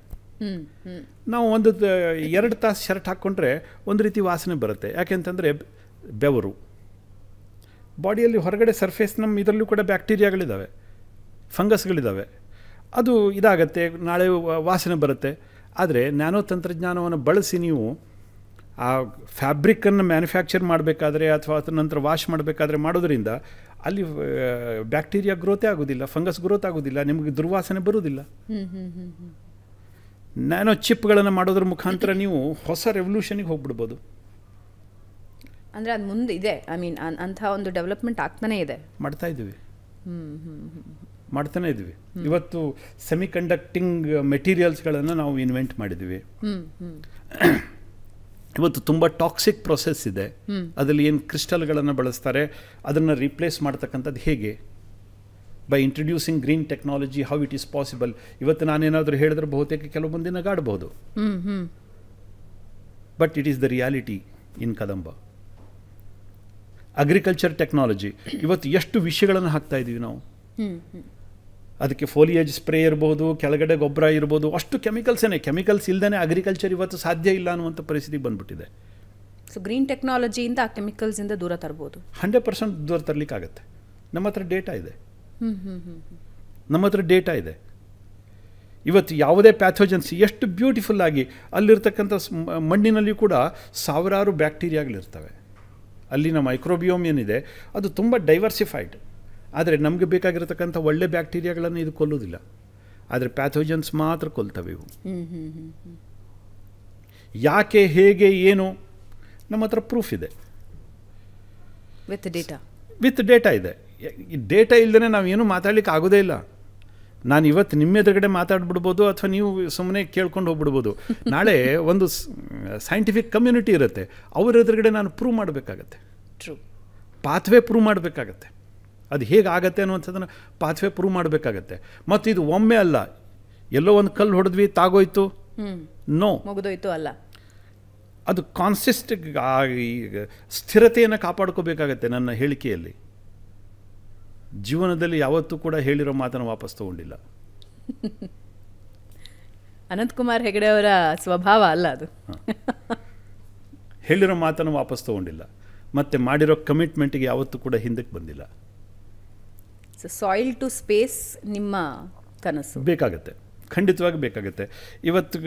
ನಾವು 1-2 ತಾಸು ಶರ್ಟ್ ಹಾಕ್ಕೊಂಡ್ರೆ ಒಂದು ರೀತಿ ವಾಸನೆ ಬರುತ್ತೆ. ಯಾಕೆಂತಂದರೆ ಬೆವರು, ಬಾಡಿಯಲ್ಲಿ ಹೊರಗಡೆ ಸರ್ಫೇಸ್ ನಮ್ಮ ಇದರಲ್ಲೂ ಕೂಡ ಬ್ಯಾಕ್ಟೀರಿಯಾಗಳಿದ್ದಾವೆ, ಫಂಗಸ್ಗಳಿದ್ದಾವೆ, ಅದು ಇದಾಗತ್ತೆ, ನಾಳೆ ವಾಸನೆ ಬರುತ್ತೆ. ಆದರೆ ನ್ಯಾನೋ ತಂತ್ರಜ್ಞಾನವನ್ನು ಬಳಸಿ ನೀವು ಆ ಫ್ಯಾಬ್ರಿಕ್ಕನ್ನು ಮ್ಯಾನುಫ್ಯಾಕ್ಚರ್ ಮಾಡಬೇಕಾದ್ರೆ ಅಥವಾ ಅದರ ನಂತರ ವಾಶ್ ಮಾಡಬೇಕಾದ್ರೆ ಮಾಡೋದ್ರಿಂದ ಅಲ್ಲಿ ಬ್ಯಾಕ್ಟೀರಿಯಾ ಗ್ರೋತೇ ಆಗೋದಿಲ್ಲ, ಫಂಗಸ್ ಗ್ರೋತ್ ಆಗೋದಿಲ್ಲ, ನಿಮಗೆ ದುರ್ವಾಸನೆ ಬರೋದಿಲ್ಲ. ನ್ಯಾನೋ ಚಿಪ್ಗಳನ್ನು ಮಾಡೋದ್ರ ಮುಖಾಂತರ ನೀವು ಹೊಸ ರೆವಲ್ಯೂಷನಿಗೆ ಹೋಗ್ಬಿಡ್ಬೋದು. ಅಂದರೆ ಅದು ಮುಂದೆ ಇದೆ, ಐ ಮೀನ್ ಅಂಥ ಒಂದು ಡೆವಲಪ್ಮೆಂಟ್ ಆಗ್ತಾನೇ ಇದೆ, ಮಾಡ್ತಾನೆ ಇದ್ವಿ. ಇವತ್ತು ಸೆಮಿಕಂಡಕ್ಟಿಂಗ್ ಮೆಟೀರಿಯಲ್ಸ್ಗಳನ್ನು ನಾವು ಇನ್ವೆಂಟ್ ಮಾಡಿದ್ವಿ. ಇವತ್ತು ತುಂಬ ಟಾಕ್ಸಿಕ್ ಪ್ರೊಸೆಸ್ ಇದೆ, ಅದರಲ್ಲಿ ಏನು ಕ್ರಿಸ್ಟಲ್ಗಳನ್ನು ಬಳಸ್ತಾರೆ ಅದನ್ನು ರೀಪ್ಲೇಸ್ ಮಾಡ್ತಕ್ಕಂಥದ್ದು ಹೇಗೆ, by introducing green technology, how it is possible. ಇವತ್ತು ನಾನೇನಾದರೂ ಹೇಳಿದ್ರೆ ಬಹುತೇಕ ಕೆಲವು ಮಂದಿ ನಗಾಡಬಹುದು, but it is the reality in Kadamba. Agriculture technology, ಇವತ್ತು ಎಷ್ಟು ವಿಷಯಗಳನ್ನು ಹಾಕ್ತಾ ಇದ್ದೀವಿ ನಾವು. ಅದಕ್ಕೆ ಫೋಲಿಯೇಜ್ ಸ್ಪ್ರೇ ಇರ್ಬೋದು, ಕೆಳಗಡೆ ಗೊಬ್ಬರ ಇರ್ಬೋದು, ಅಷ್ಟು ಕೆಮಿಕಲ್ಸ್ ಇಲ್ಲದೇ ಅಗ್ರಿಕಲ್ಚರ್ ಇವತ್ತು ಸಾಧ್ಯ ಇಲ್ಲ ಅನ್ನುವಂಥ ಪರಿಸ್ಥಿತಿ ಬಂದ್ಬಿಟ್ಟಿದೆ. ಸೊ ಗ್ರೀನ್ ಟೆಕ್ನಾಲಜಿಯಿಂದ ಆ ಕೆಮಿಕಲ್ಸಿಂದ ದೂರ ತರ್ಬೋದು, 100% ದೂರ ತರಲಿಕ್ಕಾಗತ್ತೆ. ನಮ್ಮ ಹತ್ರ ಡೇಟಾ ಇದೆ. ನಮ್ಮ ಹತ್ರ ಡೇಟಾ ಇದೆ. ಇವತ್ತು ಯಾವುದೇ ಪ್ಯಾಥೋಜನ್ಸ್ ಎಷ್ಟು ಬ್ಯೂಟಿಫುಲ್ಲಾಗಿ ಅಲ್ಲಿರ್ತಕ್ಕಂಥ ಮಣ್ಣಿನಲ್ಲಿ ಕೂಡ ಸಾವಿರಾರು ಬ್ಯಾಕ್ಟೀರಿಯಾಗಳಿರ್ತವೆ. ಅಲ್ಲಿನ ಮೈಕ್ರೋಬಿಯೋಮ್ ಏನಿದೆ ಅದು ತುಂಬ ಡೈವರ್ಸಿಫೈಡ್. ಆದರೆ ನಮಗೆ ಬೇಕಾಗಿರತಕ್ಕಂಥ ಒಳ್ಳೆ ಬ್ಯಾಕ್ಟೀರಿಯಾಗಳನ್ನು ಇದು ಕೊಲ್ಲೋದಿಲ್ಲ. ಆದರೆ ಪ್ಯಾಥೋಜನ್ಸ್ ಮಾತ್ರ ಕೊಲ್ತವೆ ಇವು. ಯಾಕೆ, ಹೇಗೆ, ಏನು, ನಮ್ಮ ಹತ್ರ ಪ್ರೂಫ್ ಇದೆ. ವಿತ್ ಡೇಟಾ ಇದೆ. ಡೇಟಾ ಇಲ್ಲದೇ ನಾವೇನು ಮಾತಾಡಲಿಕ್ಕೆ ಆಗೋದೇ ಇಲ್ಲ. ನಾನು ಇವತ್ತು ನಿಮ್ಮ ಎದುರುಗಡೆ ಮಾತಾಡ್ಬಿಡ್ಬೋದು, ಅಥವಾ ನೀವು ಸುಮ್ಮನೆ ಕೇಳ್ಕೊಂಡು ಹೋಗ್ಬಿಡ್ಬೋದು. ನಾಳೆ ಒಂದು ಸೈಂಟಿಫಿಕ್ ಕಮ್ಯುನಿಟಿ ಇರುತ್ತೆ, ಅವ್ರ ಎದುರುಗಡೆ ನಾನು ಪ್ರೂವ್ ಮಾಡಬೇಕಾಗತ್ತೆ. ಪಾತ್ವೇ ಪ್ರೂವ್ ಮಾಡಬೇಕಾಗತ್ತೆ. ಅದು ಹೇಗಾಗತ್ತೆ ಅನ್ನುವಂಥದ್ದನ್ನು ಪಾತ್ವೇ ಪ್ರೂವ್ ಮಾಡಬೇಕಾಗತ್ತೆ. ಮತ್ತು ಇದು ಒಮ್ಮೆ ಅಲ್ಲ, ಎಲ್ಲೋ ಒಂದು ಕಲ್ಲು ಹೊಡೆದ್ವಿ ತಾಗೋಯ್ತು, ನೋ, ಮುಗಿದೋಯ್ತು ಅಲ್ಲ. ಅದು ಸ್ಥಿರತೆಯನ್ನು ಕಾಪಾಡ್ಕೋಬೇಕಾಗತ್ತೆ. ನನ್ನ ಹೇಳಿಕೆಯಲ್ಲಿ ಜೀವನದಲ್ಲಿ ಯಾವತ್ತೂ ಕೂಡ ಹೇಳಿರೋ ಮಾತನ್ನು ವಾಪಸ್ ತಗೊಂಡಿಲ್ಲ. ಅನಂತಕುಮಾರ್ ಹೆಗಡೆ ಅವರ ಸ್ವಭಾವ ಅಲ್ಲ ಅದು. ಹೇಳಿರೋ ಮಾತನ್ನು ವಾಪಸ್ ತಗೊಂಡಿಲ್ಲ, ಮತ್ತು ಮಾಡಿರೋ ಕಮಿಟ್ಮೆಂಟಿಗೆ ಯಾವತ್ತೂ ಕೂಡ ಹಿಂದಕ್ಕೆ ಬಂದಿಲ್ಲ. ಸಾಯಿಲ್ ಟು ಸ್ಪೇಸ್ ನಿಮ್ಮ ಕನಸು ಬೇಕಾಗತ್ತೆ, ಖಂಡಿತವಾಗಿ ಬೇಕಾಗುತ್ತೆ. ಇವತ್ತು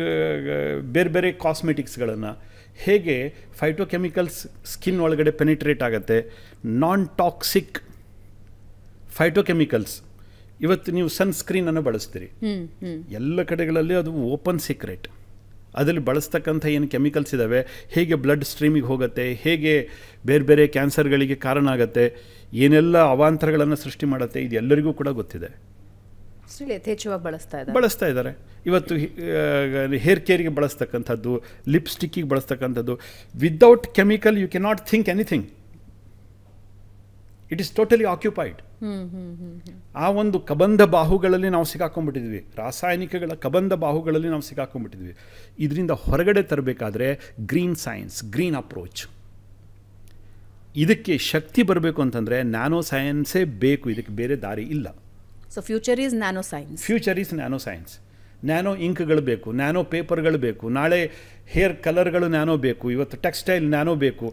ಬೇರೆ ಬೇರೆ ಕಾಸ್ಮೆಟಿಕ್ಸ್ಗಳನ್ನು ಹೇಗೆ ಫೈಟೋಕೆಮಿಕಲ್ಸ್ ಸ್ಕಿನ್ ಒಳಗಡೆ ಪೆನಿಟ್ರೇಟ್ ಆಗುತ್ತೆ, ನಾನ್ ಟಾಕ್ಸಿಕ್ ಫೈಟೋಕೆಮಿಕಲ್ಸ್. ಇವತ್ತು ನೀವು ಸನ್ಸ್ಕ್ರೀನನ್ನು ಬಳಸ್ತೀರಿ, ಎಲ್ಲ ಕಡೆಗಳಲ್ಲಿ ಅದು ಓಪನ್ ಸೀಕ್ರೆಟ್. ಅದರಲ್ಲಿ ಬಳಸ್ತಕ್ಕಂಥ ಏನು ಕೆಮಿಕಲ್ಸ್ ಇದ್ದಾವೆ, ಹೇಗೆ ಬ್ಲಡ್ ಸ್ಟ್ರೀಮಿಗೆ ಹೋಗುತ್ತೆ, ಹೇಗೆ ಬೇರೆ ಬೇರೆ ಕ್ಯಾನ್ಸರ್ಗಳಿಗೆ ಕಾರಣ ಆಗುತ್ತೆ, ಏನೆಲ್ಲ ಅವಾಂತರಗಳನ್ನು ಸೃಷ್ಟಿ ಮಾಡುತ್ತೆ, ಇದು ಎಲ್ಲರಿಗೂ ಕೂಡ ಗೊತ್ತಿದೆ. ಯಥೇಚ್ಛವಾಗಿ ಬಳಸ್ತಾ ಇದ್ದಾರೆ. ಇವತ್ತು ಹೇರ್ ಕೇರಿಗೆ ಬಳಸ್ತಕ್ಕಂಥದ್ದು, ಲಿಪ್ಸ್ಟಿಕ್ಕಿಗೆ ಬಳಸ್ತಕ್ಕಂಥದ್ದು, without chemical you cannot think anything. It is totally occupied. ಆ ಒಂದು ಕಬಂಧ ಬಾಹುಗಳಲ್ಲಿ ನಾವು ಸಿಕ್ಕಾಕೊಂಡ್ಬಿಟ್ಟಿದ್ವಿ, ರಾಸಾಯನಿಕಗಳ ಕಬಂಧ ಬಾಹುಗಳಲ್ಲಿ ನಾವು ಸಿಕ್ಕಾಕೊಂಡ್ಬಿಟ್ಟಿದ್ವಿ. ಇದರಿಂದ ಹೊರಗಡೆ ತರಬೇಕಾದ್ರೆ ಗ್ರೀನ್ ಸೈನ್ಸ್, ಗ್ರೀನ್ ಅಪ್ರೋಚ್. ಇದಕ್ಕೆ ಶಕ್ತಿ ಬರಬೇಕು ಅಂತಂದರೆ ನ್ಯಾನೋ ಸೈನ್ಸೇ ಬೇಕು, ಇದಕ್ಕೆ ಬೇರೆ ದಾರಿ ಇಲ್ಲ. So future is nano science. Future is nano science. Nano ಇಂಕ್ಗಳು ಬೇಕು, ನ್ಯಾನೋ ಪೇಪರ್ಗಳು ಬೇಕು, ನಾಳೆ ಹೇರ್ ಕಲರ್ಗಳು ನ್ಯಾನೋ ಬೇಕು, ಇವತ್ತು ಟೆಕ್ಸ್ಟೈಲ್ ನ್ಯಾನೋ ಬೇಕು.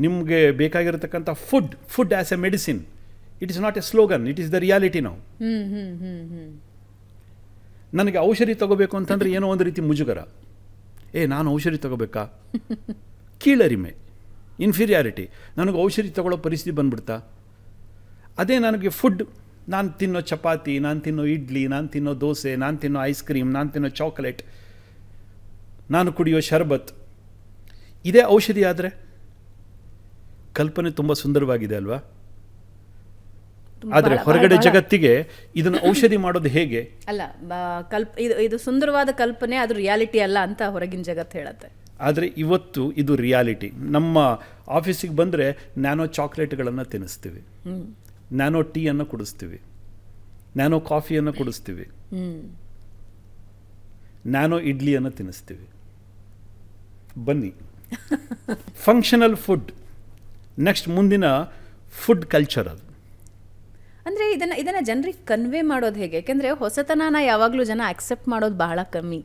ನಿಮಗೆ ಬೇಕಾಗಿರತಕ್ಕಂಥ food as a medicine. It is not a slogan, it is the reality ನಾವು. ನನಗೆ ಔಷಧಿ ತಗೋಬೇಕು ಅಂತಂದರೆ ಏನೋ ಒಂದು ರೀತಿ ಮುಜುಗರ. ನಾನು ಔಷಧಿ ತಗೋಬೇಕಾ? ಕೀಳರಿಮೆ, ಇನ್ಫೀರಿಯಾರಿಟಿ. ನನಗೆ ಔಷಧಿ ತಗೊಳ್ಳೋ ಪರಿಸ್ಥಿತಿ ಬಂದ್ಬಿಡ್ತಾ? ಅದೇ ನನಗೆ ಫುಡ್, ನಾನು ತಿನ್ನೋ ಚಪಾತಿ, ನಾನು ತಿನ್ನೋ ಇಡ್ಲಿ, ನಾನು ತಿನ್ನೋ ದೋಸೆ, ನಾನು ತಿನ್ನೋ ಐಸ್ ಕ್ರೀಮ್, ನಾನು ತಿನ್ನೋ ಚಾಕ್ಲೇಟ್, ನಾನು ಕುಡಿಯೋ ಶರ್ಬತ್, ಇದೇ ಔಷಧಿ ಆದರೆ ಕಲ್ಪನೆ ತುಂಬ ಸುಂದರವಾಗಿದೆ ಅಲ್ವಾ? ಆದರೆ ಹೊರಗಡೆ ಜಗತ್ತಿಗೆ ಇದನ್ನು ಔಷಧಿ ಮಾಡೋದು ಹೇಗೆ? ಅಲ್ಲ, ಇದು ಸುಂದರವಾದ ಕಲ್ಪನೆ, ಅದು ರಿಯಾಲಿಟಿ ಅಲ್ಲ ಅಂತ ಹೊರಗಿನ ಜಗತ್ತು ಹೇಳುತ್ತೆ. ಆದರೆ ಇವತ್ತು ಇದು ರಿಯಾಲಿಟಿ. ನಮ್ಮ ಆಫೀಸಿಗೆ ಬಂದರೆ ನ್ಯಾನೋ ಚಾಕ್ಲೇಟ್ಗಳನ್ನು ತಿನ್ನಿಸ್ತೀವಿ, ನ್ಯಾನೋ ಟೀಯನ್ನು ಕುಡಿಸ್ತೀವಿ, ನ್ಯಾನೋ ಕಾಫಿಯನ್ನು ಕುಡಿಸ್ತೀವಿ, ನ್ಯಾನೋ ಇಡ್ಲಿಯನ್ನು ತಿನ್ನಿಸ್ತೀವಿ. ಬನ್ನಿ, ಫಂಕ್ಷನಲ್ ಫುಡ್ ನೆಕ್ಸ್ಟ್, ಮುಂದಿನ ಫುಡ್ ಕಲ್ಚರ್. ಅದು ಅಂದರೆ ಇದನ್ನು ಜನರಿಗೆ ಕನ್ವೆ ಮಾಡೋದು ಹೇಗೆ? ಯಾಕೆಂದರೆ ಹೊಸತನನ ಯಾವಾಗಲೂ ಜನ ಆಕ್ಸೆಪ್ಟ್ ಮಾಡೋದು ಬಹಳ ಕಮ್ಮಿ,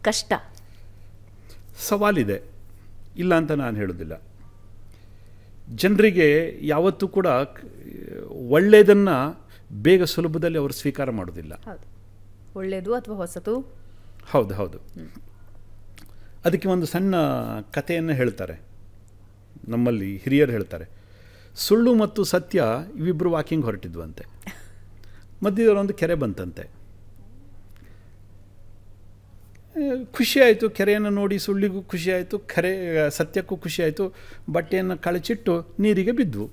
ಕಷ್ಟ, ಸವಾಲಿದೆ, ಇಲ್ಲ ಅಂತ ನಾನು ಹೇಳೋದಿಲ್ಲ. ಜನರಿಗೆ ಯಾವತ್ತೂ ಕೂಡ ಒಳ್ಳೆಯದನ್ನು ಬೇಗ ಸುಲಭದಲ್ಲಿ ಅವರು ಸ್ವೀಕಾರ ಮಾಡೋದಿಲ್ಲ. ಒಳ್ಳೆಯದು ಅಥವಾ ಹೊಸತು. ಹೌದು. ಅದಕ್ಕೆ ಒಂದು ಸಣ್ಣ ಕಥೆಯನ್ನು ಹೇಳ್ತಾರೆ, ನಮ್ಮಲ್ಲಿ ಹಿರಿಯರು ಹೇಳ್ತಾರೆ. ಸುಳ್ಳು ಮತ್ತು ಸತ್ಯ ಇವಿಬ್ಬರು ವಾಕಿಂಗ್ ಹೊರಟಿದ್ವಂತೆ. ಮಧ್ಯದಲ್ಲೊಂದು ಕೆರೆ ಬಂತಂತೆ. ಖುಷಿಯಾಯಿತು, ಕೆರೆಯನ್ನು ನೋಡಿ ಸುಳ್ಳಿಗೂ ಖುಷಿಯಾಯಿತು, ಸತ್ಯಕ್ಕೂ ಖುಷಿಯಾಯಿತು. ಬಟ್ಟೆಯನ್ನು ಕಳಚಿಟ್ಟು ನೀರಿಗೆ ಬಿದ್ವು,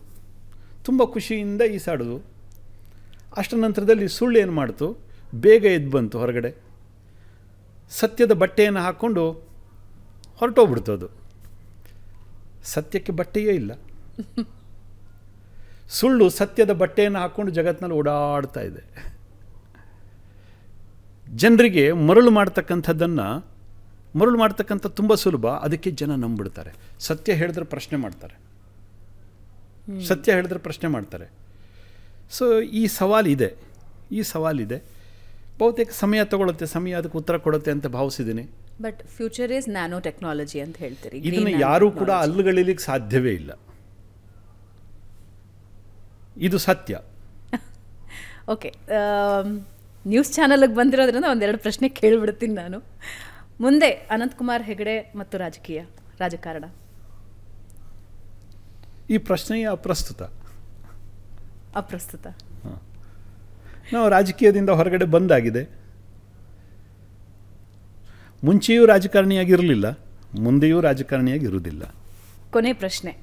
ತುಂಬ ಖುಷಿಯಿಂದ ಈಸಾಡಿದ್ವು. ಅಷ್ಟರ ನಂತರದಲ್ಲಿ ಸುಳ್ಳು ಏನು ಮಾಡ್ತು, ಬೇಗ ಎದ್ದು ಬಂತು ಹೊರಗಡೆ, ಸತ್ಯದ ಬಟ್ಟೆಯನ್ನು ಹಾಕ್ಕೊಂಡು ಹೊರಟೋಗ್ಬಿಡ್ತು. ಅದು ಸತ್ಯಕ್ಕೆ ಬಟ್ಟೆಯೇ ಇಲ್ಲ. ಸುಳ್ಳು ಸತ್ಯದ ಬಟ್ಟೆಯನ್ನು ಹಾಕ್ಕೊಂಡು ಜಗತ್ತಿನಲ್ಲಿ ಓಡಾಡ್ತಾ ಇದೆ. ಜನರಿಗೆ ಮರಳು ಮಾಡ್ತಕ್ಕಂಥ ತುಂಬ ಸುಲಭ, ಅದಕ್ಕೆ ಜನ ನಂಬಿಡ್ತಾರೆ. ಸತ್ಯ ಹೇಳಿದ್ರೆ ಪ್ರಶ್ನೆ ಮಾಡ್ತಾರೆ. ಸೊ ಈ ಸವಾಲಿದೆ. ಬಹುತೇಕ ಸಮಯ ತಗೊಳುತ್ತೆ, ಸಮಯ ಅದಕ್ಕೆ ಉತ್ತರ ಕೊಡುತ್ತೆ ಅಂತ ಭಾವಿಸಿದ್ದೀನಿ. But future is nano technology ಅಂತ ಹೇಳ್ತೀರಿ. ಇದನ್ನು ಯಾರೂ ಕೂಡ ಅಲ್ಲುಗಳಿಲಿಕ್ಕೆ ಸಾಧ್ಯವೇ ಇಲ್ಲ. ಇದು ಸತ್ಯ. ಓಕೆ, ನ್ಯೂಸ್ ಚಾನಲ್ಗೆ ಬಂದಿರೋದ್ರಿಂದ ಒಂದೆರಡು ಪ್ರಶ್ನೆ ಕೇಳಿಬಿಡ್ತೀನಿ ನಾನು. ಮುಂದೆ ಅನಂತಕುಮಾರ್ ಹೆಗಡೆ ಮತ್ತು ರಾಜಕಾರಣ. ಈ ಪ್ರಶ್ನೆಯೇ ಅಪ್ರಸ್ತುತ. ನಾವು ರಾಜಕೀಯದಿಂದ ಹೊರಗಡೆ ಬಂದಾಗಿದೆ. ಮುಂಚೆಯೂ ರಾಜಕಾರಣಿಯಾಗಿರಲಿಲ್ಲ, ಮುಂದೆಯೂ ರಾಜಕಾರಣಿಯಾಗಿರುವುದಿಲ್ಲ. ಕೊನೆ ಪ್ರಶ್ನೆ,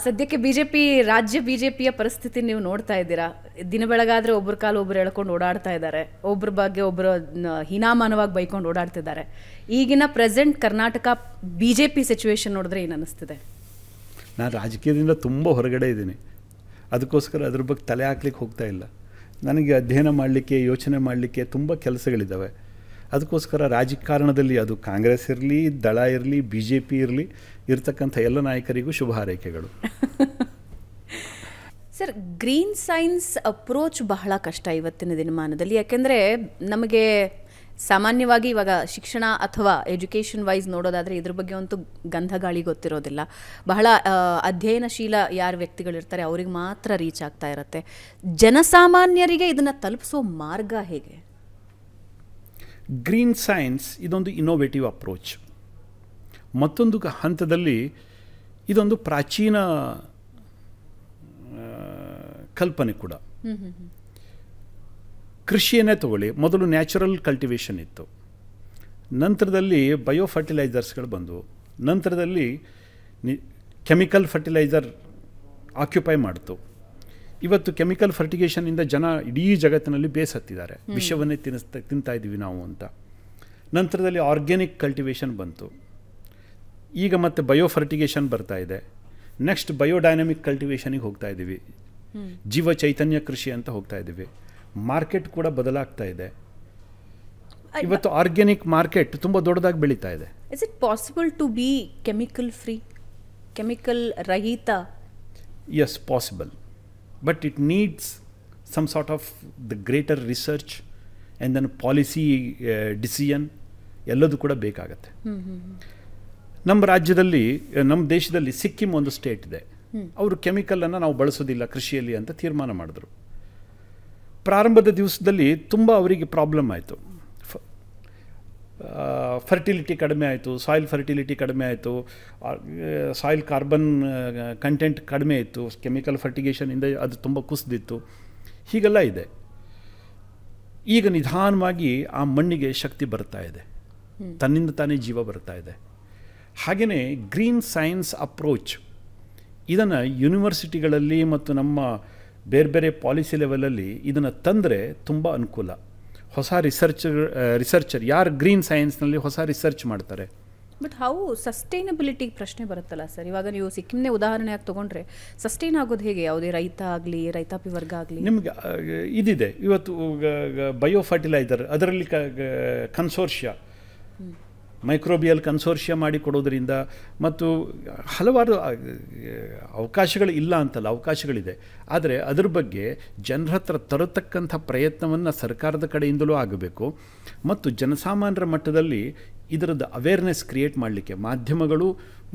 ಸದ್ಯಕ್ಕೆ ರಾಜ್ಯ ಬಿಜೆಪಿಯ ಪರಿಸ್ಥಿತಿ ನೀವು ನೋಡ್ತಾ ಇದ್ದೀರಾ. ದಿನ ಬೆಳಗಾದ್ರೆ ಒಬ್ಬರ ಕಾಲು ಒಬ್ಬರು ಎಳ್ಕೊಂಡು ಓಡಾಡ್ತಾ ಇದ್ದಾರೆ, ಒಬ್ಬರ ಬಗ್ಗೆ ಒಬ್ಬರು ಹೀನಾಮಾನವಾಗಿ ಬೈಕೊಂಡು ಓಡಾಡ್ತಿದ್ದಾರೆ. ಈಗಿನ ಪ್ರೆಸೆಂಟ್ ಕರ್ನಾಟಕ ಬಿಜೆಪಿ ಸಿಚುವೇಶನ್ ನೋಡಿದ್ರೆ ಏನು ಅನ್ನಿಸ್ತಿದೆ? ನಾನು ರಾಜಕೀಯದಿಂದ ತುಂಬ ಹೊರಗಡೆ ಇದ್ದೀನಿ, ಅದಕ್ಕೋಸ್ಕರ ಅದ್ರ ಬಗ್ಗೆ ತಲೆ ಹಾಕ್ಲಿಕ್ಕೆ ಹೋಗ್ತಾ ಇಲ್ಲ. ನನಗೆ ಅಧ್ಯಯನ ಮಾಡಲಿಕ್ಕೆ, ಯೋಚನೆ ಮಾಡಲಿಕ್ಕೆ ತುಂಬ ಕೆಲಸಗಳಿದ್ದಾವೆ. ಅದಕ್ಕೋಸ್ಕರ ರಾಜಕಾರಣದಲ್ಲಿ ಅದು ಕಾಂಗ್ರೆಸ್ ಇರಲಿ, ದಳ ಇರಲಿ, ಬಿ ಜೆ ಪಿ ಇರಲಿ, ಇರ್ತಕ್ಕಂಥ ಎಲ್ಲ ನಾಯಕರಿಗೂ ಶುಭ ಹಾರೈಕೆಗಳು. ಸರ್, ಗ್ರೀನ್ ಸೈನ್ಸ್ ಅಪ್ರೋಚ್ ಬಹಳ ಕಷ್ಟ ಇವತ್ತಿನ ದಿನಮಾನದಲ್ಲಿ. ಯಾಕೆಂದರೆ ನಮಗೆ ಸಾಮಾನ್ಯವಾಗಿ ಇವಾಗ ಶಿಕ್ಷಣ ಅಥವಾ ಎಜುಕೇಷನ್ ವೈಸ್ ನೋಡೋದಾದರೆ ಇದ್ರ ಬಗ್ಗೆ ಅಂತೂ ಗಂಧ ಗಾಳಿ ಗೊತ್ತಿರೋದಿಲ್ಲ. ಬಹಳ ಅಧ್ಯಯನಶೀಲ ಯಾರು ವ್ಯಕ್ತಿಗಳಿರ್ತಾರೆ ಅವ್ರಿಗೆ ಮಾತ್ರ ರೀಚ್ ಆಗ್ತಾ ಇರುತ್ತೆ. ಜನಸಾಮಾನ್ಯರಿಗೆ ಇದನ್ನು ತಲುಪಿಸೋ ಮಾರ್ಗ ಹೇಗೆ? ಗ್ರೀನ್ ಸೈನ್ಸ್ ಇದೊಂದು ಇನ್ನೋವೇಟಿವ್ ಅಪ್ರೋಚ್. ಮತ್ತೊಂದು ಹಂತದಲ್ಲಿ ಇದೊಂದು ಪ್ರಾಚೀನ ಕಲ್ಪನೆ ಕೂಡ. ಕೃಷಿಯನ್ನೇ ತಗೊಳ್ಳಿ, ಮೊದಲು ನ್ಯಾಚುರಲ್ ಕಲ್ಟಿವೇಷನ್ ಇತ್ತು, ನಂತರದಲ್ಲಿ ಬಯೋ ಫರ್ಟಿಲೈಸರ್ಸ್ಗಳು ಬಂದವು, ನಂತರದಲ್ಲಿ ಕೆಮಿಕಲ್ ಫರ್ಟಿಲೈಸರ್ ಆಕ್ಯುಪೈ ಮಾಡ್ತು. ಇವತ್ತು ಕೆಮಿಕಲ್ ಫರ್ಟಿಗೇಷನಿಂದ ಜನ ಇಡೀ ಜಗತ್ತಿನಲ್ಲಿ ಬೇಸತ್ತಿದ್ದಾರೆ, ವಿಷವನ್ನೇ ತಿಂತಾ ಇದ್ದೀವಿ ನಾವು ಅಂತ. ನಂತರದಲ್ಲಿ ಆರ್ಗ್ಯಾನಿಕ್ ಕಲ್ಟಿವೇಷನ್ ಬಂತು, ಈಗ ಮತ್ತೆ ಬಯೋ ಫರ್ಟಿಗೇಷನ್ ಬರ್ತಾ ಇದೆ. ನೆಕ್ಸ್ಟ್ ಬಯೋಡೈನಮಿಕ್ ಕಲ್ಟಿವೇಷನಿಗೆ ಹೋಗ್ತಾ ಇದ್ದೀವಿ, ಜೀವ ಚೈತನ್ಯ ಕೃಷಿ ಅಂತ ಹೋಗ್ತಾ ಇದ್ದೀವಿ. ಮಾರ್ಕೆಟ್ ಕೂಡ ಬದಲಾಗ್ತಾ ಇದೆ. ಇವತ್ತು ಆರ್ಗ್ಯಾನಿಕ್ ಮಾರ್ಕೆಟ್ ತುಂಬ ದೊಡ್ಡದಾಗಿ ಬೆಳೀತಾ ಇದೆ. Is it possible to be chemical free, chemical ರಹಿತ? Yes, possible, but it needs some sort of the greater research and then policy decision ಎಲ್ಲದೂ ಕೂಡ ಬೇಕಾಗತ್ತೆ. ನಮ್ಮ ರಾಜ್ಯದಲ್ಲಿ, ನಮ್ಮ ದೇಶದಲ್ಲಿ ಸಿಕ್ಕಿಂ ಒಂದು ಸ್ಟೇಟ್ ಇದೆ, ಅವರು ಕೆಮಿಕಲನ್ನು ನಾವು ಬಳಸೋದಿಲ್ಲ ಕೃಷಿಯಲ್ಲಿ ಅಂತ ತೀರ್ಮಾನ ಮಾಡಿದ್ರು. ಪ್ರಾರಂಭದ ದಿವಸದಲ್ಲಿ ತುಂಬ ಅವರಿಗೆ ಪ್ರಾಬ್ಲಮ್ ಆಯಿತು. ಫರ್ಟಿಲಿಟಿ ಕಡಿಮೆ ಆಯಿತು, ಸಾಯಿಲ್ ಫರ್ಟಿಲಿಟಿ ಕಡಿಮೆ ಆಯಿತು, ಸಾಯಿಲ್ ಕಾರ್ಬನ್ ಕಂಟೆಂಟ್ ಕಡಿಮೆ ಇತ್ತು, ಕೆಮಿಕಲ್ ಫರ್ಟಿಗೇಷನಿಂದ ಅದು ತುಂಬ ಕುಸಿದಿತ್ತು. ಹೀಗೆಲ್ಲ ಇದೆ. ಈಗ ನಿಧಾನವಾಗಿ ಆ ಮಣ್ಣಿಗೆ ಶಕ್ತಿ ಬರ್ತಾ ಇದೆ, ತನ್ನಿಂದ ತಾನೇ ಜೀವ ಬರ್ತಾ ಇದೆ. ಹಾಗೆಯೇ ಗ್ರೀನ್ ಸೈನ್ಸ್ ಅಪ್ರೋಚ್ ಇದನ್ನು ಯೂನಿವರ್ಸಿಟಿಗಳಲ್ಲಿ ಮತ್ತು ನಮ್ಮ ಬೇರೆ ಬೇರೆ ಪಾಲಿಸಿ ಲೆವೆಲಲ್ಲಿ ಇದನ್ನು ತಂದರೆ ತುಂಬ ಅನುಕೂಲ. ಹೊಸ ರಿಸರ್ಚರ್ ಯಾರು ಗ್ರೀನ್ ಸೈನ್ಸ್ನಲ್ಲಿ ಹೊಸ ರಿಸರ್ಚ್ ಮಾಡ್ತಾರೆ. ಬಟ್ ಹೌ ಸಸ್ಟೈನಬಿಲಿಟಿ ಪ್ರಶ್ನೆ ಬರುತ್ತಲ್ಲ ಸರ್. ಇವಾಗ ನೀವು ಸಿಕ್ಕಿಂನೇ ಉದಾಹರಣೆಯಾಗಿ ತೊಗೊಂಡ್ರೆ ಸಸ್ಟೈನ್ ಆಗೋದು ಹೇಗೆ? ಯಾವುದೇ ರೈತ ಆಗಲಿ, ರೈತಾಪಿ ವರ್ಗ ಆಗಲಿ, ನಿಮಗೆ ಇದಿದೆ. ಇವತ್ತು ಬಯೋ ಫರ್ಟಿಲೈಸರ್, ಅದರಲ್ಲಿ ಕನ್ಸೋರ್ಷಿಯಾ, ಮೈಕ್ರೋಬಿಯಲ್ ಕನ್ಸೋರ್ಷಿಯಾ ಮಾಡಿ ಕೊಡೋದರಿಂದ ಮತ್ತು ಹಲವಾರು ಅವಕಾಶಗಳು ಇಲ್ಲ ಅಂತಲ್ಲ, ಅವಕಾಶಗಳಿದೆ. ಆದರೆ ಅದರ ಬಗ್ಗೆ ಜನರ ಹತ್ರ ತರತಕ್ಕಂಥ ಪ್ರಯತ್ನವನ್ನು ಸರ್ಕಾರದ ಕಡೆಯಿಂದಲೂ ಆಗಬೇಕು. ಮತ್ತು ಜನಸಾಮಾನ್ಯರ ಮಟ್ಟದಲ್ಲಿ ಇದರದ್ದು ಅವೇರ್ನೆಸ್ ಕ್ರಿಯೇಟ್ ಮಾಡಲಿಕ್ಕೆ ಮಾಧ್ಯಮಗಳು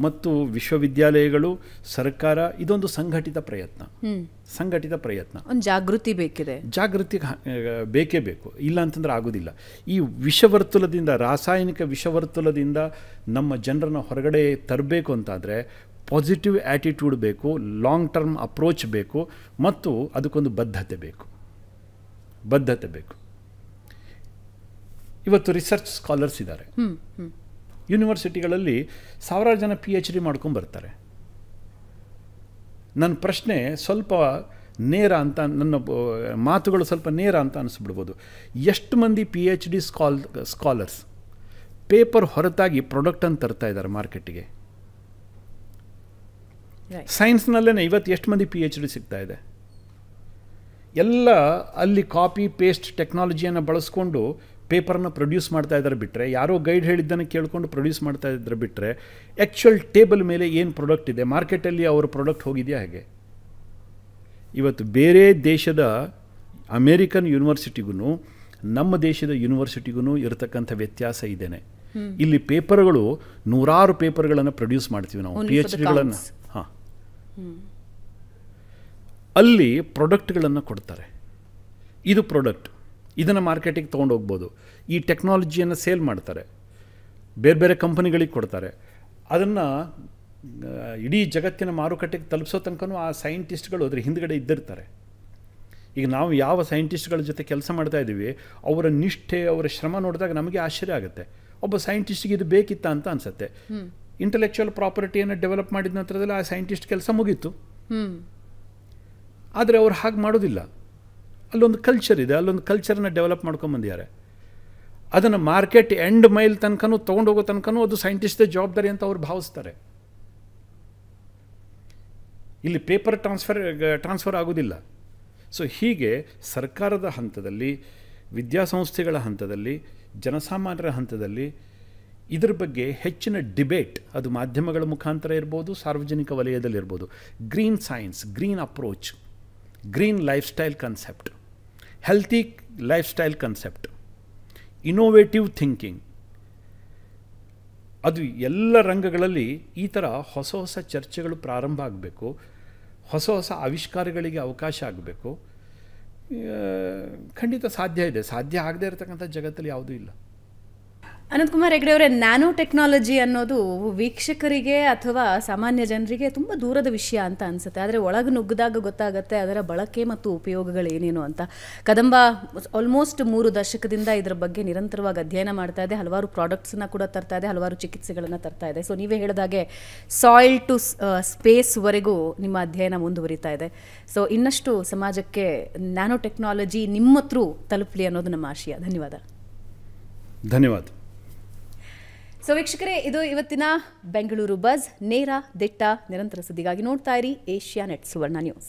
ಮತ್ತು ವಿಶ್ವವಿದ್ಯಾಲಯಗಳು, ಸರ್ಕಾರ, ಇದೊಂದು ಸಂಘಟಿತ ಪ್ರಯತ್ನ. ಒಂದು ಜಾಗೃತಿ ಬೇಕಿದೆ. ಜಾಗೃತಿ ಬೇಕೇ ಬೇಕು, ಇಲ್ಲ ಅಂತಂದ್ರೆ ಆಗೋದಿಲ್ಲ. ಈ ವಿಷವರ್ತುಲದಿಂದ, ರಾಸಾಯನಿಕ ವಿಷವರ್ತುಲದಿಂದ ನಮ್ಮ ಜನರನ್ನು ಹೊರಗಡೆ ತರಬೇಕು ಅಂತಾದರೆ ಪಾಸಿಟಿವ್ ಆ್ಯಟಿಟ್ಯೂಡ್ ಬೇಕು, ಲಾಂಗ್ ಟರ್ಮ್ ಅಪ್ರೋಚ್ ಬೇಕು, ಮತ್ತು ಅದಕ್ಕೊಂದು ಬದ್ಧತೆ ಬೇಕು. ಇವತ್ತು ರಿಸರ್ಚ್ ಸ್ಕಾಲರ್ಸ್ ಇದ್ದಾರೆ, ಯೂನಿವರ್ಸಿಟಿಗಳಲ್ಲಿ ಸಾವಿರಾರು ಜನ PhD ಮಾಡ್ಕೊಂಡು ಬರ್ತಾರೆ. ನನ್ನ ಪ್ರಶ್ನೆ ಸ್ವಲ್ಪ ನೇರ ಅಂತ, ನನ್ನ ಮಾತುಗಳು ಸ್ವಲ್ಪ ನೇರ ಅಂತ ಅನಿಸ್ಬಿಡ್ಬೋದು. ಎಷ್ಟು ಮಂದಿ PhD ಸ್ಕಾಲರ್ಸ್ ಪೇಪರ್ ಹೊರತಾಗಿ ಪ್ರಾಡಕ್ಟನ್ನು ತರ್ತಾ ಇದ್ದಾರೆ ಮಾರ್ಕೆಟಿಗೆ? ಸೈನ್ಸ್ನಲ್ಲೇ ಇವತ್ತು ಎಷ್ಟು ಮಂದಿ PhD ಸಿಗ್ತಾ ಇದೆ? ಎಲ್ಲ ಅಲ್ಲಿ ಕಾಪಿ ಪೇಸ್ಟ್ ಟೆಕ್ನಾಲಜಿಯನ್ನು ಬಳಸ್ಕೊಂಡು ಪೇಪರನ್ನು ಪ್ರೊಡ್ಯೂಸ್ ಮಾಡ್ತಾ ಇದ್ದಾರೆ ಬಿಟ್ಟರೆ, ಯಾರೋ ಗೈಡ್ ಹೇಳಿದ್ದನ್ನು ಕೇಳಿಕೊಂಡು ಪ್ರೊಡ್ಯೂಸ್ ಮಾಡ್ತಾ ಇದ್ದಾರೆ ಬಿಟ್ಟರೆ, ಆ್ಯಕ್ಚುಯಲ್ ಟೇಬಲ್ ಮೇಲೆ ಏನು ಪ್ರಾಡಕ್ಟ್ ಇದೆ ಮಾರ್ಕೆಟಲ್ಲಿ, ಅವ್ರ ಪ್ರಾಡಕ್ಟ್ ಹೋಗಿದೆಯಾ ಹೇಗೆ? ಇವತ್ತು ಬೇರೆ ದೇಶದ ಅಮೇರಿಕನ್ ಯೂನಿವರ್ಸಿಟಿಗೂ ನಮ್ಮ ದೇಶದ ಯೂನಿವರ್ಸಿಟಿಗೂ ಇರತಕ್ಕಂಥ ವ್ಯತ್ಯಾಸ ಇದೇನೆ. ಇಲ್ಲಿ ಪೇಪರ್ಗಳು, ನೂರಾರು ಪೇಪರ್ಗಳನ್ನು ಪ್ರೊಡ್ಯೂಸ್ ಮಾಡ್ತೀವಿ ನಾವು, PhDಗಳನ್ನು. ಹಾಂ, ಅಲ್ಲಿ ಪ್ರಾಡಕ್ಟ್ಗಳನ್ನು ಕೊಡ್ತಾರೆ. ಇದು ಪ್ರಾಡಕ್ಟ್, ಇದನ್ನು ಮಾರ್ಕೆಟಿಗೆ ತೊಗೊಂಡೋಗ್ಬೋದು. ಈ ಟೆಕ್ನಾಲಜಿಯನ್ನು ಸೇಲ್ ಮಾಡ್ತಾರೆ, ಬೇರೆ ಬೇರೆ ಕಂಪನಿಗಳಿಗೆ ಕೊಡ್ತಾರೆ. ಅದನ್ನು ಇಡೀ ಜಗತ್ತಿನ ಮಾರುಕಟ್ಟೆಗೆ ತಲುಪಿಸೋ ತನಕನೂ ಆ ಸೈಂಟಿಸ್ಟ್ಗಳು ಅದ್ರ ಹಿಂದ್ಗಡೆ ಇದ್ದಿರ್ತಾರೆ. ಈಗ ನಾವು ಯಾವ ಸೈಂಟಿಸ್ಟ್ಗಳ ಜೊತೆ ಕೆಲಸ ಮಾಡ್ತಾ ಇದ್ದೀವಿ, ಅವರ ನಿಷ್ಠೆ, ಅವರ ಶ್ರಮ ನೋಡಿದಾಗ ನಮಗೆ ಆಶ್ಚರ್ಯ ಆಗುತ್ತೆ. ಒಬ್ಬ ಸೈಂಟಿಸ್ಟಿಗೆ ಇದು ಬೇಕಿತ್ತಾ ಅಂತ ಅನಿಸುತ್ತೆ. ಇಂಟೆಲೆಕ್ಚುಯಲ್ ಪ್ರಾಪರ್ಟಿಯನ್ನು ಡೆವಲಪ್ ಮಾಡಿದ ನಂತರದಲ್ಲಿ ಆ ಸೈಂಟಿಸ್ಟ್ ಕೆಲಸ ಮುಗೀತು. ಆದರೆ ಅವ್ರು ಹಾಗೆ ಮಾಡೋದಿಲ್ಲ. ಅಲ್ಲೊಂದು ಕಲ್ಚರ್ ಇದೆ, ಅಲ್ಲೊಂದು ಕಲ್ಚರನ್ನು ಡೆವಲಪ್ ಮಾಡ್ಕೊಂಬಂದಿದ್ದಾರೆ. ಅದನ್ನು ಮಾರ್ಕೆಟ್ ಎಂಡ್ ಮೈಲ್ ತನಕನೂ ತೊಗೊಂಡೋಗೋ ತನಕನೂ ಅದು ಸೈಂಟಿಸ್ಟ್ದೇ ಜವಾಬ್ದಾರಿ ಅಂತ ಅವ್ರು ಭಾವಿಸ್ತಾರೆ. ಇಲ್ಲಿ ಪೇಪರ್ ಟ್ರಾನ್ಸ್ಫರ್ ಆಗೋದಿಲ್ಲ. ಸೊ ಹೀಗೆ ಸರ್ಕಾರದ ಹಂತದಲ್ಲಿ, ವಿದ್ಯಾಸಂಸ್ಥೆಗಳ ಹಂತದಲ್ಲಿ, ಜನಸಾಮಾನ್ಯರ ಹಂತದಲ್ಲಿ ಇದರ ಬಗ್ಗೆ ಹೆಚ್ಚಿನ ಡಿಬೇಟ್, ಅದು ಮಾಧ್ಯಮಗಳ ಮುಖಾಂತರ ಇರ್ಬೋದು, ಸಾರ್ವಜನಿಕ ವಲಯದಲ್ಲಿರ್ಬೋದು. Green science, green approach, green lifestyle concept, healthy lifestyle concept, innovative thinking, ಅದು ಎಲ್ಲ ರಂಗಗಳಲ್ಲಿ ಈ ಥರ ಹೊಸ ಹೊಸ ಚರ್ಚೆಗಳು ಪ್ರಾರಂಭ ಆಗಬೇಕು. ಹೊಸ ಹೊಸ ಆವಿಷ್ಕಾರಗಳಿಗೆ ಅವಕಾಶ ಆಗಬೇಕು. ಖಂಡಿತ ಸಾಧ್ಯ ಇದೆ. ಸಾಧ್ಯ ಆಗದೇ ಇರತಕ್ಕಂಥ ಜಗತ್ತಲ್ಲಿ ಯಾವುದೂ ಇಲ್ಲ. ಅನಂತಕುಮಾರ್ ಹೆಗ್ಡೆ ಅವರೇ, ನ್ಯಾನೋ ಟೆಕ್ನಾಲಜಿ ಅನ್ನೋದು ವೀಕ್ಷಕರಿಗೆ ಅಥವಾ ಸಾಮಾನ್ಯ ಜನರಿಗೆ ತುಂಬ ದೂರದ ವಿಷಯ ಅಂತ ಅನಿಸುತ್ತೆ. ಆದರೆ ಒಳಗೆ ನುಗ್ಗಿದಾಗ ಗೊತ್ತಾಗುತ್ತೆ ಅದರ ಬಳಕೆ ಮತ್ತು ಉಪಯೋಗಗಳೇನೇನು ಅಂತ. ಕದಂಬ ಆಲ್ಮೋಸ್ಟ್ 3 ದಶಕದಿಂದ ಇದರ ಬಗ್ಗೆ ನಿರಂತರವಾಗಿ ಅಧ್ಯಯನ ಮಾಡ್ತಾ ಇದೆ. ಹಲವಾರು ಪ್ರಾಡಕ್ಟ್ಸನ್ನ ಕೂಡ ತರ್ತಾ ಇದೆ, ಹಲವಾರು ಚಿಕಿತ್ಸೆಗಳನ್ನು ತರ್ತಾ ಇದೆ. ಸೊ ನೀವೇ ಹೇಳಿದಾಗೆ ಸಾಯಿಲ್ ಟು ಸ್ಪೇಸ್ವರೆಗೂ ನಿಮ್ಮ ಅಧ್ಯಯನ ಮುಂದುವರಿತಾ ಇದೆ. ಸೊ ಇನ್ನಷ್ಟು ಸಮಾಜಕ್ಕೆ ನ್ಯಾನೋ ಟೆಕ್ನಾಲಜಿ ನಿಮ್ಮ ಹತ್ರ ತಲುಪಲಿ ಅನ್ನೋದು ನಮ್ಮ ಆಶಯ. ಧನ್ಯವಾದ. ಧನ್ಯವಾದ. ಸೊ ವೀಕ್ಷಕರೇ, ಇದು ಇವತ್ತಿನ ಬೆಂಗಳೂರು ಬಜ್. ನೇರ, ದಿಟ್ಟ, ನಿರಂತರ ಸುದ್ದಿಗಾಗಿ ನೋಡ್ತಾ ಇರಿ ಏಷ್ಯಾನೆಟ್ ಸುವರ್ಣ ನ್ಯೂಸ್.